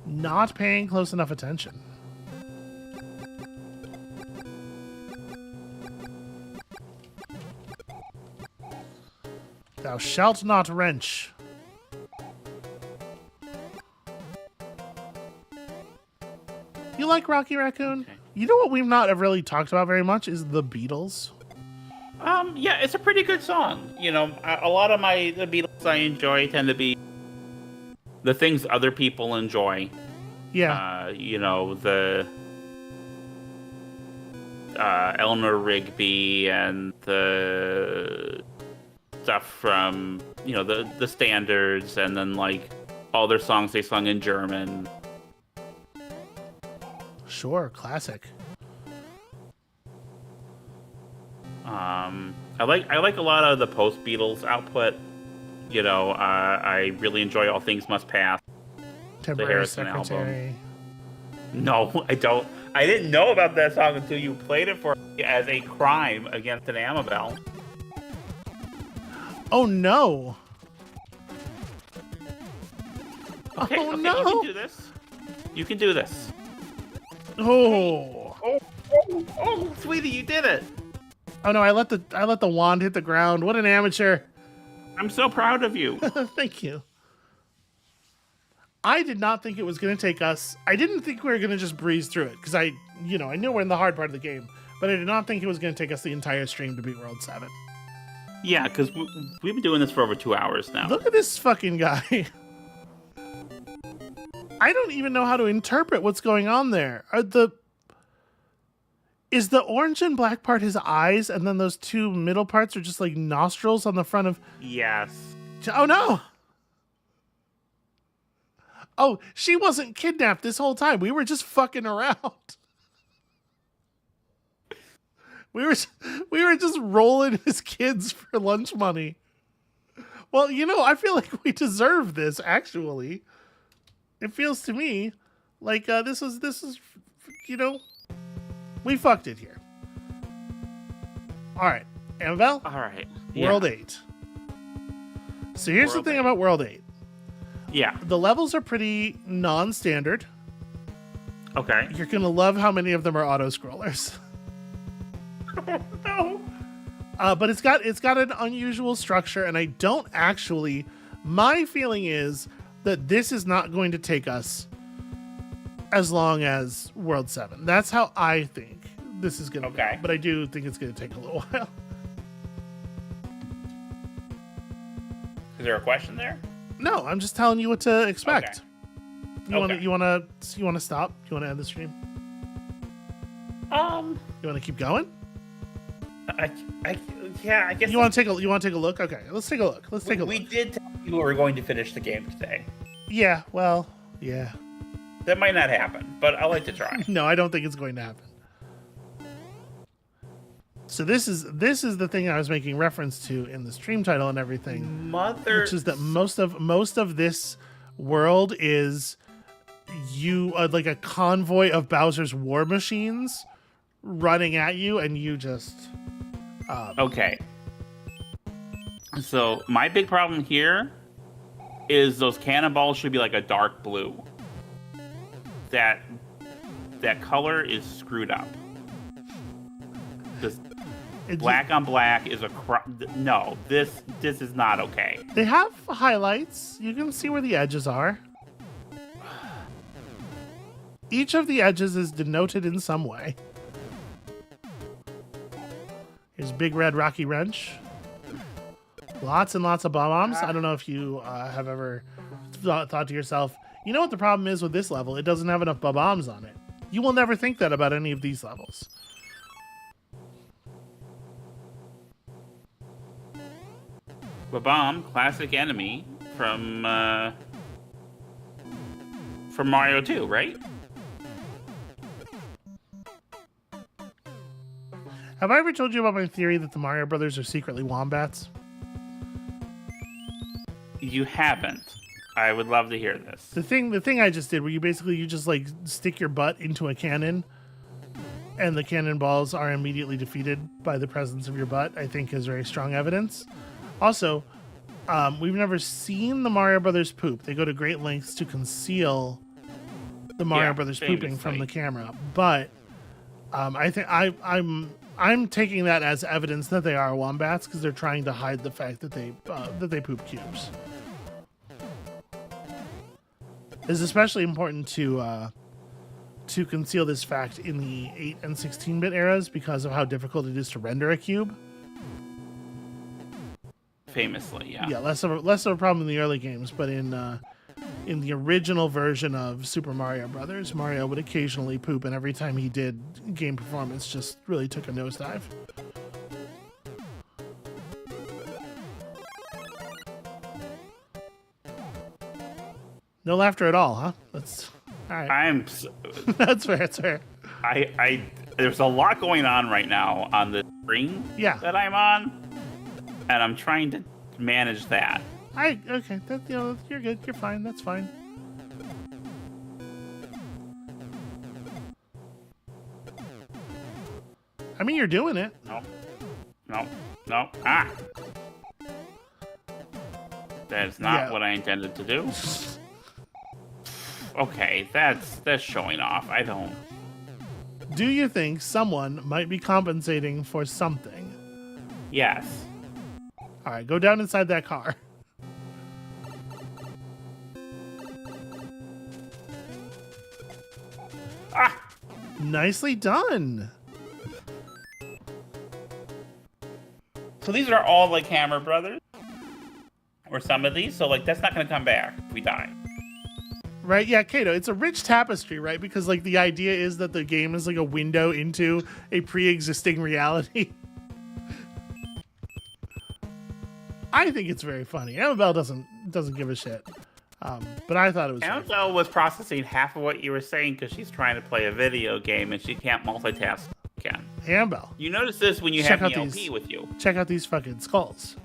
not paying close enough attention. Thou shalt not wrench. You like Rocky Raccoon? Okay. You know what we've not really talked about very much is the Beatles. Yeah, it's a pretty good song. A lot of the Beatles I enjoy tend to be the things other people enjoy. Yeah. The Eleanor Rigby and the stuff from the standards, and then like all their songs they sung in German. Sure, classic. I like a lot of the post Beatles output. I really enjoy All Things Must Pass. Temporary Secretary. Album. No, I don't. I didn't know about that song until you played it for me as a crime against an Amabel. Oh no! Okay, Oh okay, no! you can do this. You can do this. Oh! Oh, sweetie, you did it! Oh no! I let the wand hit the ground. What an amateur! I'm so proud of you. Thank you. I did not think it was going to take us. I didn't think we were going to just breeze through it because I know we're in the hard part of the game, but I did not think it was going to take us the entire stream to beat World 7. Yeah, because we've been doing this for over 2 hours now. Look at this fucking guy. I don't even know how to interpret what's going on there. Is the orange and black part his eyes, and then those two middle parts are just like nostrils on the front of... Yes. Oh no! Oh, she wasn't kidnapped this whole time. We were just fucking around. We were just rolling his kids for lunch money. Well, I feel like we deserve this, actually. It feels to me like this is we fucked it here. All right, Amabel. All right. World 8. So here's the thing about World 8. Yeah. The levels are pretty non-standard. Okay. You're going to love how many of them are auto-scrollers. No. But it's got an unusual structure, and I don't actually... My feeling is that this is not going to take us as long as World 7. That's how I think this is going to go. But I do think it's going to take a little while. Is there a question there? No, I'm just telling you what to expect. Okay. You want to stop? You want to end the stream? You want to keep going? Yeah, I guess. You want to take a look? Okay, let's take a look. We did tell you we were going to finish the game today. Yeah, well, yeah. That might not happen, but I like to try. No, I don't think it's going to happen. So this is the thing I was making reference to in the stream title and everything. Which is that most of this world is you like a convoy of Bowser's war machines running at you, and you just okay. So my big problem here is those cannonballs should be like a dark blue. That color is screwed up. Black on black is no. This is not okay. They have highlights. You can see where the edges are. Each of the edges is denoted in some way. Here's Big Red Rocky Wrench. Lots and lots of bombs. I don't know if you have ever thought to yourself, you know what the problem is with this level? It doesn't have enough bombs on it. You will never think that about any of these levels. Bomb, classic enemy from Mario 2, right? Have I ever told you about my theory that the Mario Brothers are secretly wombats? You haven't. I would love to hear this. The thing I just did, where you just like stick your butt into a cannon, and the cannonballs are immediately defeated by the presence of your butt, I think is very strong evidence. Also, we've never seen the Mario Brothers poop. They go to great lengths to conceal the Mario Brothers pooping from the camera. But I think I'm taking that as evidence that they are wombats because they're trying to hide the fact that they poop cubes. It's especially important to conceal this fact in the 8 and 16-bit eras because of how difficult it is to render a cube. Famously, yeah. Yeah, less of a problem in the early games, but in the original version of Super Mario Brothers, Mario would occasionally poop, and every time he did, game performance just really took a nosedive. No laughter at all, huh? That's all right. That's fair. That's fair. There's a lot going on right now on the screen that I'm on. And I'm trying to manage that. Okay. You're good. You're fine. That's fine. I mean, you're doing it. No. No. No. Ah. That's not what I intended to do. Okay, that's showing off. I don't. Do you think someone might be compensating for something? Yes. All right, go down inside that car. Ah! Nicely done. So these are all like Hammer Brothers? Or some of these? So like that's not gonna come back if we die. Right, yeah, Kato, it's a rich tapestry, right? Because like the idea is that the game is like a window into a pre-existing reality. I think it's very funny. Amabel doesn't give a shit. But I thought it was Amabel was processing half of what you were saying because she's trying to play a video game and she can't multitask again. Amabel. You notice this when you have the LP with you. Check out these fucking skulls.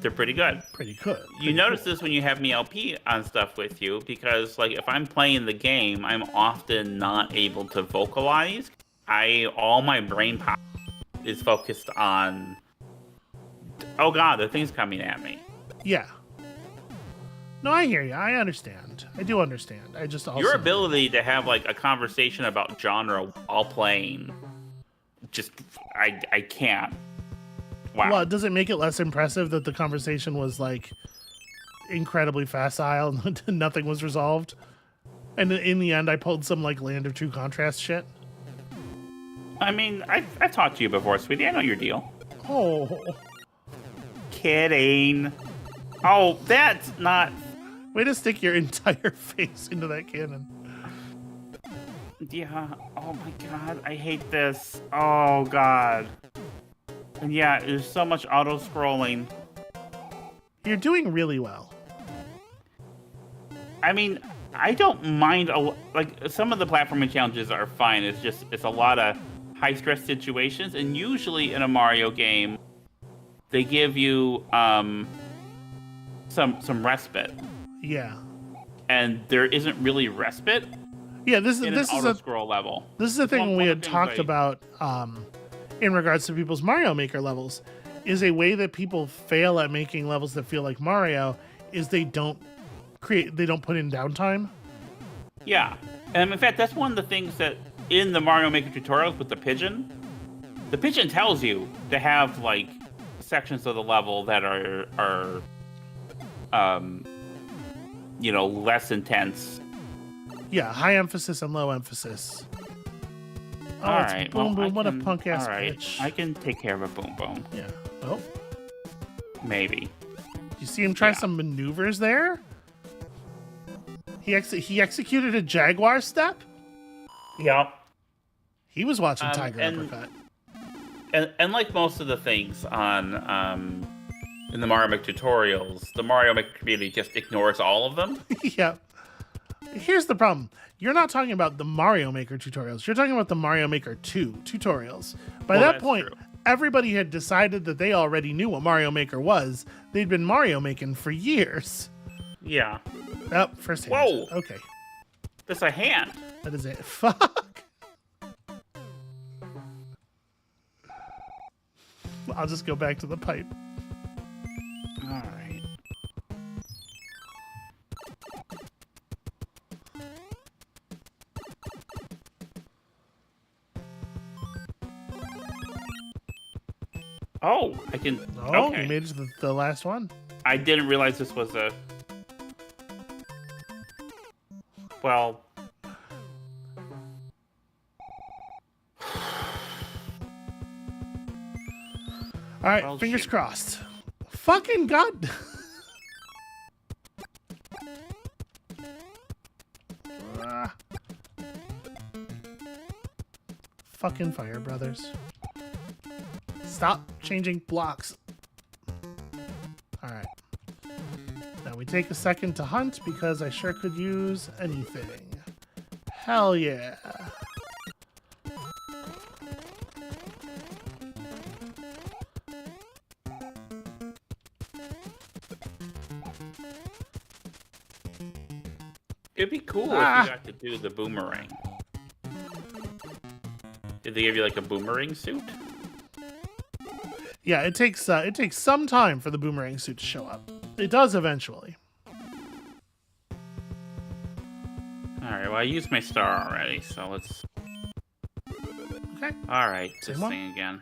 They're pretty good. Pretty good. You notice this when you have me LP on stuff with you because, like, if I'm playing the game, I'm often not able to vocalize. All my brain power is focused on, oh god, the thing's coming at me. Yeah. No, I hear you. I understand. I do understand. I just also... Your ability to have, like, a conversation about genre while playing, just, I can't. Wow. Well, does it make it less impressive that the conversation was like incredibly facile and nothing was resolved? And in the end, I pulled some like Land of True Contrast shit. I mean, I've talked to you before, sweetie. I know your deal. Oh. Kidding. Oh, that's not... Way to stick your entire face into that cannon. Yeah. Oh my god, I hate this. Oh god. And yeah, there's so much auto-scrolling. You're doing really well. I mean, I don't mind, like, some of the platforming challenges are fine. It's a lot of high-stress situations, and usually in a Mario game, they give you some respite. Yeah. And there isn't really respite. Yeah, this is a scroll level. This is the thing we had talked about in regards to people's Mario Maker levels. Is a way that people fail at making levels that feel like Mario is they don't put in downtime. Yeah, and in fact, that's one of the things that in the Mario Maker tutorials with the pigeon tells you to have like sections of the level that are less intense. Yeah, high emphasis and low emphasis. Oh, all it's right. Boom Well, Boom. What a punk ass bitch. I can take care of a Boom Boom. Yeah. Oh. Maybe. You see him try some maneuvers there? He executed a Jaguar step? Yep. He was watching Tiger Uppercut. And like most of the things on in the Mario Maker tutorials, the Mario Maker community just ignores all of them. Yeah. Here's the problem. You're not talking about the Mario Maker tutorials. You're talking about the Mario Maker 2 tutorials. By that point, everybody had decided that they already knew what Mario Maker was. They'd been Mario making for years. Yeah. Oh, first hand. Whoa. Okay. That's a hand. That is it. Fuck. I'll just go back to the pipe. All right. Oh, I can... Oh, okay. you made it to the last one. I didn't realize this was a... Well... All right, fingers crossed. Fucking God. Fucking Fire Brothers. Stop changing blocks. All right. Now we take a second to hunt because I sure could use anything. Hell yeah. It'd be cool if you got to do the boomerang. Did they give you like a boomerang suit? Yeah, it takes some time for the boomerang suit to show up. It does eventually. All right. Well, I used my star already, so let's. Okay. All right. Same This one? thing again.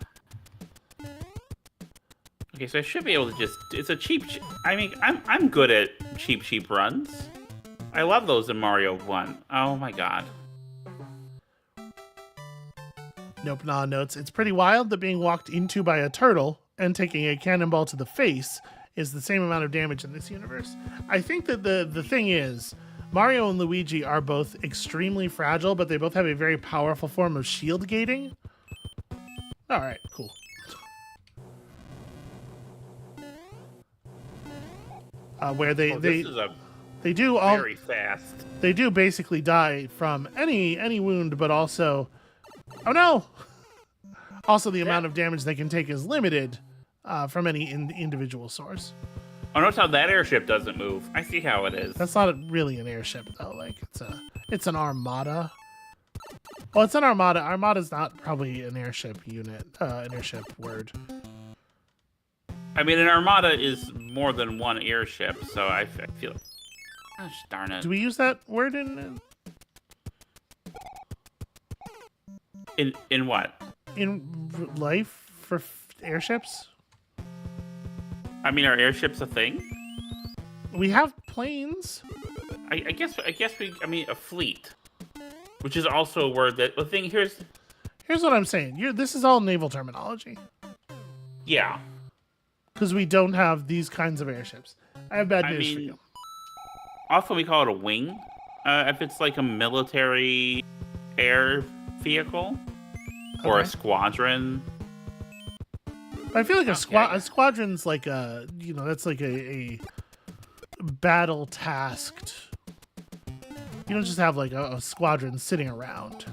Okay, so I should be able to just. It's a cheap. I mean, I'm good at cheap runs. I love those in Mario 1. Oh my god. Nope, nah, notes. It's pretty wild that being walked into by a turtle and taking a cannonball to the face is the same amount of damage in this universe. I think that the thing is, Mario and Luigi are both extremely fragile, but they both have a very powerful form of shield gating. All right, cool. Where they do all very fast. They do basically die from any wound, but also, oh no! Also, the amount of damage they can take is limited from any individual source. Oh, notice how that airship doesn't move. I see how it is. That's not really an airship though. Like it's an armada. Well, it's an armada. Armada's not probably an airship unit. An airship word. I mean, an armada is more than one airship, so I feel. Gosh darn it. Do we use that word in what? In life for airships? I mean, are airships a thing? We have planes. I guess I mean a fleet, which is also a word that the thing here's what I'm saying. This is all naval terminology. Yeah. Because we don't have these kinds of airships. I have bad news for you. Also, we call it a wing. If it's like a military air vehicle or a squadron. I feel like a squadron's like that's like a battle tasked. You don't just have like a squadron sitting around.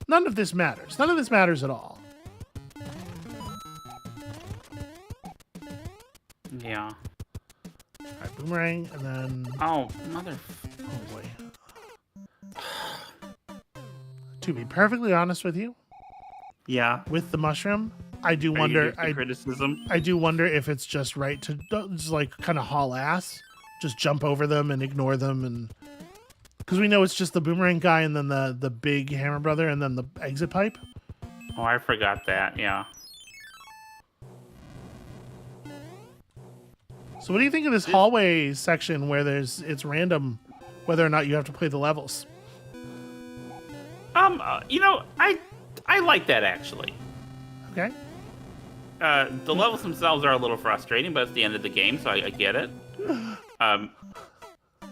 None of this matters. None of this matters at all. Yeah. All right, boomerang, and then. Oh, mother. Oh boy. To be perfectly honest with you. Yeah. With the mushroom, I do wonder. Criticism. I do wonder if it's just right to just like kind of haul ass, just jump over them and ignore them, and because we know it's just the boomerang guy and then the big hammer brother and then the exit pipe. Oh, I forgot that. Yeah. So what do you think of this hallway section where it's random whether or not you have to play the levels? I like that actually. Okay. The levels themselves are a little frustrating, but it's the end of the game, so I get it.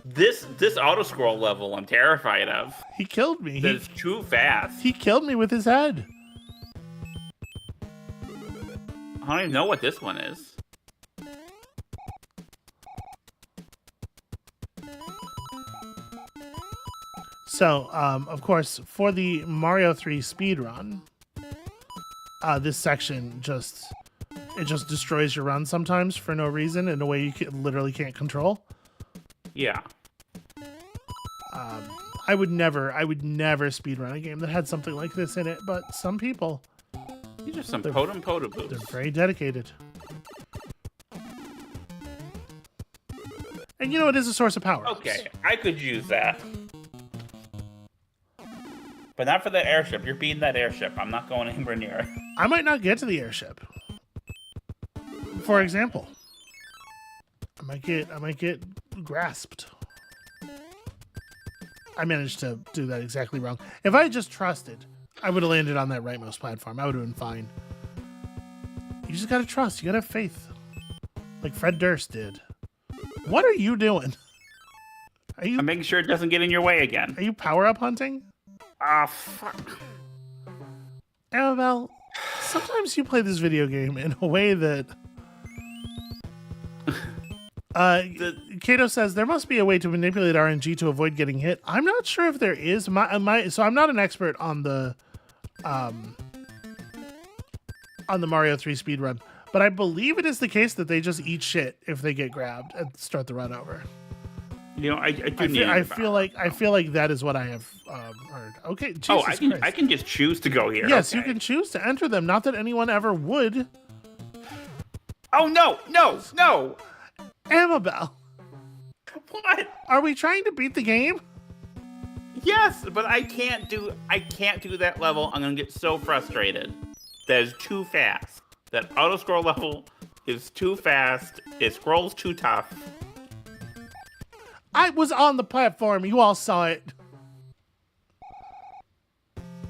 This auto scroll level I'm terrified of. He killed me. It's too fast. He killed me with his head. I don't even know what this one is. So, of course, for the Mario 3 speedrun, this section just destroys your run sometimes for no reason in a way you literally can't control. Yeah. I would never speedrun a game that had something like this in it, but some people. These are some potaboos. They're very dedicated. And it is a source of power. Okay, I could use that. But not for that airship. You're beating that airship. I'm not going anywhere near it. I might not get to the airship. For example. I might get grasped. I managed to do that exactly wrong. If I had just trusted, I would have landed on that rightmost platform. I would have been fine. You just gotta trust. You gotta have faith. Like Fred Durst did. What are you doing? I'm making sure it doesn't get in your way again. Are you power-up hunting? Ah, fuck. Amabel, sometimes you play this video game in a way that... Kato says, there must be a way to manipulate RNG to avoid getting hit. I'm not sure if there is. So I'm not an expert on the Mario 3 speedrun, but I believe it is the case that they just eat shit if they get grabbed and start the run over. I do need. I feel like that is what I have heard. Okay, Jesus Christ. I can just choose to go here. Yes, okay. you can choose to enter them. Not that anyone ever would. Oh no! Amabel, What? are we trying to beat the game? Yes, but I can't do that level. I'm gonna get so frustrated. That is too fast. That auto scroll level is too fast. It scrolls too tough. I was on the platform. You all saw it.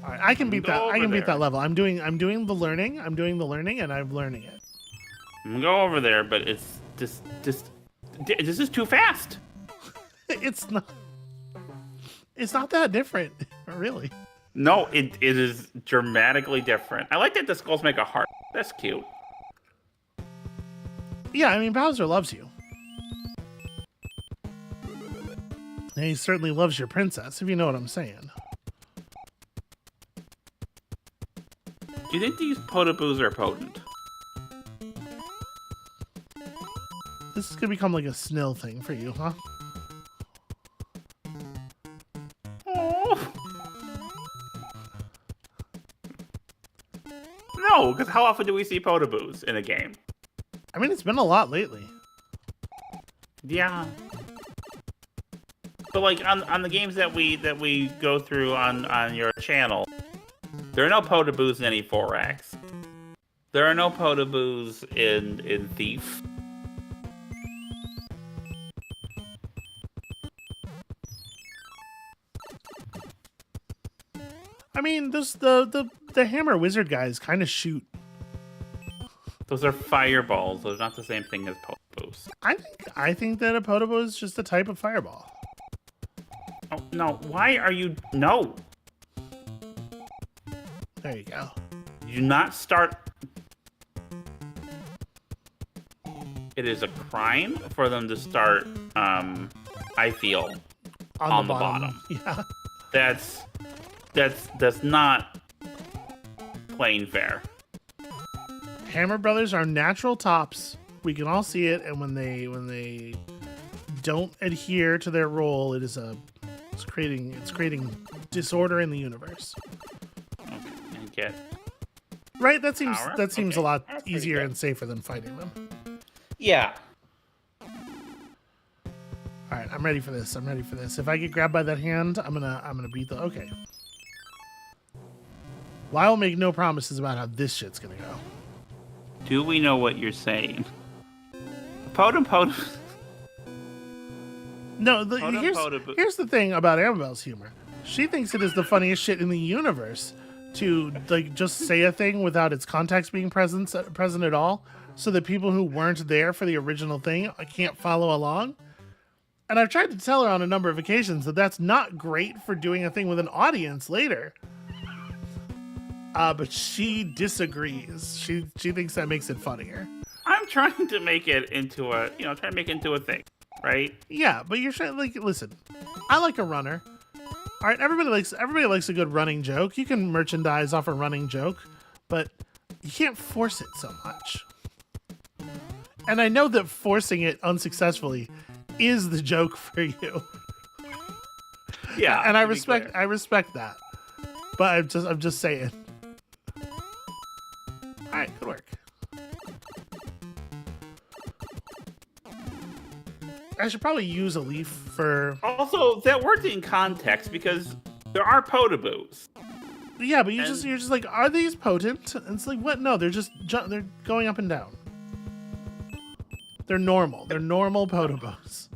All right, I can beat that. I can beat that level. I'm doing the learning. I'm doing the learning, and I'm learning it. I'm gonna go over there, but it's just this is too fast. It's not. It's not that different, really. No, it is dramatically different. I like that the skulls make a heart. That's cute. Yeah, I mean, Bowser loves you. And he certainly loves your princess, if you know what I'm saying. Do you think these Potaboos are potent? This is gonna become like a Snill thing for you, huh? Oh. No, because how often do we see Potaboos in a game? I mean, it's been a lot lately. Yeah. But like on the games that we go through on your channel, there are no Potaboos in any 4X. There are no Potaboos in Thief. I mean, the hammer wizard guys kind of shoot. Those are fireballs. Those are not the same thing as Potaboos. I think that a Potabo is just a type of fireball. Oh no! Why are you no? There you go. You do not start. It is a crime for them to start. I feel on the bottom. Yeah. That's not plain fair. Hammer Brothers are natural tops. We can all see it, and when they don't adhere to their role, it's creating disorder in the universe. Okay, and get right. That seems power? a lot That's easier pretty and safer than fighting them. Yeah. All right, I'm ready for this. If I get grabbed by that hand, I'm gonna beat the. Okay. Well, I will make no promises about how this shit's gonna go. Do we know what you're saying? Potem. No, here's the thing about Amabel's humor. She thinks it is the funniest shit in the universe to like just say a thing without its context being present at all, so that people who weren't there for the original thing can't follow along. And I've tried to tell her on a number of occasions that that's not great for doing a thing with an audience later. But she disagrees. She thinks that makes it funnier. I'm trying to make it into a thing, right? Yeah, but you're trying listen. I like a runner. All right, everybody likes a good running joke. You can merchandise off a running joke, but you can't force it so much. And I know that forcing it unsuccessfully is the joke for you. Yeah, and I respect that. But I'm just saying. All right, good work. I should probably use a leaf for. Also, that worked in context because there are Potaboos. Yeah, but you're just like, are these potent? And it's like, what? No, they're going up and down. They're normal. They're normal Potabos.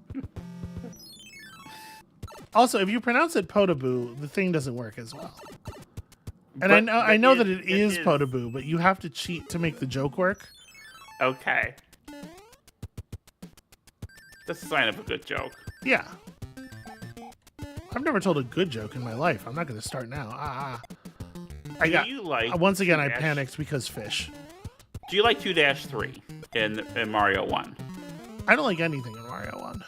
Also, if you pronounce it Potaboo, the thing doesn't work as well. And I know that it is Potaboo, but you have to cheat to make the joke work. Okay. That's a sign of a good joke. Yeah. I've never told a good joke in my life. I'm not going to start now. Once again, I panicked because fish. Do you like 2-3 in Mario 1? I don't like anything in Mario 1.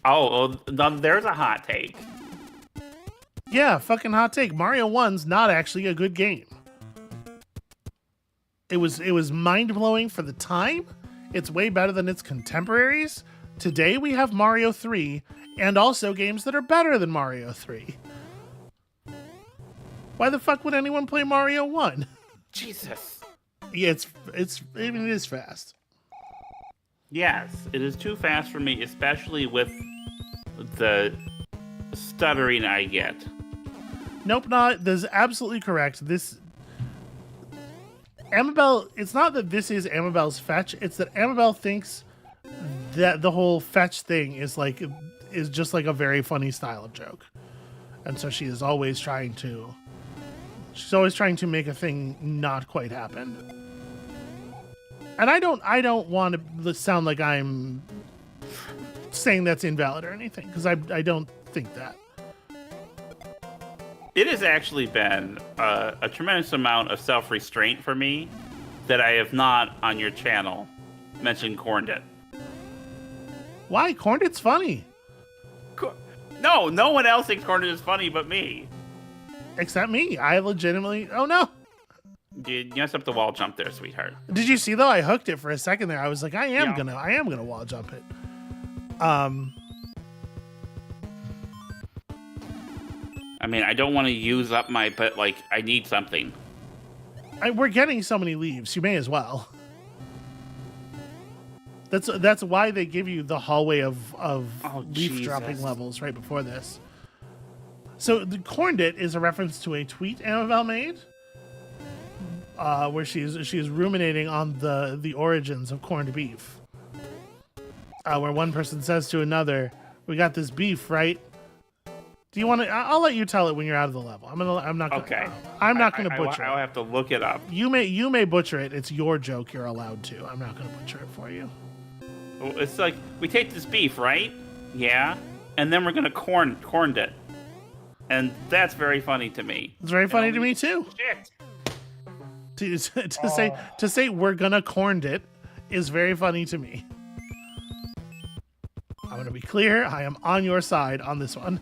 Oh, well, there's a hot take. Yeah, fucking hot take. Mario 1's not actually a good game. It was mind-blowing for the time. It's way better than its contemporaries. today we have Mario 3 and also games that are better than Mario 3. Why the fuck would anyone play Mario 1? Jesus. Yeah, I mean, it is fast. Yes, it is too fast for me, especially with the stuttering I get. Nope, not. That's absolutely correct. Amabel, it's not that this is Amabel's fetch, it's that Amabel thinks that the whole fetch thing is just like a very funny style of joke. And so she's always trying to make a thing not quite happen. And I don't want to sound like I'm saying that's invalid or anything, because I don't think that. It has actually been a tremendous amount of self-restraint for me that I have not, on your channel, mentioned Corndit. Why? Corndit's funny. No one else thinks Corndit is funny but me. Except me. I legitimately... Oh, no. You messed up the wall jump there, sweetheart. Did you see, though? I hooked it for a second there. I was like, I am gonna wall jump it. I mean, I don't want to use up but like, I need something. We're getting so many leaves. You may as well. That's why they give you the hallway of leaf dropping levels right before this. So the Corndit is a reference to a tweet Amabel made, where she's ruminating on the origins of corned beef. Where one person says to another, "We got this beef, right? Do you want to? I'll let you tell it when you're out of the level. I'm not gonna. Okay. I'm not gonna butcher it. I'll have to look it up. You may butcher it. It's your joke. You're allowed to. I'm not gonna butcher it for you. It's like, we take this beef, right? Yeah. And then we're gonna corned it. And that's very funny to me. It's very funny to me too. Shit. To say we're gonna corned it is very funny to me. I'm gonna be clear. I am on your side on this one.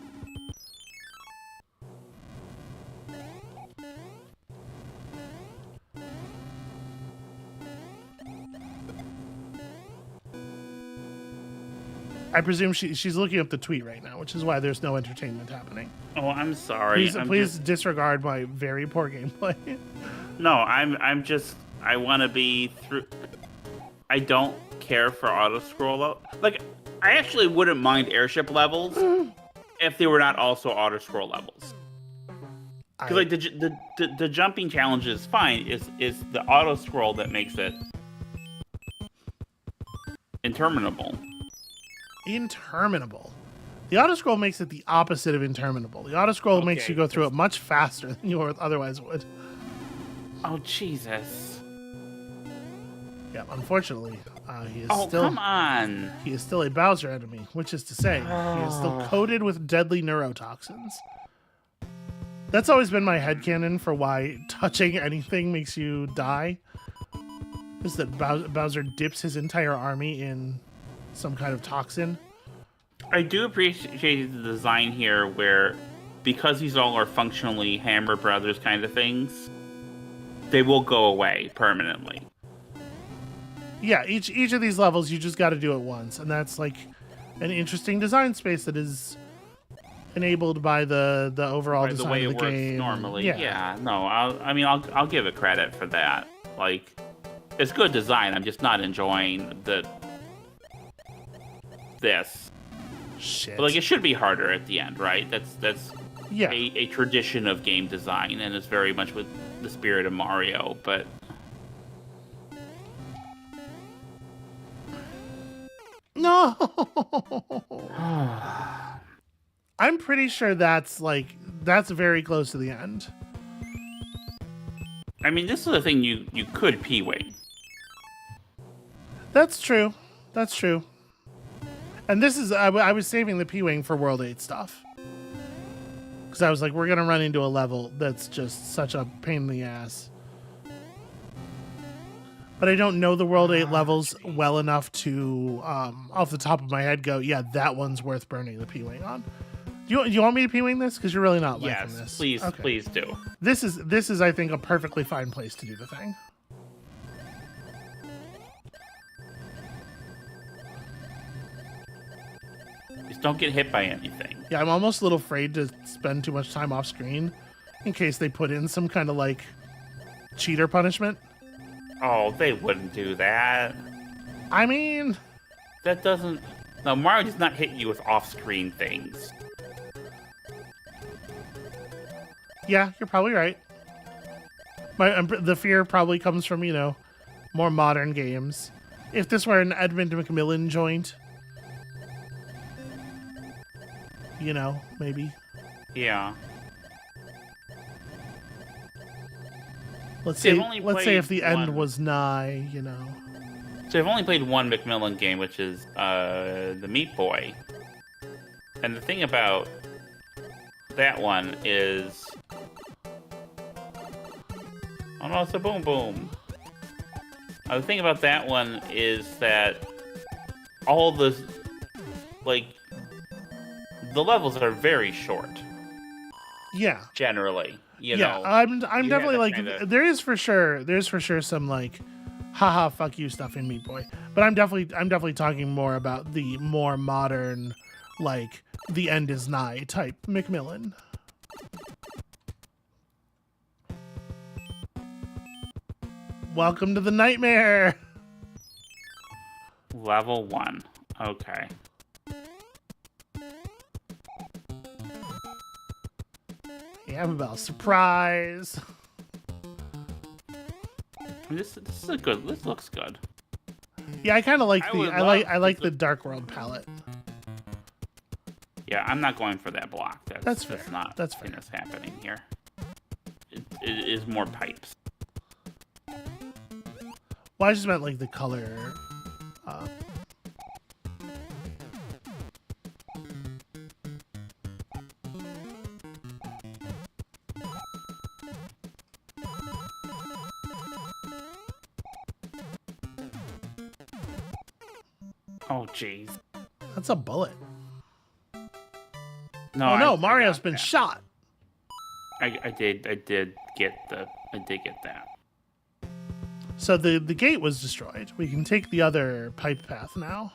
I presume she's looking up the tweet right now, which is why there's no entertainment happening. Oh, I'm sorry. Please disregard my very poor gameplay. No, I want to be through. I don't care for auto scroll out. Like, I actually wouldn't mind airship levels if they were not also auto scroll levels. Because like the jumping challenge is fine. Is the auto scroll that makes it interminable. Interminable. The auto-scroll makes it the opposite of interminable. The auto-scroll makes you go through it much faster than you otherwise would. Oh, Jesus. Yeah, unfortunately, he is still... come on! He is still a Bowser enemy, which is to say, he is still coated with deadly neurotoxins. That's always been my headcanon for why touching anything makes you die. Is that Bowser dips his entire army in some kind of toxin. I do appreciate the design here where, because these all are functionally Hammer Brothers kind of things, they will go away permanently. Yeah, each of these levels you just got to do it once, and that's like an interesting design space that is enabled by the overall design the way of it the works game. Normally. Yeah, no, I'll give it credit for that. Like, it's good design. I'm just not enjoying this. Shit. But like, it should be harder at the end, right? That's yeah. a tradition of game design, and it's very much with the spirit of Mario. But no, I'm pretty sure that's very close to the end. I mean, this is a thing you could P-wing. That's true. That's true. And this is, I was saving the P-Wing for World 8 stuff. Because I was like, we're going to run into a level that's just such a pain in the ass. But I don't know the World 8 levels well enough to, off the top of my head, go, yeah, that one's worth burning the P-Wing on. Do you want me to P-Wing this? Because you're really not liking this. Please, okay. Please do. This is, I think, a perfectly fine place to do the thing. Just don't get hit by anything. Yeah, I'm almost a little afraid to spend too much time off screen in case they put in some kind of like cheater punishment. Oh, they wouldn't do that. I mean, that doesn't. No, Mario does not hit you with off-screen things. Yeah, you're probably right. The fear probably comes from, you know, more modern games. If this were an Edmund McMillan joint, you know, maybe. Yeah. Let's say if the end was nigh, you know. So I've only played one Macmillan game, which is the Meat Boy. And the thing about that one is... Oh no, it's a boom boom. The thing about that one is that all the... like... the levels are very short. Yeah. Generally. You yeah, know, I'm definitely like... There's for sure some like... haha, fuck you stuff in Meat Boy. But I'm definitely talking more about the more modern, like, the end is nigh type Macmillan. Welcome to the nightmare! Level 1. Okay. Amabel, surprise! This is a good. This looks good. Yeah, I kind of like I like the Dark World palette. Yeah, I'm not going for that block. That's fair. That's not. That's fair. What's happening here? It is more pipes. Well, I just meant like the color. Oh, jeez. That's a bullet. No, oh no, Mario's been shot. I did get that. So the gate was destroyed. We can take the other pipe path now.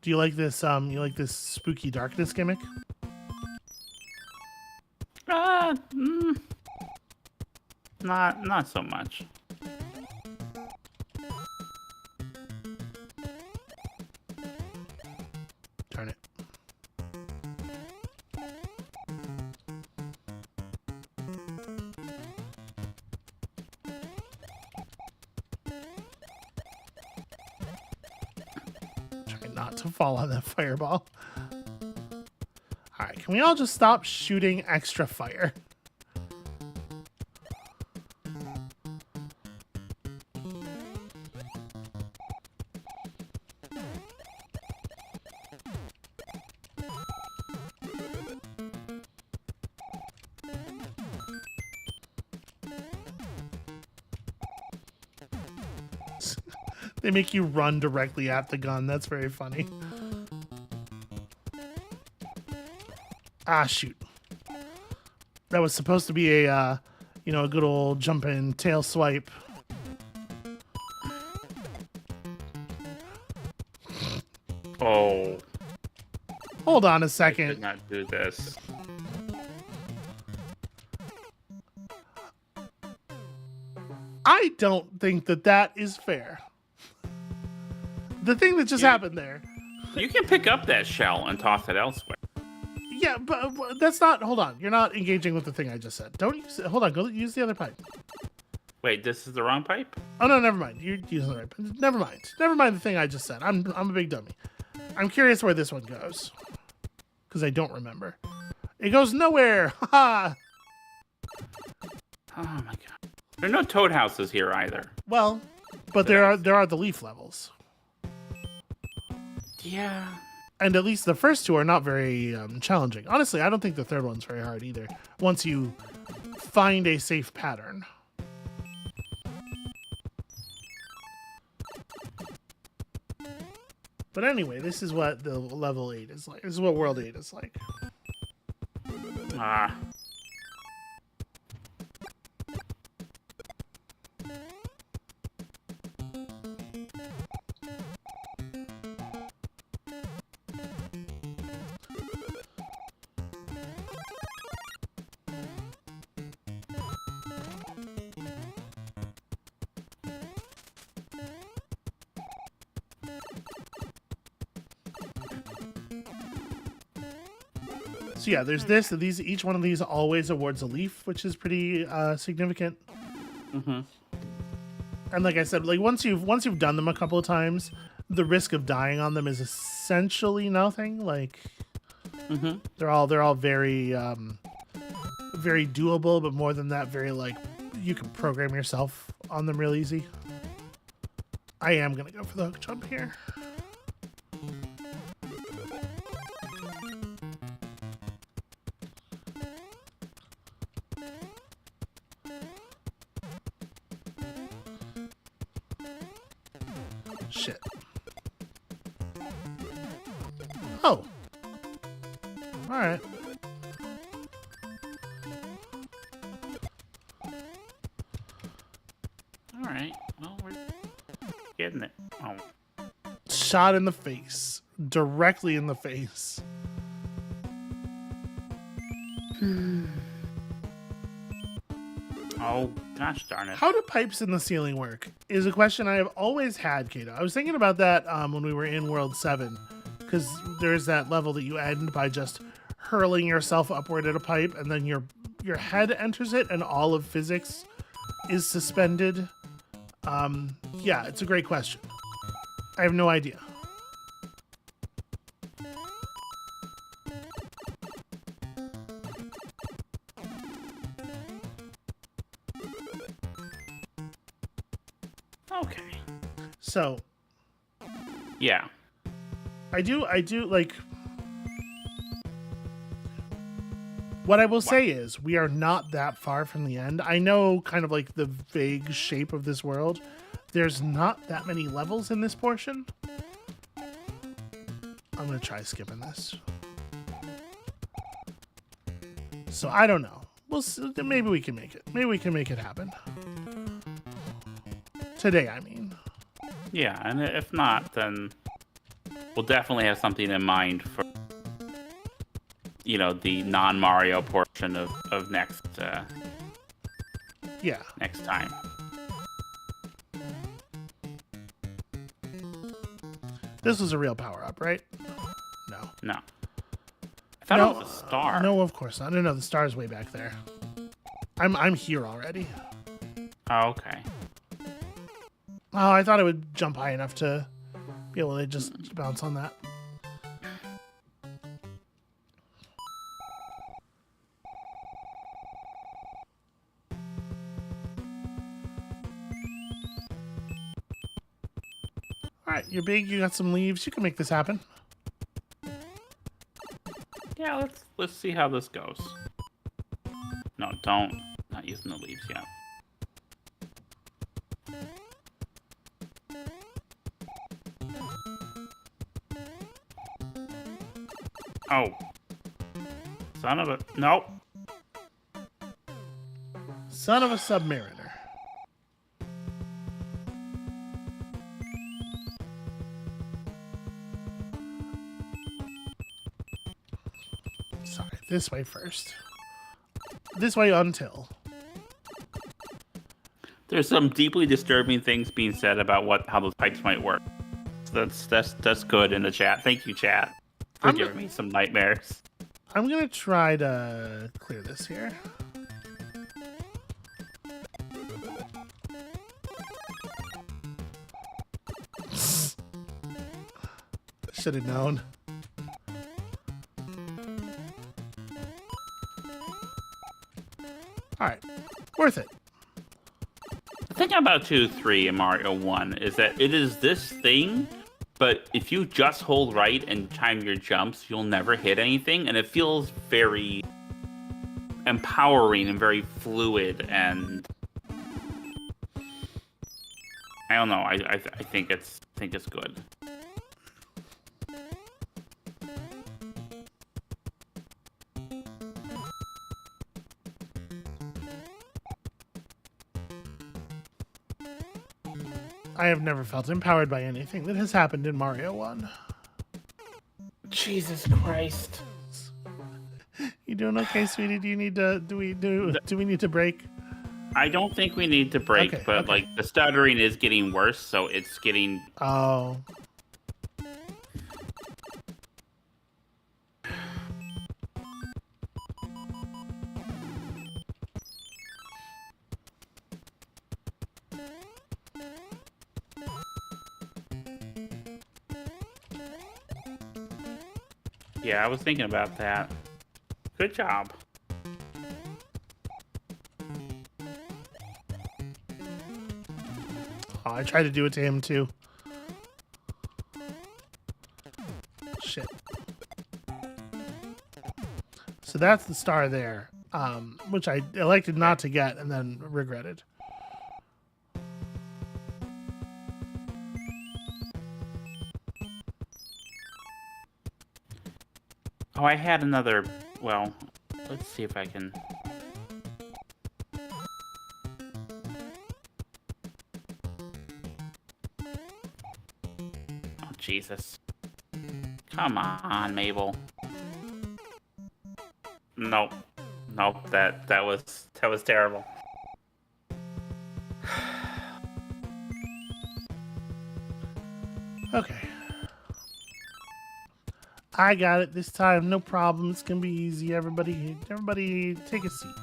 Do you like this? You like this spooky darkness gimmick? Not so much. Turn it. Try not to fall on that fireball. Alright, can we all just stop shooting extra fire? They make you run directly at the gun. That's very funny. Ah, shoot. That was supposed to be a, you know, a good old jumping tail swipe. Oh. Hold on a I second. did not do this. I don't think that is fair. The thing that just happened there. You can pick up that shell and toss it elsewhere. Yeah, but that's not... Hold on. You're not engaging with the thing I just said. Don't use it. Hold on. Go use the other pipe. Wait, this is the wrong pipe? Oh, no, never mind. You're using the right pipe. Never mind. Never mind the thing I just said. I'm a big dummy. I'm curious where this one goes. Because I don't remember. It goes nowhere. Ha! Oh, my God. There are no toad houses here either. Well, but there are the leaf levels. Yeah. And at least the first two are not very challenging. Honestly, I don't think the third one's very hard either. Once you find a safe pattern. But anyway, this is what the level 8 is like. This is what World 8 is like. Ah. So yeah, there's this. These each one of these always awards a leaf, which is pretty significant. Mm-hmm. And like I said, like once you've done them a couple of times, the risk of dying on them is essentially nothing. Like they're all very very doable, but more than that, very like you can program yourself on them real easy. I am gonna go for the hook jump here. Shit. Oh. All right. All right. Well, we're getting it. Oh. Shot in the face. Directly in the face. Oh, gosh darn it. How do pipes in the ceiling work? Is a question I have always had, Kato. I was thinking about that when we were in World 7, because there's that level that you end by just hurling yourself upward at a pipe, and then your head enters it, and all of physics is suspended. Yeah, it's a great question. I have no idea. Okay. So, yeah. I do like what I will say is we are not that far from the end. I know kind of like the vague shape of this world. There's not that many levels in this portion. I'm going to try skipping this. So I don't know. We'll see. Maybe we can make it. Maybe we can make it happen. Today, I mean. Yeah, and if not, then we'll definitely have something in mind for, the non-Mario portion of next next time. This was a real power-up, right? No. I thought it was a star. No, of course not. No, the star's way back there. I'm here already. Oh, okay. Oh, I thought it would jump high enough to be able to just bounce on that. All right, you're big. You got some leaves. You can make this happen. Yeah, let's see how this goes. No, don't. Not using the leaves yet. Oh. Son of a... Nope. Son of a Submariner. Sorry, this way first. This way until. There's some deeply disturbing things being said about how those pipes might work. That's good in the chat. Thank you, chat, for giving me some nightmares. I'm gonna try to clear this here. Should have known. Alright. Worth it. The thing about 2, 3, and Mario 1 is that it is this thing, but if you just hold right and time your jumps, you'll never hit anything, and it feels very empowering and very fluid, and I don't know. I think it's good. I have never felt empowered by anything that has happened in Mario 1. Jesus Christ. You doing okay, sweetie? Do we need to break? I don't think we need to break, Okay, but okay. like the stuttering is getting worse, so it's getting... Oh. Yeah, I was thinking about that. Good job. Oh, I tried to do it to him too. Shit. So that's the star there, which I elected not to get and then regretted. Oh, I had another... Well, let's see if I can... Oh, Jesus. Come on, Mabel. Nope. Nope, that was terrible. Okay. I got it this time. No problem. It's gonna be easy. Everybody take a seat.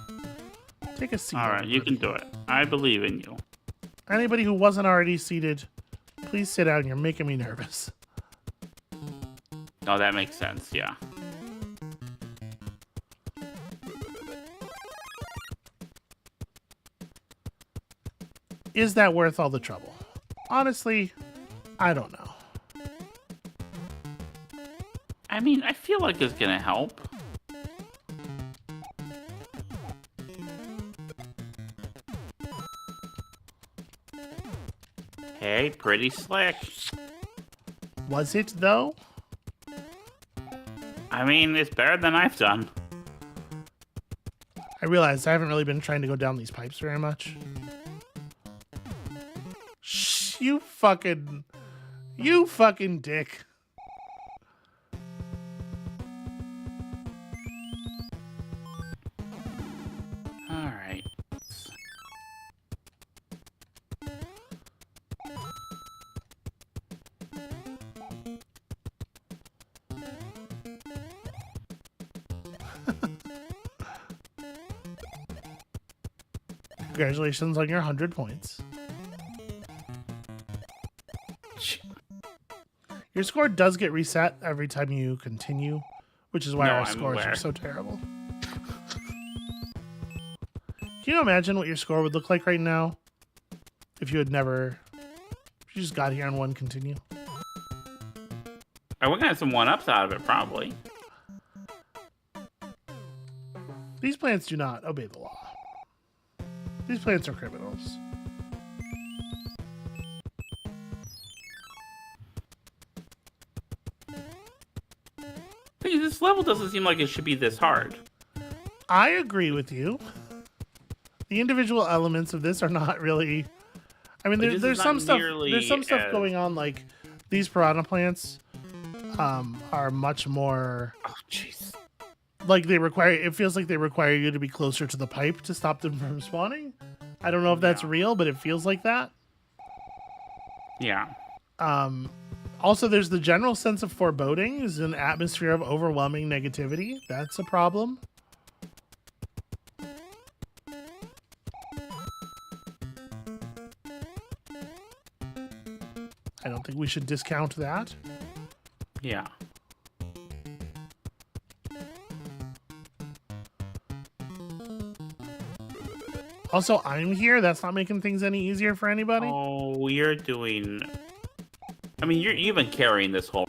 Take a seat. All right, you can do it. I believe in you. Anybody who wasn't already seated, please sit down. You're making me nervous. Oh, that makes sense, yeah. Is that worth all the trouble? Honestly, I don't know. I mean, I feel like it's gonna help. Hey, pretty slick. Was it, though? I mean, it's better than I've done. I realized I haven't really been trying to go down these pipes very much. Shh, you fucking dick. All right. Congratulations on your 100 points. Your score does get reset every time you continue, which is why our scores are so terrible. Can you imagine what your score would look like right now if you just got here on one continue? We're gonna have some one-ups out of it, probably. These plants do not obey the law. These plants are criminals. This level doesn't seem like it should be this hard. I agree with you. The individual elements of this are not really. I mean, there's some stuff. There's some stuff going on. Like these piranha plants are much more. Oh, jeez. Like they require. It feels like they require you to be closer to the pipe to stop them from spawning. I don't know if that's real, but it feels like that. Yeah. Also, there's the general sense of foreboding. There's an atmosphere of overwhelming negativity. That's a problem. I don't think we should discount that. Yeah. Also, I'm here. That's not making things any easier for anybody. Oh, you're doing... I mean, you've been carrying this whole...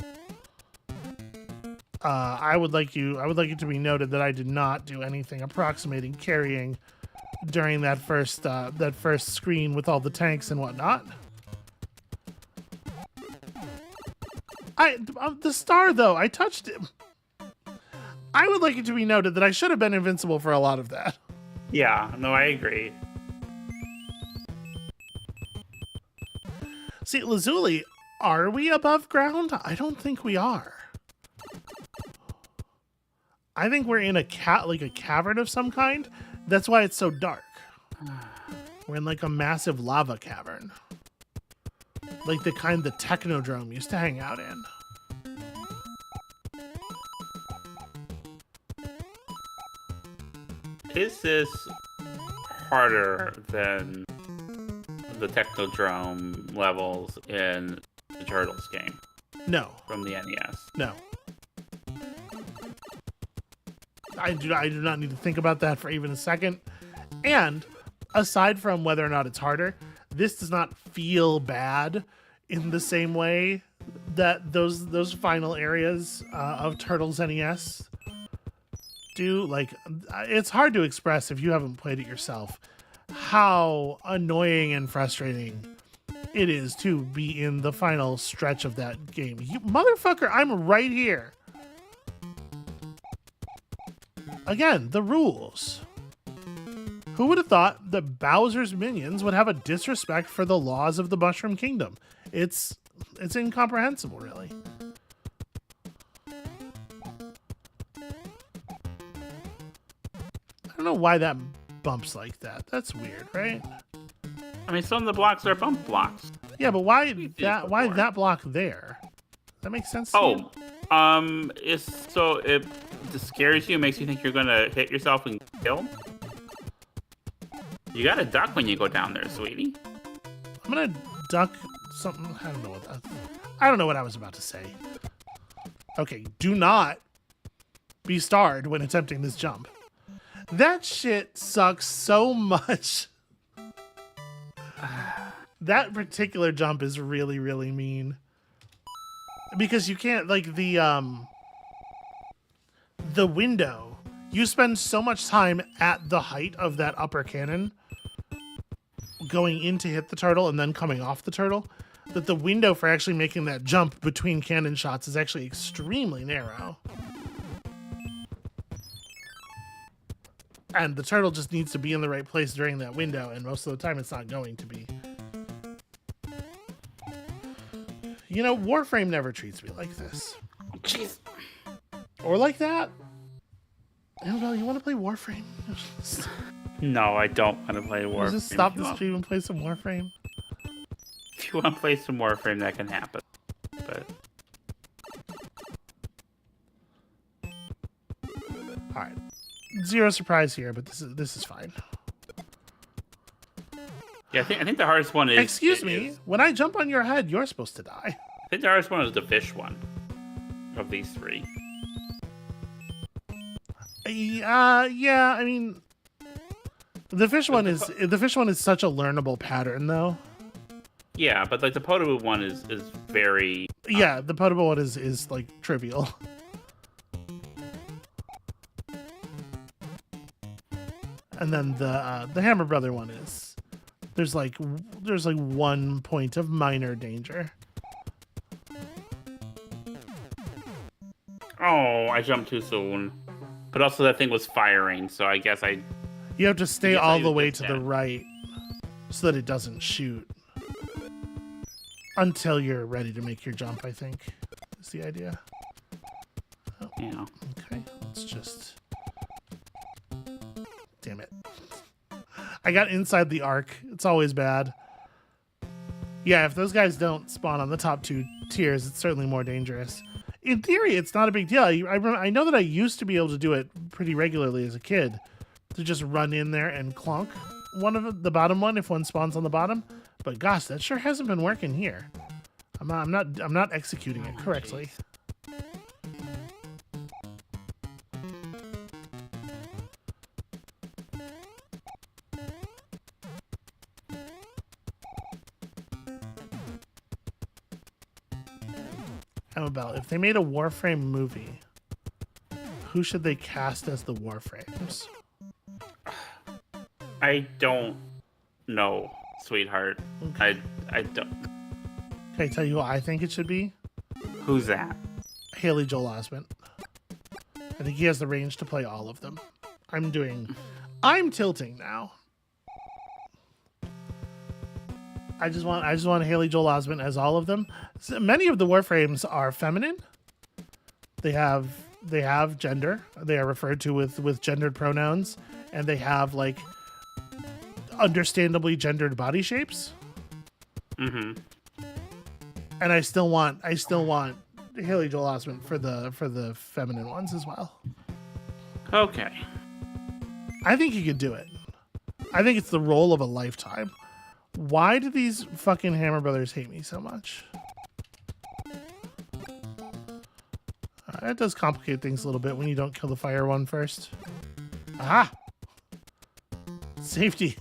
I would like it to be noted that I did not do anything approximating carrying during that first screen with all the tanks and whatnot. The star though, I touched him. I would like it to be noted that I should have been invincible for a lot of that. Yeah, no, I agree. See, Lazuli, are we above ground? I don't think we are. I think we're in a cavern of some kind. That's why it's so dark. We're in like a massive lava cavern. Like the kind the Technodrome used to hang out in. Is this harder than the Technodrome levels in the Turtles game? No. From the NES? No. I do not need to think about that for even a second. And aside from whether or not it's harder, this does not feel bad in the same way that those final areas of Turtles NES do. Like, it's hard to express if you haven't played it yourself how annoying and frustrating it is to be in the final stretch of that game. You motherfucker, I'm right here. Again, the rules. Who would have thought that Bowser's minions would have a disrespect for the laws of the Mushroom Kingdom? It's incomprehensible, really. I don't know why that bumps like that. That's weird, right? I mean, some of the blocks are bump blocks. Yeah, but why that block there? Does that make sense to you? It's so it scares you, makes you think you're gonna hit yourself and kill. You gotta duck when you go down there, sweetie. I'm gonna duck something. I don't know what I was about to say. Okay, do not be starred when attempting this jump. That shit sucks so much. That particular jump is really, really mean. Because you can't, like, the window, you spend so much time at the height of that upper cannon going in to hit the turtle and then coming off the turtle, that the window for actually making that jump between cannon shots is actually extremely narrow. And the turtle just needs to be in the right place during that window, and most of the time it's not going to be. You know, Warframe never treats me like this. Jeez. Or like that. Amabel, you want to play Warframe? No, I don't want to play Warframe. Just stop the stream and play some Warframe. If you want to play some Warframe, that can happen. But all right, zero surprise here, but this is fine. Yeah, I think the hardest one is. Excuse me. When I jump on your head, you're supposed to die. I think the hardest one is the fish one. Of these three. Yeah. I mean, the fish one is such a learnable pattern, though. Yeah, but like the potable one is very. Yeah, the potable one is like trivial. And then the Hammer Brother one is there's like 1 point of minor danger. Oh, I jumped too soon. But also that thing was firing, so I guess you have to stay all the way to the right so that it doesn't shoot until you're ready to make your jump, I think is the idea. Oh, yeah. Okay, let's just. Damn it. I got inside the arc. It's always bad. Yeah, if those guys don't spawn on the top 2 tiers, it's certainly more dangerous. In theory, it's not a big deal. I know that I used to be able to do it pretty regularly as a kid, to just run in there and clonk the bottom one if one spawns on the bottom. But gosh, that sure hasn't been working here. I'm not executing it correctly. Amabel, if they made a Warframe movie, who should they cast as the Warframes? I don't know, sweetheart. Okay. I don't. Can I tell you who I think it should be? Who's that? Haley Joel Osment. I think he has the range to play all of them. I'm tilting now. I just want Haley Joel Osment as all of them. So many of the Warframes are feminine. They have gender. They are referred to with gendered pronouns, and they have like understandably gendered body shapes. Mm-hmm. And I still want Haley Joel Osment for the feminine ones as well. Okay. I think he could do it. I think it's the role of a lifetime. Why do these fucking Hammer Brothers hate me so much? All that does complicate things a little bit when you don't kill the fire one first. Aha! Safety.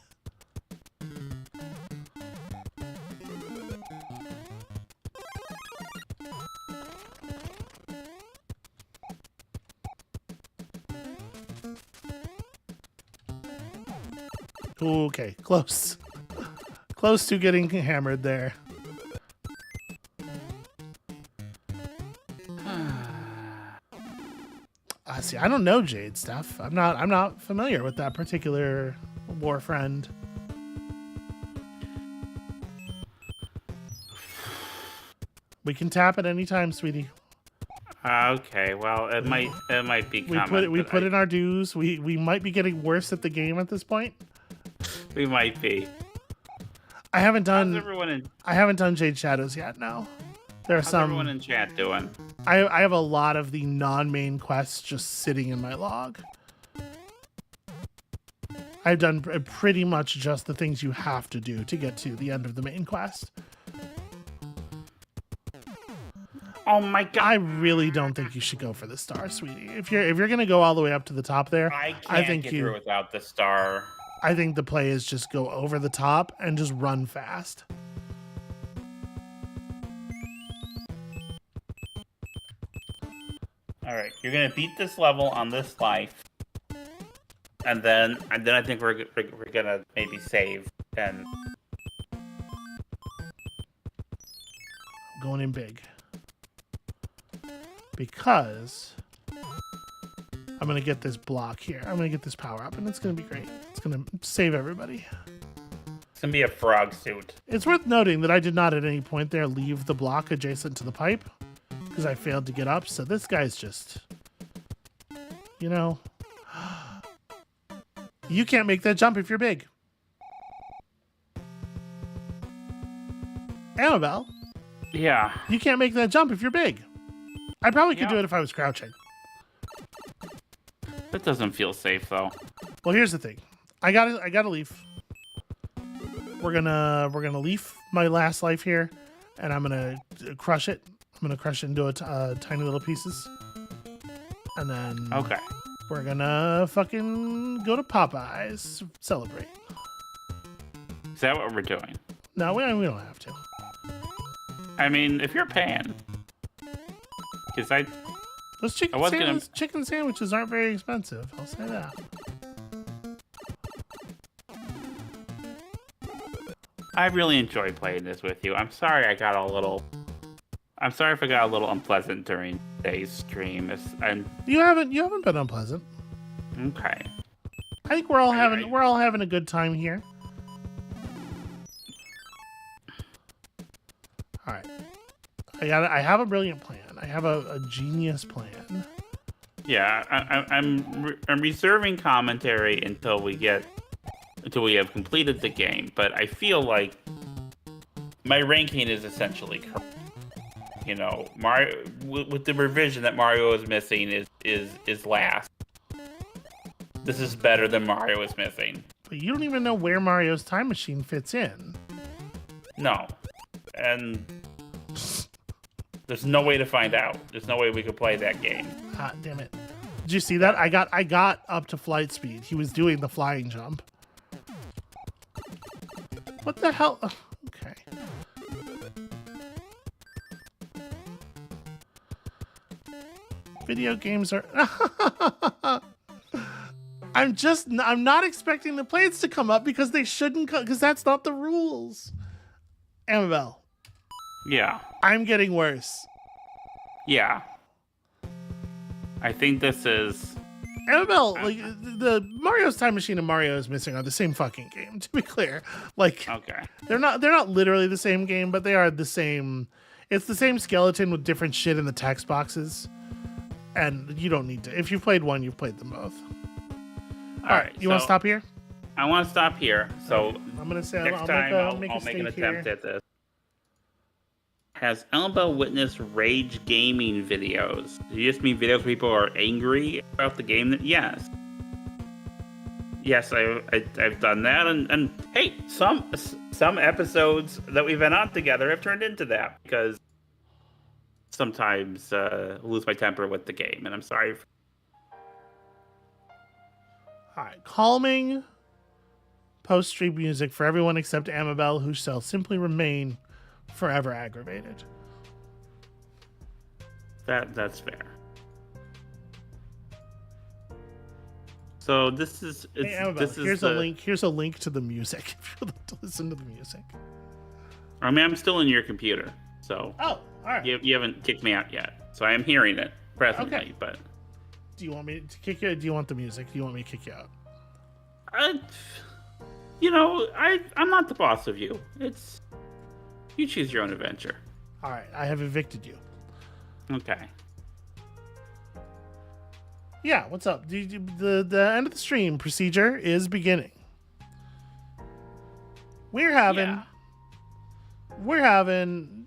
Okay, close. Close to getting hammered there. See, I don't know Jade stuff. I'm not familiar with that particular war friend. We can tap at any time, sweetie. Okay, well, it might be common. We put in our dues. We might be getting worse at the game at this point. We might be. I haven't done Jade Shadows yet. No, there are How's some. Everyone in chat doing? I have a lot of the non-main quests just sitting in my log. I've done pretty much just the things you have to do to get to the end of the main quest. Oh my god! I really don't think you should go for the star, sweetie. If you're gonna go all the way up to the top there, I think get through without the star. I think the play is just go over the top and just run fast. All right, you're gonna beat this level on this life, and then I think we're gonna maybe save and going in big because I'm gonna get this block here. I'm gonna get this power up, and it's gonna be great. It's gonna save everybody. It's gonna be a frog suit. It's worth noting that I did not at any point there leave the block adjacent to the pipe, because I failed to get up, so this guy's just, you know, you can't make that jump if you're big. Amabel. Yeah. You can't make that jump if you're big. I probably could do it if I was crouching. That doesn't feel safe though. Well, here's the thing. I gotta leaf. We're gonna leaf my last life here, and I'm gonna crush it. I'm gonna crush it into tiny little pieces, and then we're gonna fucking go to Popeyes, celebrate. Is that what we're doing? No, we don't have to. I mean, if you're paying, because those chicken sandwiches aren't very expensive. I'll say that. I really enjoy playing this with you. I'm sorry if I got a little unpleasant during today's stream. You haven't been unpleasant. Okay. I think we're all having a good time here. All right. I have a brilliant plan. I have a genius plan. Yeah, I'm reserving commentary until we have completed the game, but I feel like my ranking is essentially correct. You know, Mario with the revision that Mario is missing is last. This is better than Mario is missing. But you don't even know where Mario's time machine fits in. No. And there's no way to find out. There's no way we could play that game. Ah, damn it. Did you see that? I got up to flight speed. He was doing the flying jump. What the hell? Oh, okay. Video games are... I'm not expecting the plates to come up because they shouldn't come, because that's not the rules. Amabel. Yeah. I'm getting worse. Yeah. I think this is... Amabel, like, the Mario's Time Machine and Mario is Missing are the same fucking game, to be clear. Like, okay. They're not literally the same game, but they are the same. It's the same skeleton with different shit in the text boxes. And you don't need to. If you've played one, you've played them both. All right. You want to stop here? I want to stop here. So I'm going to say next time I'll make an attempt at this. Has Amabel witnessed rage gaming videos? Do you just mean videos where people are angry about the game? Yes. Yes, I've done that. And hey, some episodes that we've been on together have turned into that. Because sometimes lose my temper with the game, and I'm sorry. All right, calming post-stream music for everyone except Amabel, who shall simply remain forever aggravated. That's fair. So this is Hey, Amabel, here's a link. Here's a link to the music if you'd like to listen to the music. I mean, I'm still in your computer, so all right. You haven't kicked me out yet, so I am hearing it presently. Okay. But do you want me to kick you out? Do you want the music? Do you want me to kick you out? I'm not the boss of you. It's you choose your own adventure. All right, I have evicted you. Okay. Yeah, what's up? The end of the stream procedure is beginning. We're having.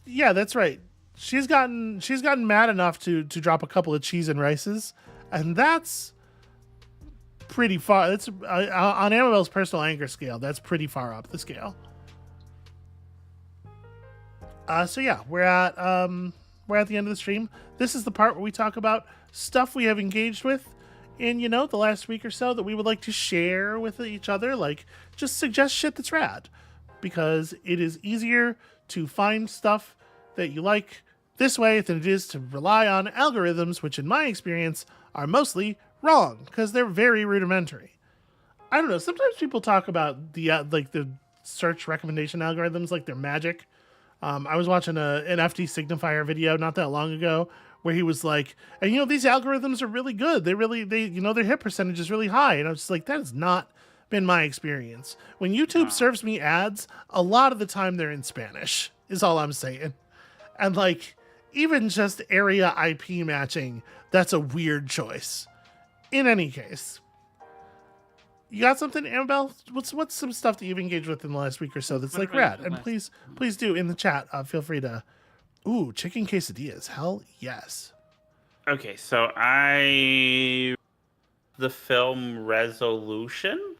Yeah, that's right. She's gotten mad enough to drop a couple of cheese and rices, and that's pretty far. That's on Amabel's personal anger scale. That's pretty far up the scale. So yeah, we're at the end of the stream. This is the part where we talk about stuff we have engaged with in, the last week or so that we would like to share with each other. Like, just suggest shit that's rad, because it is easier to find stuff that you like this way than it is to rely on algorithms, which in my experience are mostly wrong because they're very rudimentary. I don't know. Sometimes people talk about the search recommendation algorithms like they're magic. I was watching an FD signifier video not that long ago where he was like, and these algorithms are really good. Their hit percentage is really high. And I was just like, that has not been my experience. When YouTube serves me ads, a lot of the time they're in Spanish, is all I'm saying. And like, even just area IP matching, that's a weird choice. In any case, you got something, Amabel? What's some stuff that you've engaged with in the last week or so that's like rad? And please do in the chat. Feel free to. Ooh, chicken quesadillas. Hell yes. Okay, so the film Resolution,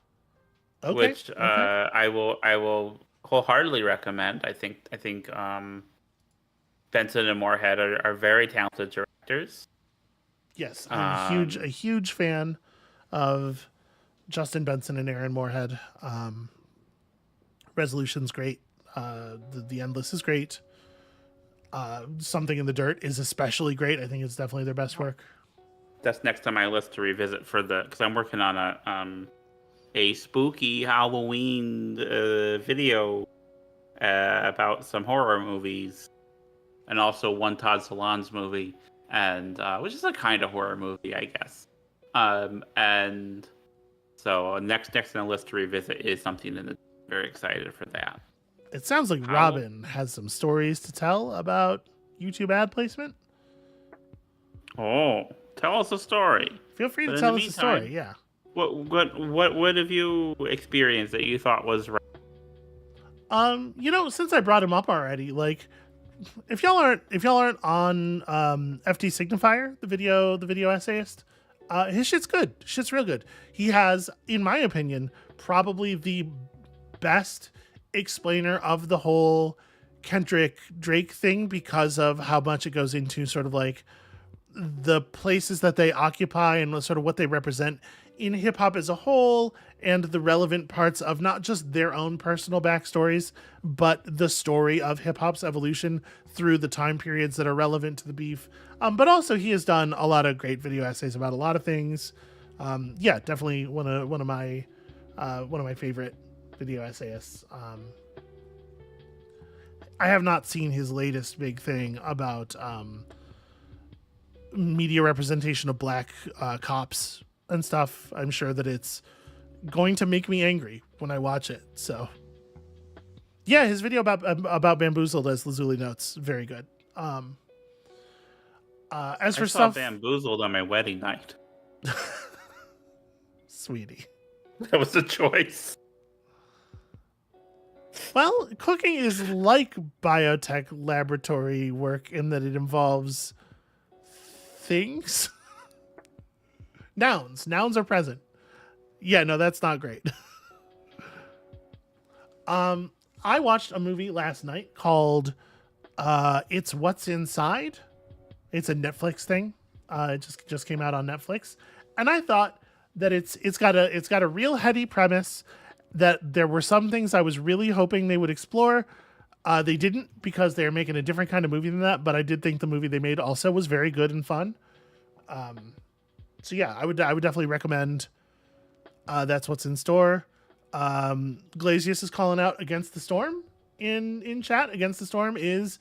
which I will wholeheartely recommend. I think Benson and Moorhead are very talented directors. Yes, I'm a huge fan of Justin Benson and Aaron Moorhead. Resolution's great. The Endless is great. Something in the Dirt is especially great. I think it's definitely their best work. That's next on my list to revisit because I'm working on a spooky Halloween video about some horror movies, and also one Todd Solondz movie, and which is a kind of horror movie, I guess. And so next on the list to revisit is something that I'm very excited for that. It sounds like Robin has some stories to tell about YouTube ad placement. Oh, tell us a story. Feel free to tell us a story. Yeah. What have you experienced that you thought was right? Since I brought him up already, like, if y'all aren't on FD Signifier, the video essayist, his shit's good. Shit's real good. He has, in my opinion, probably the best explainer of the whole Kendrick Drake thing because of how much it goes into sort of like the places that they occupy and sort of what they represent in hip hop as a whole, and the relevant parts of not just their own personal backstories, but the story of hip hop's evolution through the time periods that are relevant to the beef. But also he has done a lot of great video essays about a lot of things. Definitely one of my favorite video essayists. I have not seen his latest big thing about media representation of black cops and stuff. I'm sure that it's going to make me angry when I watch it. So yeah, his video about Bamboozled, as Lazuli notes, very good. As for stuff, Bamboozled on my wedding night. Sweetie, that was a choice. Well, cooking is like biotech laboratory work in that it involves things. Nouns are present. Yeah, no, that's not great. I watched a movie last night called It's What's Inside, It's a Netflix thing. It just came out on Netflix, and I thought that it's got a real heady premise. That there were some things I was really hoping they would explore. They didn't because they're making a different kind of movie than that. But I did think the movie they made also was very good and fun. So yeah, I would definitely recommend. That's what's in store. Glazius is calling out Against the Storm in chat. Against the Storm is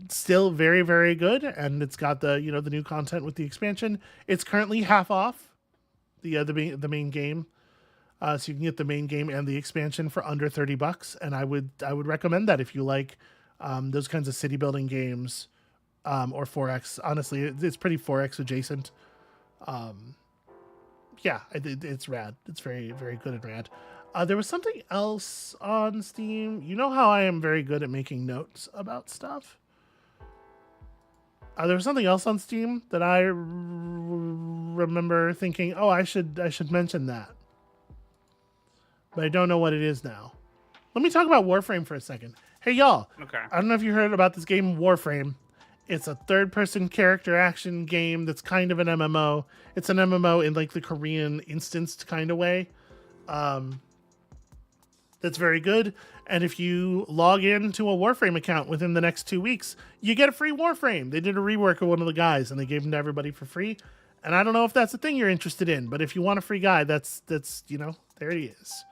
still very, very good, and it's got the the new content with the expansion. It's currently half off the main game, so you can get the main game and the expansion for under $30. And I would recommend that if you like those kinds of city building games, or 4X. Honestly, it's pretty 4X adjacent. Yeah, it's rad. It's very, very good and rad. There was something else on Steam. You know how I am very good at making notes about stuff? There was something else on Steam that I remember thinking, oh, I should mention that. But I don't know what it is now. Let me talk about Warframe for a second. Hey, y'all. Okay. I don't know if you heard about this game, Warframe. It's a third-person character action game that's kind of an MMO. It's an MMO in like the Korean instanced kind of way. That's very good. And if you log into a Warframe account within the next 2 weeks, you get a free Warframe. They did a rework of one of the guys, and they gave them to everybody for free. And I don't know if that's a thing you're interested in, but if you want a free guy, that's there he is.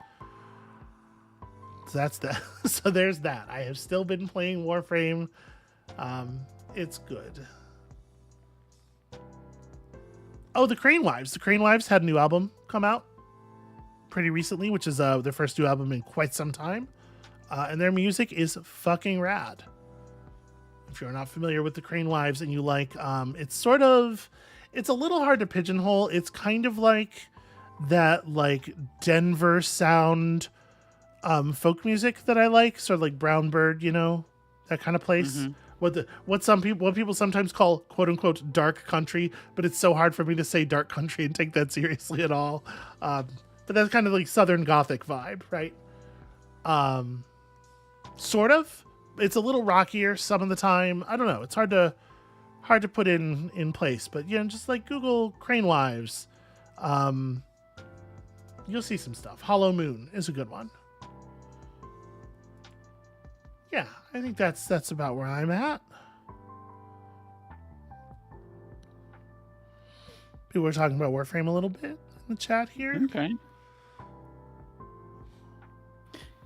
So that's that. So there's that. I have still been playing Warframe. It's good. Oh, the Crane Wives. The Crane Wives had a new album come out pretty recently, which is their first new album in quite some time. And their music is fucking rad. If you're not familiar with the Crane Wives and you like, it's a little hard to pigeonhole. It's kind of like that like Denver sound folk music that I like, sort of like Brown Bird, that kind of place. Mm-hmm. What people sometimes call quote unquote dark country, but it's so hard for me to say dark country and take that seriously at all. But that's kind of like Southern Gothic vibe, right? Sort of. It's a little rockier some of the time. I don't know. It's hard to put in place, but just like Google Crane Wives, you'll see some stuff. Hollow Moon is a good one. Yeah, I think that's about where I'm at. People are talking about Warframe a little bit in the chat here. Okay.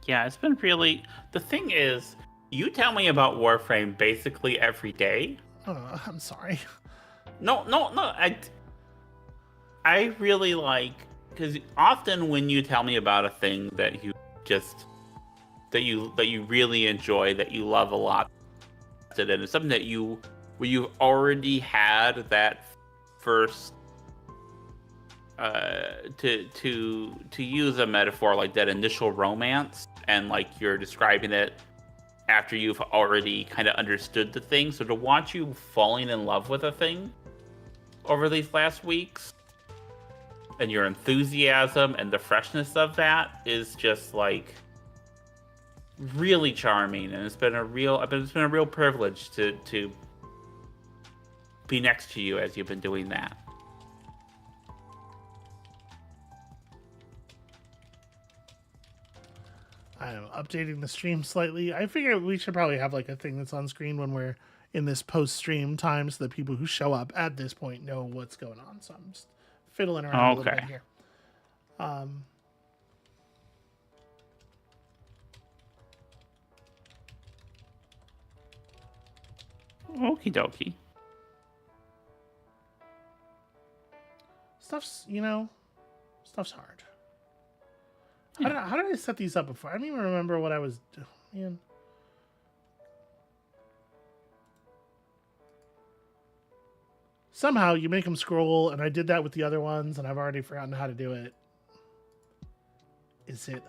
Yeah, it's been really... The thing is, you tell me about Warframe basically every day. Oh, I'm sorry. No. I really like... Because often when you tell me about a thing that you just... that you really enjoy, that you love a lot, and it's something that where you've already had that first... to use a metaphor, like that initial romance, and like you're describing it after you've already kind of understood the thing. So to watch you falling in love with a thing over these last weeks, and your enthusiasm and the freshness of that is just like really charming. And it's been a real privilege to be next to you as you've been doing that. I am updating the stream slightly. I figure we should probably have like a thing that's on screen when we're in this post-stream time, so that people who show up at this point know what's going on. So I'm just fiddling around a little bit here. Okie dokie. Stuff's hard. How did I set these up before? I don't even remember what I was doing. Somehow you make them scroll, and I did that with the other ones, and I've already forgotten how to do it. Is it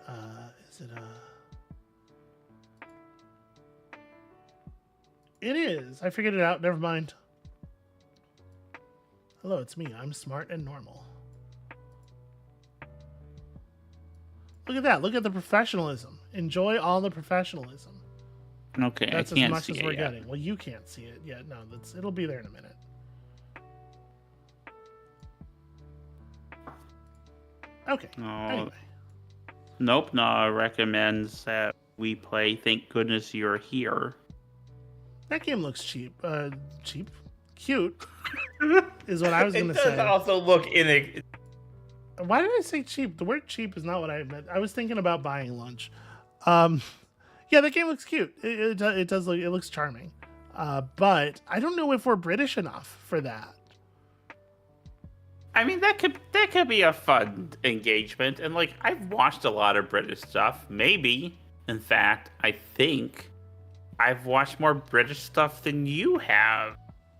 It is. I figured it out. Never mind. Hello, it's me. I'm smart and normal. Look at that. Look at the professionalism. Enjoy all the professionalism. Okay, that's I can't as much see as it we're yet. getting. Well, you can't see it yet. No, it'll be there in a minute. Okay. No, Anyway. nope. No, recommends that we play Thank Goodness You're Here. That game looks cheap. Cheap? Cute is what I was going to say. It does also look Why did I say cheap? The word cheap is not what I meant. I was thinking about buying lunch. Yeah, that game looks cute. It does look. It looks charming. But I don't know if we're British enough for that. I mean, that could be a fun engagement, and like I've watched a lot of British stuff. Maybe, in fact, I think I've watched more British stuff than you have.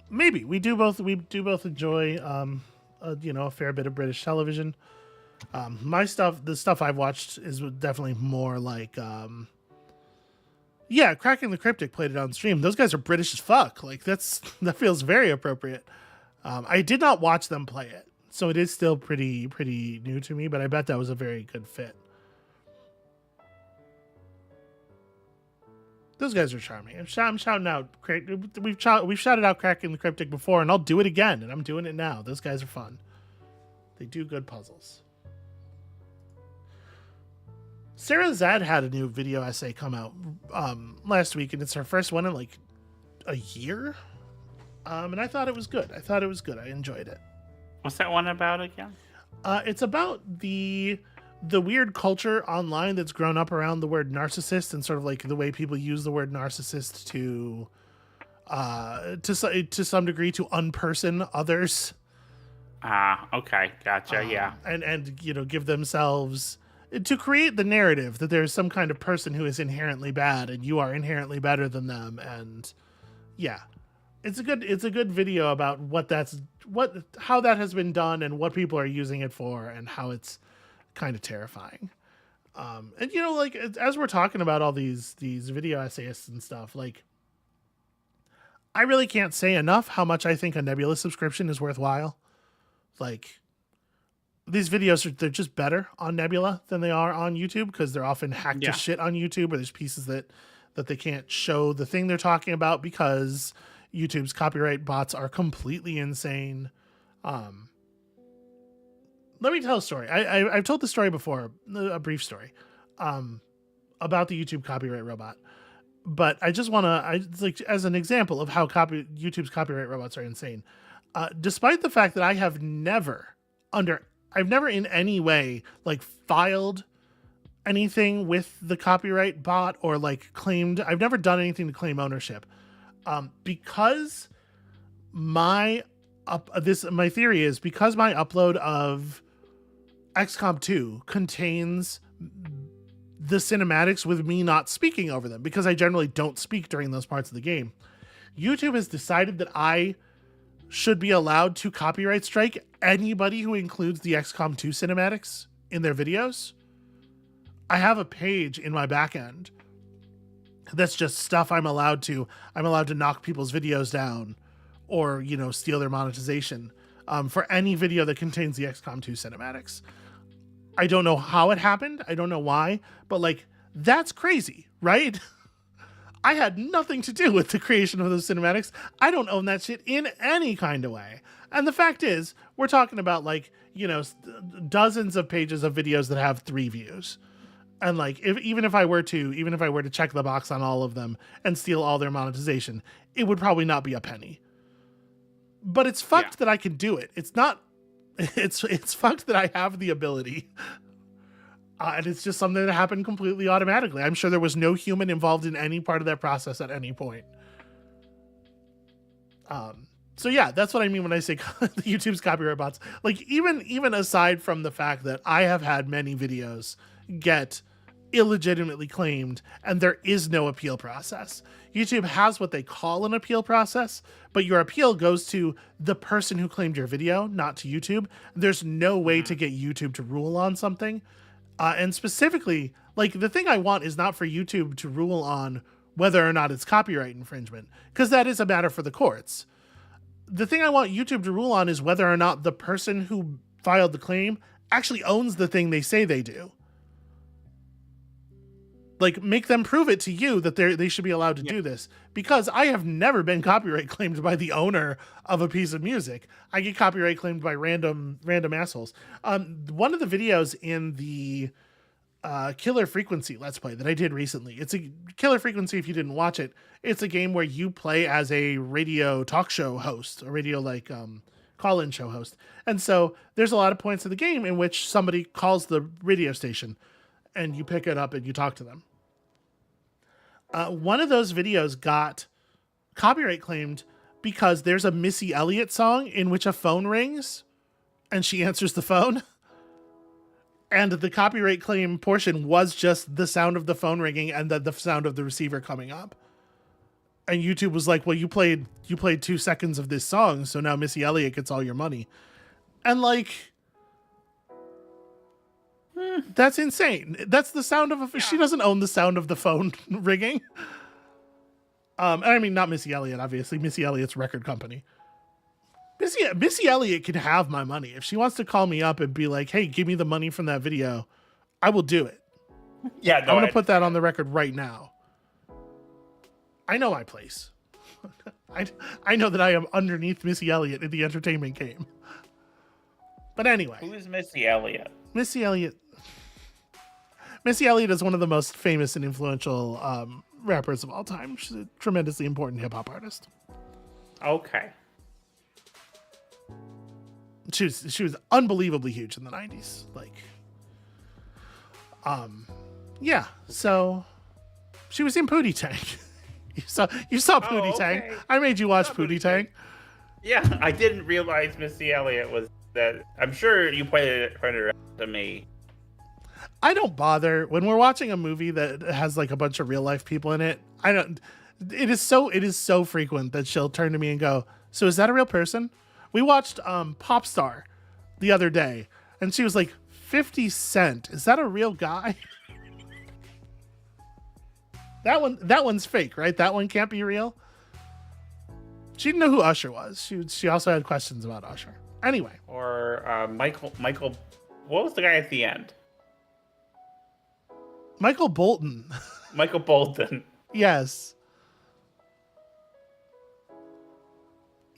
Maybe we do both. We do both enjoy, a fair bit of British television. The stuff I've watched is definitely more like, Cracking the Cryptic played it on stream. Those guys are British as fuck. Like that feels very appropriate. I did not watch them play it, so it is still pretty new to me. But I bet that was a very good fit. Those guys are charming. I'm shouting out. We've shouted out Cracking the Cryptic before, and I'll do it again. And I'm doing it now. Those guys are fun. They do good puzzles. Sarah Zad had a new video essay come out last week, and it's her first one in like a year. And I thought it was good. I enjoyed it. What's that one about again? It's about the weird culture online that's grown up around the word narcissist and sort of like the way people use the word narcissist to some degree to unperson others. Okay, gotcha. Yeah, and give themselves to create the narrative that there's some kind of person who is inherently bad and you are inherently better than them. And yeah, it's a good video about how that has been done and what people are using it for and how it's kind of terrifying. And like as we're talking about all these video essayists and stuff, like I really can't say enough how much I think a Nebula subscription is worthwhile. Like these videos they're just better on Nebula than they are on YouTube because they're often hacked to shit on YouTube, or there's pieces that they can't show the thing they're talking about because YouTube's copyright bots are completely insane. Let me tell a story. I've told the story before, a brief story, about the YouTube copyright robot. But I just want to, as an example of how YouTube's copyright robots are insane. Despite the fact that I have never in any way like filed anything with the copyright bot or like claimed, I've never done anything to claim ownership. Because my theory is because my upload of XCOM 2 contains the cinematics with me not speaking over them, because I generally don't speak during those parts of the game. YouTube has decided that I should be allowed to copyright strike anybody who includes the XCOM 2 cinematics in their videos. I have a page in my backend that's just stuff I'm allowed to knock people's videos down or, steal their monetization for any video that contains the XCOM 2 cinematics. I don't know how it happened. I don't know why, but like, that's crazy, right? I had nothing to do with the creation of those cinematics. I don't own that shit in any kind of way. And the fact is, we're talking about like, dozens of pages of videos that have 3 views. And like, even if I were to check the box on all of them and steal all their monetization, it would probably not be a penny. But it's fucked that I can do it. It's not. It's fucked that I have the ability. And it's just something that happened completely automatically. I'm sure there was no human involved in any part of that process at any point. So yeah, that's what I mean when I say YouTube's copyright bots. Like even aside from the fact that I have had many videos get illegitimately claimed and there is no appeal process. YouTube has what they call an appeal process, but your appeal goes to the person who claimed your video, not to YouTube. There's no way to get YouTube to rule on something. And specifically, like the thing I want is not for YouTube to rule on whether or not it's copyright infringement, because that is a matter for the courts. The thing I want YouTube to rule on is whether or not the person who filed the claim actually owns the thing they say they do. Like, make them prove it to you that they should be allowed to do this, because I have never been copyright claimed by the owner of a piece of music. I get copyright claimed by random assholes. One of the videos in the Killer Frequency Let's Play that I did recently, it's a Killer Frequency. If you didn't watch it, it's a game where you play as a radio talk show host, a radio call-in show host. And so there's a lot of points of the game in which somebody calls the radio station and you pick it up and you talk to them. One of those videos got copyright claimed because there's a Missy Elliott song in which a phone rings and she answers the phone. And the copyright claim portion was just the sound of the phone ringing and the sound of the receiver coming up. And YouTube was like, well, you played 2 seconds of this song, so now Missy Elliott gets all your money. And like, that's insane. That's the sound of she doesn't own the sound of the phone ringing. I mean, not Missy Elliott, obviously. Missy Elliott's record company. Missy Elliott can have my money. If she wants to call me up and be like, hey, give me the money from that video, I will do it. Yeah, no, I'm going to put that on the record right now. I know my place. I know that I am underneath Missy Elliott in the entertainment game. But anyway. Who is Missy Elliott? Missy Elliott is one of the most famous and influential rappers of all time. She's a tremendously important hip-hop artist. Okay. She was unbelievably huge in the 90s. Like, yeah. So she was in Pootie Tang. you saw Pootie Tang. I made you watch Pootie Tang. Yeah, I didn't realize Missy Elliott was that. I'm sure you pointed it out to me. I don't bother when we're watching a movie that has like a bunch of real life people in it. I don't. It is so frequent that she'll turn to me and go, "So is that a real person?" We watched Pop Star the other day, and she was like, 50 Cent, is that a real guy? That one's fake, right? That one can't be real. She didn't know who Usher was. She also had questions about Usher. Anyway. Or Michael, what was the guy at the end? Michael Bolton. Michael Bolton. Yes.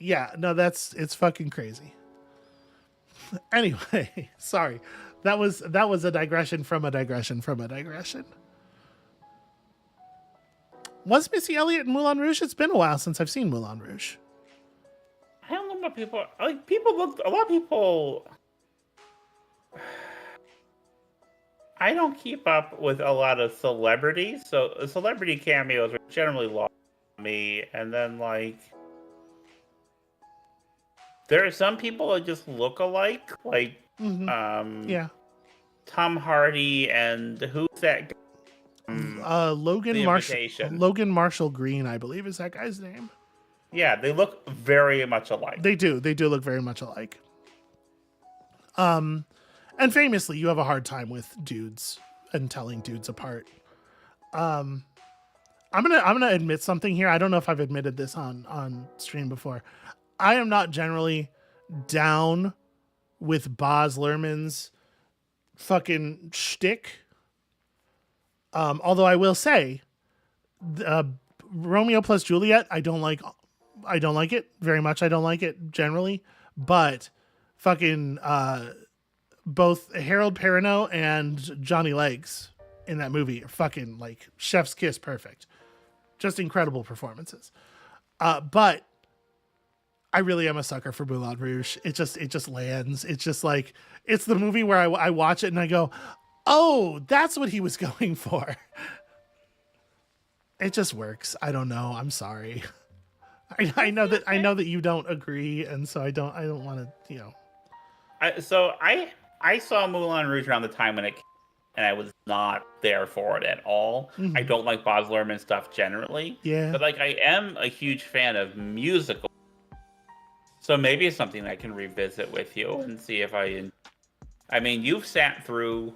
Yeah, no, it's fucking crazy. Anyway, sorry. That was a digression from a digression from a digression. Was Missy Elliott in Moulin Rouge? It's been a while since I've seen Moulin Rouge. I don't know about people. Like, people look. A lot of people. I don't keep up with a lot of celebrities, so celebrity cameos are generally lost on me. And then, like, there are some people that just look alike, like, yeah, Tom Hardy and who's that guy? Logan Marshall Green, I believe is that guy's name. Yeah, they look very much alike. They do look very much alike. And famously, you have a hard time with dudes and telling dudes apart. I'm gonna admit something here. I don't know if I've admitted this on stream before. I am not generally down with Baz Luhrmann's fucking shtick. Although I will say, Romeo plus Juliet, I don't like it very much. I don't like it generally, but fucking both Harold Perrineau and Johnny Legs in that movie are fucking like chef's kiss perfect. Just incredible performances. But I really am a sucker for Moulin Rouge. It just lands. It's just like, it's the movie where I watch it and I go, oh, that's what he was going for. It just works. I don't know. I'm sorry. I know that you don't agree, and so I don't want to, you know. I saw Moulin Rouge around the time when it came, and I was not there for it at all. Mm-hmm. I don't like Baz Luhrmann stuff generally. Yeah. But like, I am a huge fan of musicals. So maybe it's something I can revisit with you and see if I mean, you've sat through,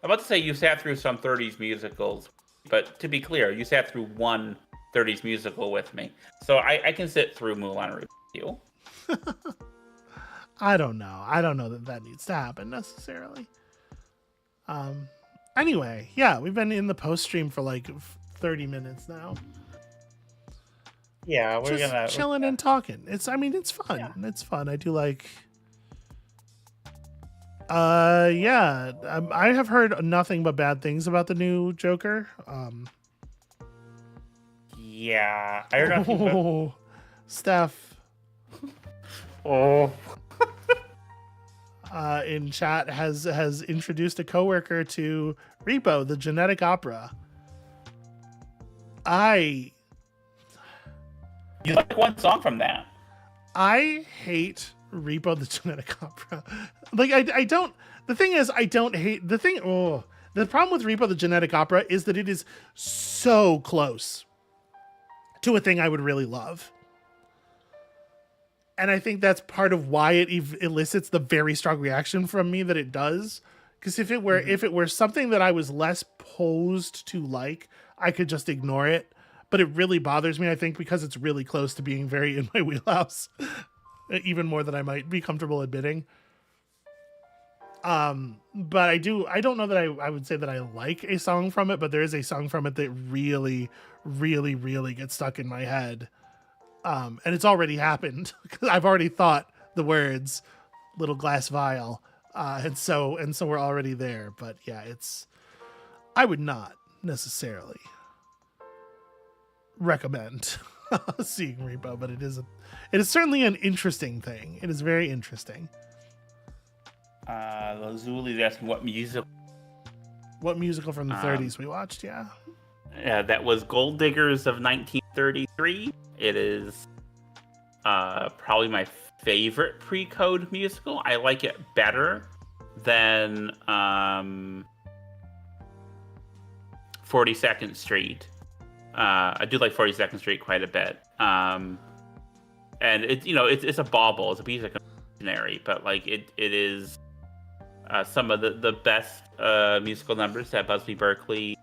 I'm about to say you sat through some 30s musicals, but to be clear, you sat through one 30s musical with me. So I can sit through Moulin Rouge with you. I don't know. I don't know that needs to happen necessarily. Anyway, yeah, we've been in the post stream for like 30 minutes now. Yeah, we're Just gonna chilling and talking. It's fun. Yeah. It's fun. I do like. Yeah, I have heard nothing but bad things about the new Joker. Yeah, I heard nothing but Oh, Steph oh. in chat has introduced a coworker to Repo, the genetic opera. You like one song from that? I hate Repo the Genetic Opera. Like I don't. The thing is, I don't hate the thing. Oh, the problem with Repo the Genetic Opera is that it is so close to a thing I would really love, and I think that's part of why it elicits the very strong reaction from me that it does. Because if it were something that I was less posed to like, I could just ignore it. But it really bothers me, I think, because it's really close to being very in my wheelhouse, even more than I might be comfortable admitting. But I don't know that I would say that I like a song from it, but there is a song from it that really, really, really gets stuck in my head. And it's already happened because I've already thought the words "little glass vial," and so we're already there. But yeah, I would not necessarily recommend seeing Repo, but it is certainly an interesting thing. It is very interesting. Lazuli's asking what music. What musical from the 30s we watched? Yeah. Yeah, that was Gold Diggers of 1933. It is probably my favorite pre-code musical. I like it better than 42nd Street. I do like 42nd Street quite a bit. And it's a bauble, it's a piece of dictionary, but like it is some of the best musical numbers that Busby Berkeley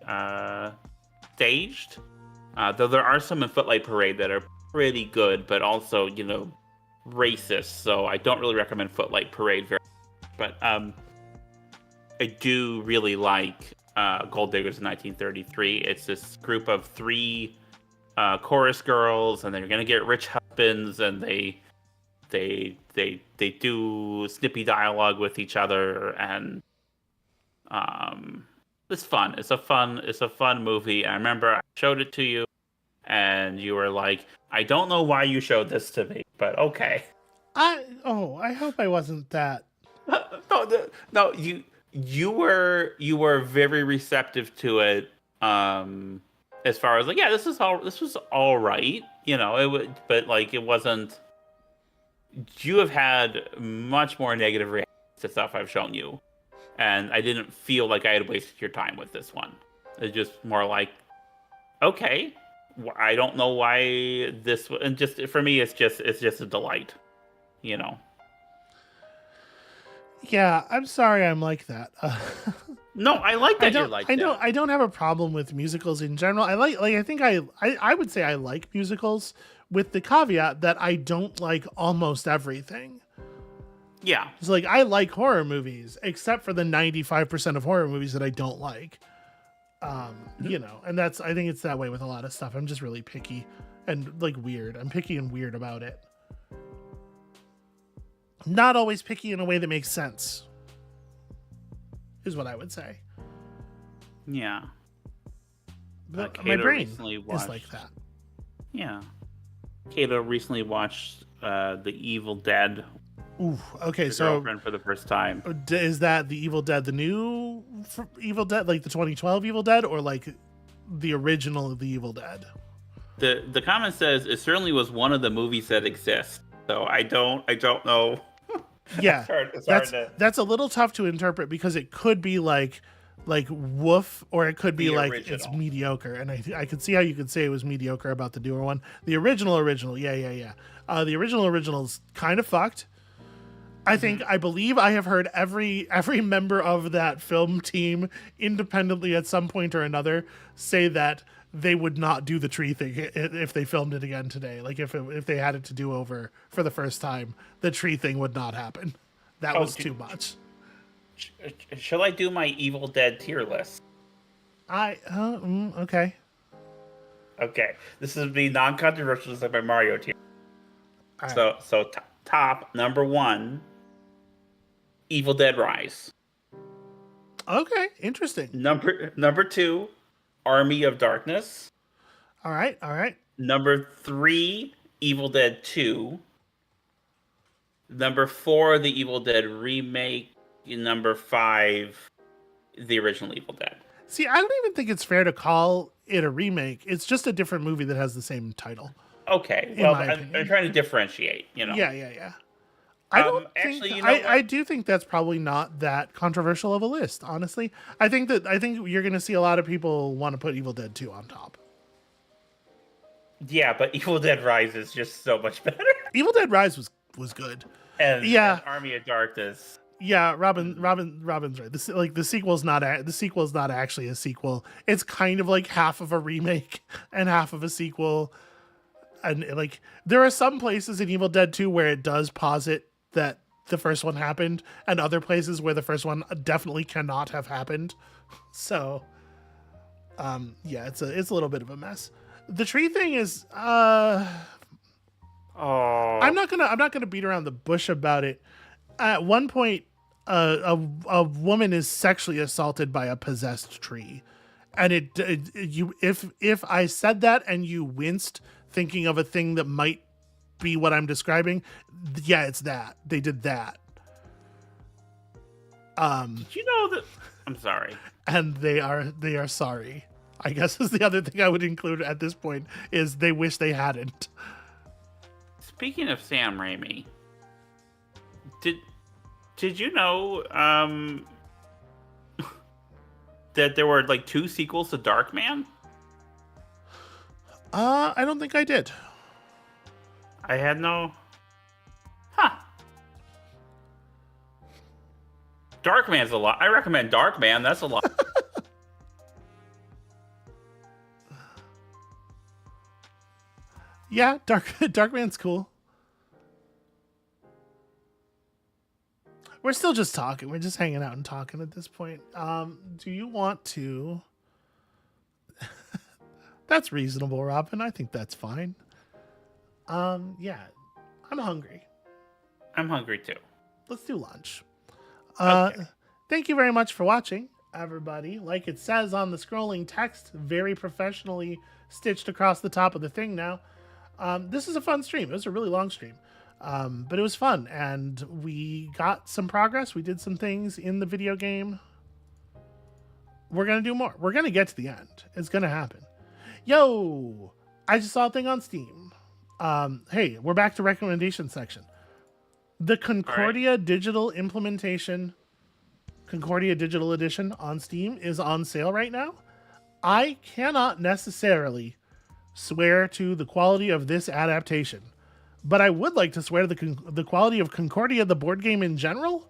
staged. Though there are some in Footlight Parade that are pretty good, but also, racist. So I don't really recommend Footlight Parade very much. But I do really like Gold Diggers in 1933. It's this group of 3 chorus girls, and they're gonna get rich husbands, and they do snippy dialogue with each other, and it's fun. It's a fun movie. I remember I showed it to you, and you were like, "I don't know why you showed this to me, but okay." I hope I wasn't that. No, you were very receptive to it. As far as like, yeah, this was all right, it would, but like it wasn't. You have had much more negative reactions to stuff I've shown you, and I didn't feel like I had wasted your time with this one. It's just more like, okay, I don't know why this, and just for me, it's just a delight, Yeah, I'm sorry I'm like that. No, I like that you're like that. I don't have a problem with musicals in general. I think I would say I like musicals, with the caveat that I don't like almost everything. Yeah. It's like I like horror movies, except for the 95% of horror movies that I don't like. And I think it's that way with a lot of stuff. I'm just really picky and like weird. I'm picky and weird about it. Not always picky in a way that makes sense, is what I would say. Yeah. But my brain is like that. Yeah. Kato recently watched The Evil Dead. Ooh, okay, so girlfriend for the first time. Is that The Evil Dead, the new Evil Dead, like the 2012 Evil Dead, or like the original The Evil Dead? The comment says it certainly was one of the movies that exist. So I don't know. Yeah, that's a little tough to interpret because it could be like woof, or it could be like original. It's mediocre, and I could see how you could say it was mediocre about the newer one. The original, yeah. The original is kind of fucked. I believe I have heard every member of that film team independently at some point or another say that they would not do the tree thing if they filmed it again today. Like if they had it to do over for the first time, the tree thing would not happen. That was too much. Shall I do my Evil Dead tier list? Okay. Okay, this is the non-controversial, just like my Mario tier. All right. So top number 1, Evil Dead Rise. Okay, interesting. Number 2, Army of Darkness. All right. Number 3, Evil Dead 2. Number 4, the Evil Dead remake. Number 5, the original Evil Dead. See, I don't even think it's fair to call it a remake. It's just a different movie that has the same title. Okay, In well, my I'm opinion. trying to differentiate, you know. Yeah. I don't actually, think you know what? I do think that's probably not that controversial of a list, honestly. I think you're going to see a lot of people want to put Evil Dead 2 on top. Yeah, but Evil Dead Rise is just so much better. Evil Dead Rise was good. And Army of Darkness. Yeah, Robin's right. The sequel's not actually a sequel. It's kind of like half of a remake and half of a sequel. And like there are some places in Evil Dead 2 where it does posit that the first one happened, and other places where the first one definitely cannot have happened. So, yeah, it's a little bit of a mess. The tree thing is, I'm not gonna beat around the bush about it. At one point, a woman is sexually assaulted by a possessed tree, and if I said that and you winced thinking of a thing that might be what I'm describing, yeah, it's that. They did that. Did you know that? I'm sorry. And they are sorry. I guess is the other thing I would include at this point is they wish they hadn't. Speaking of Sam Raimi, did you know that there were like 2 sequels to Darkman? I don't think I did. I had no. Huh. Darkman's a lot. I recommend Darkman. That's a lot. Yeah, Darkman's cool. We're still just talking. We're just hanging out and talking at this point. Do you want to? That's reasonable, Robin. I think that's fine. Yeah, I'm hungry. I'm hungry too. Let's do lunch. Okay. Thank you very much for watching, everybody. Like it says on the scrolling text, very professionally stitched across the top of the thing now. This is a fun stream. It was a really long stream. But it was fun, and we got some progress. We did some things in the video game. We're going to do more. We're going to get to the end. It's going to happen. Yo, I just saw a thing on Steam. Hey, we're back to recommendation section. The Concordia digital implementation, Concordia digital edition on Steam is on sale right now. I cannot necessarily swear to the quality of this adaptation, but I would like to swear to the quality of Concordia, the board game in general.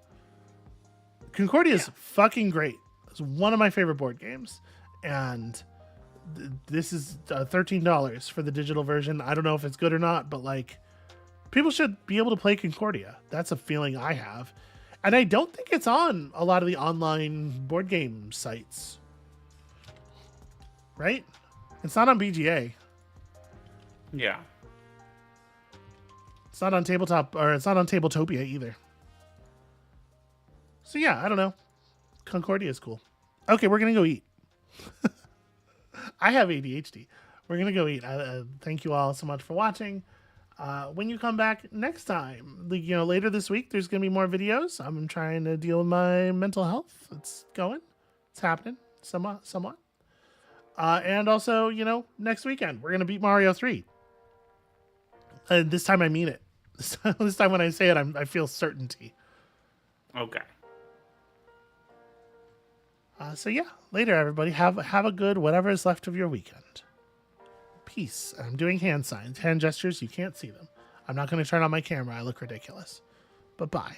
Concordia is fucking great. It's one of my favorite board games, and this is $13 for the digital version. I don't know if it's good or not, but like, people should be able to play Concordia. That's a feeling I have, and I don't think it's on a lot of the online board game sites. Right? It's not on BGA. Yeah. It's not on tabletop, or it's not on Tabletopia either. So yeah, I don't know. Concordia is cool. Okay, we're gonna go eat. I have ADHD. We're gonna go eat. Thank you all so much for watching. When you come back next time, later this week, there's gonna be more videos. I'm trying to deal with my mental health. It's going. It's happening somewhat. And also, next weekend we're gonna beat Mario 3. And this time I mean it. This time when I say it, I feel certainty. Okay. So yeah, later everybody. Have a good whatever is left of your weekend. Peace. I'm doing hand signs, hand gestures. You can't see them. I'm not going to turn on my camera. I look ridiculous. But bye.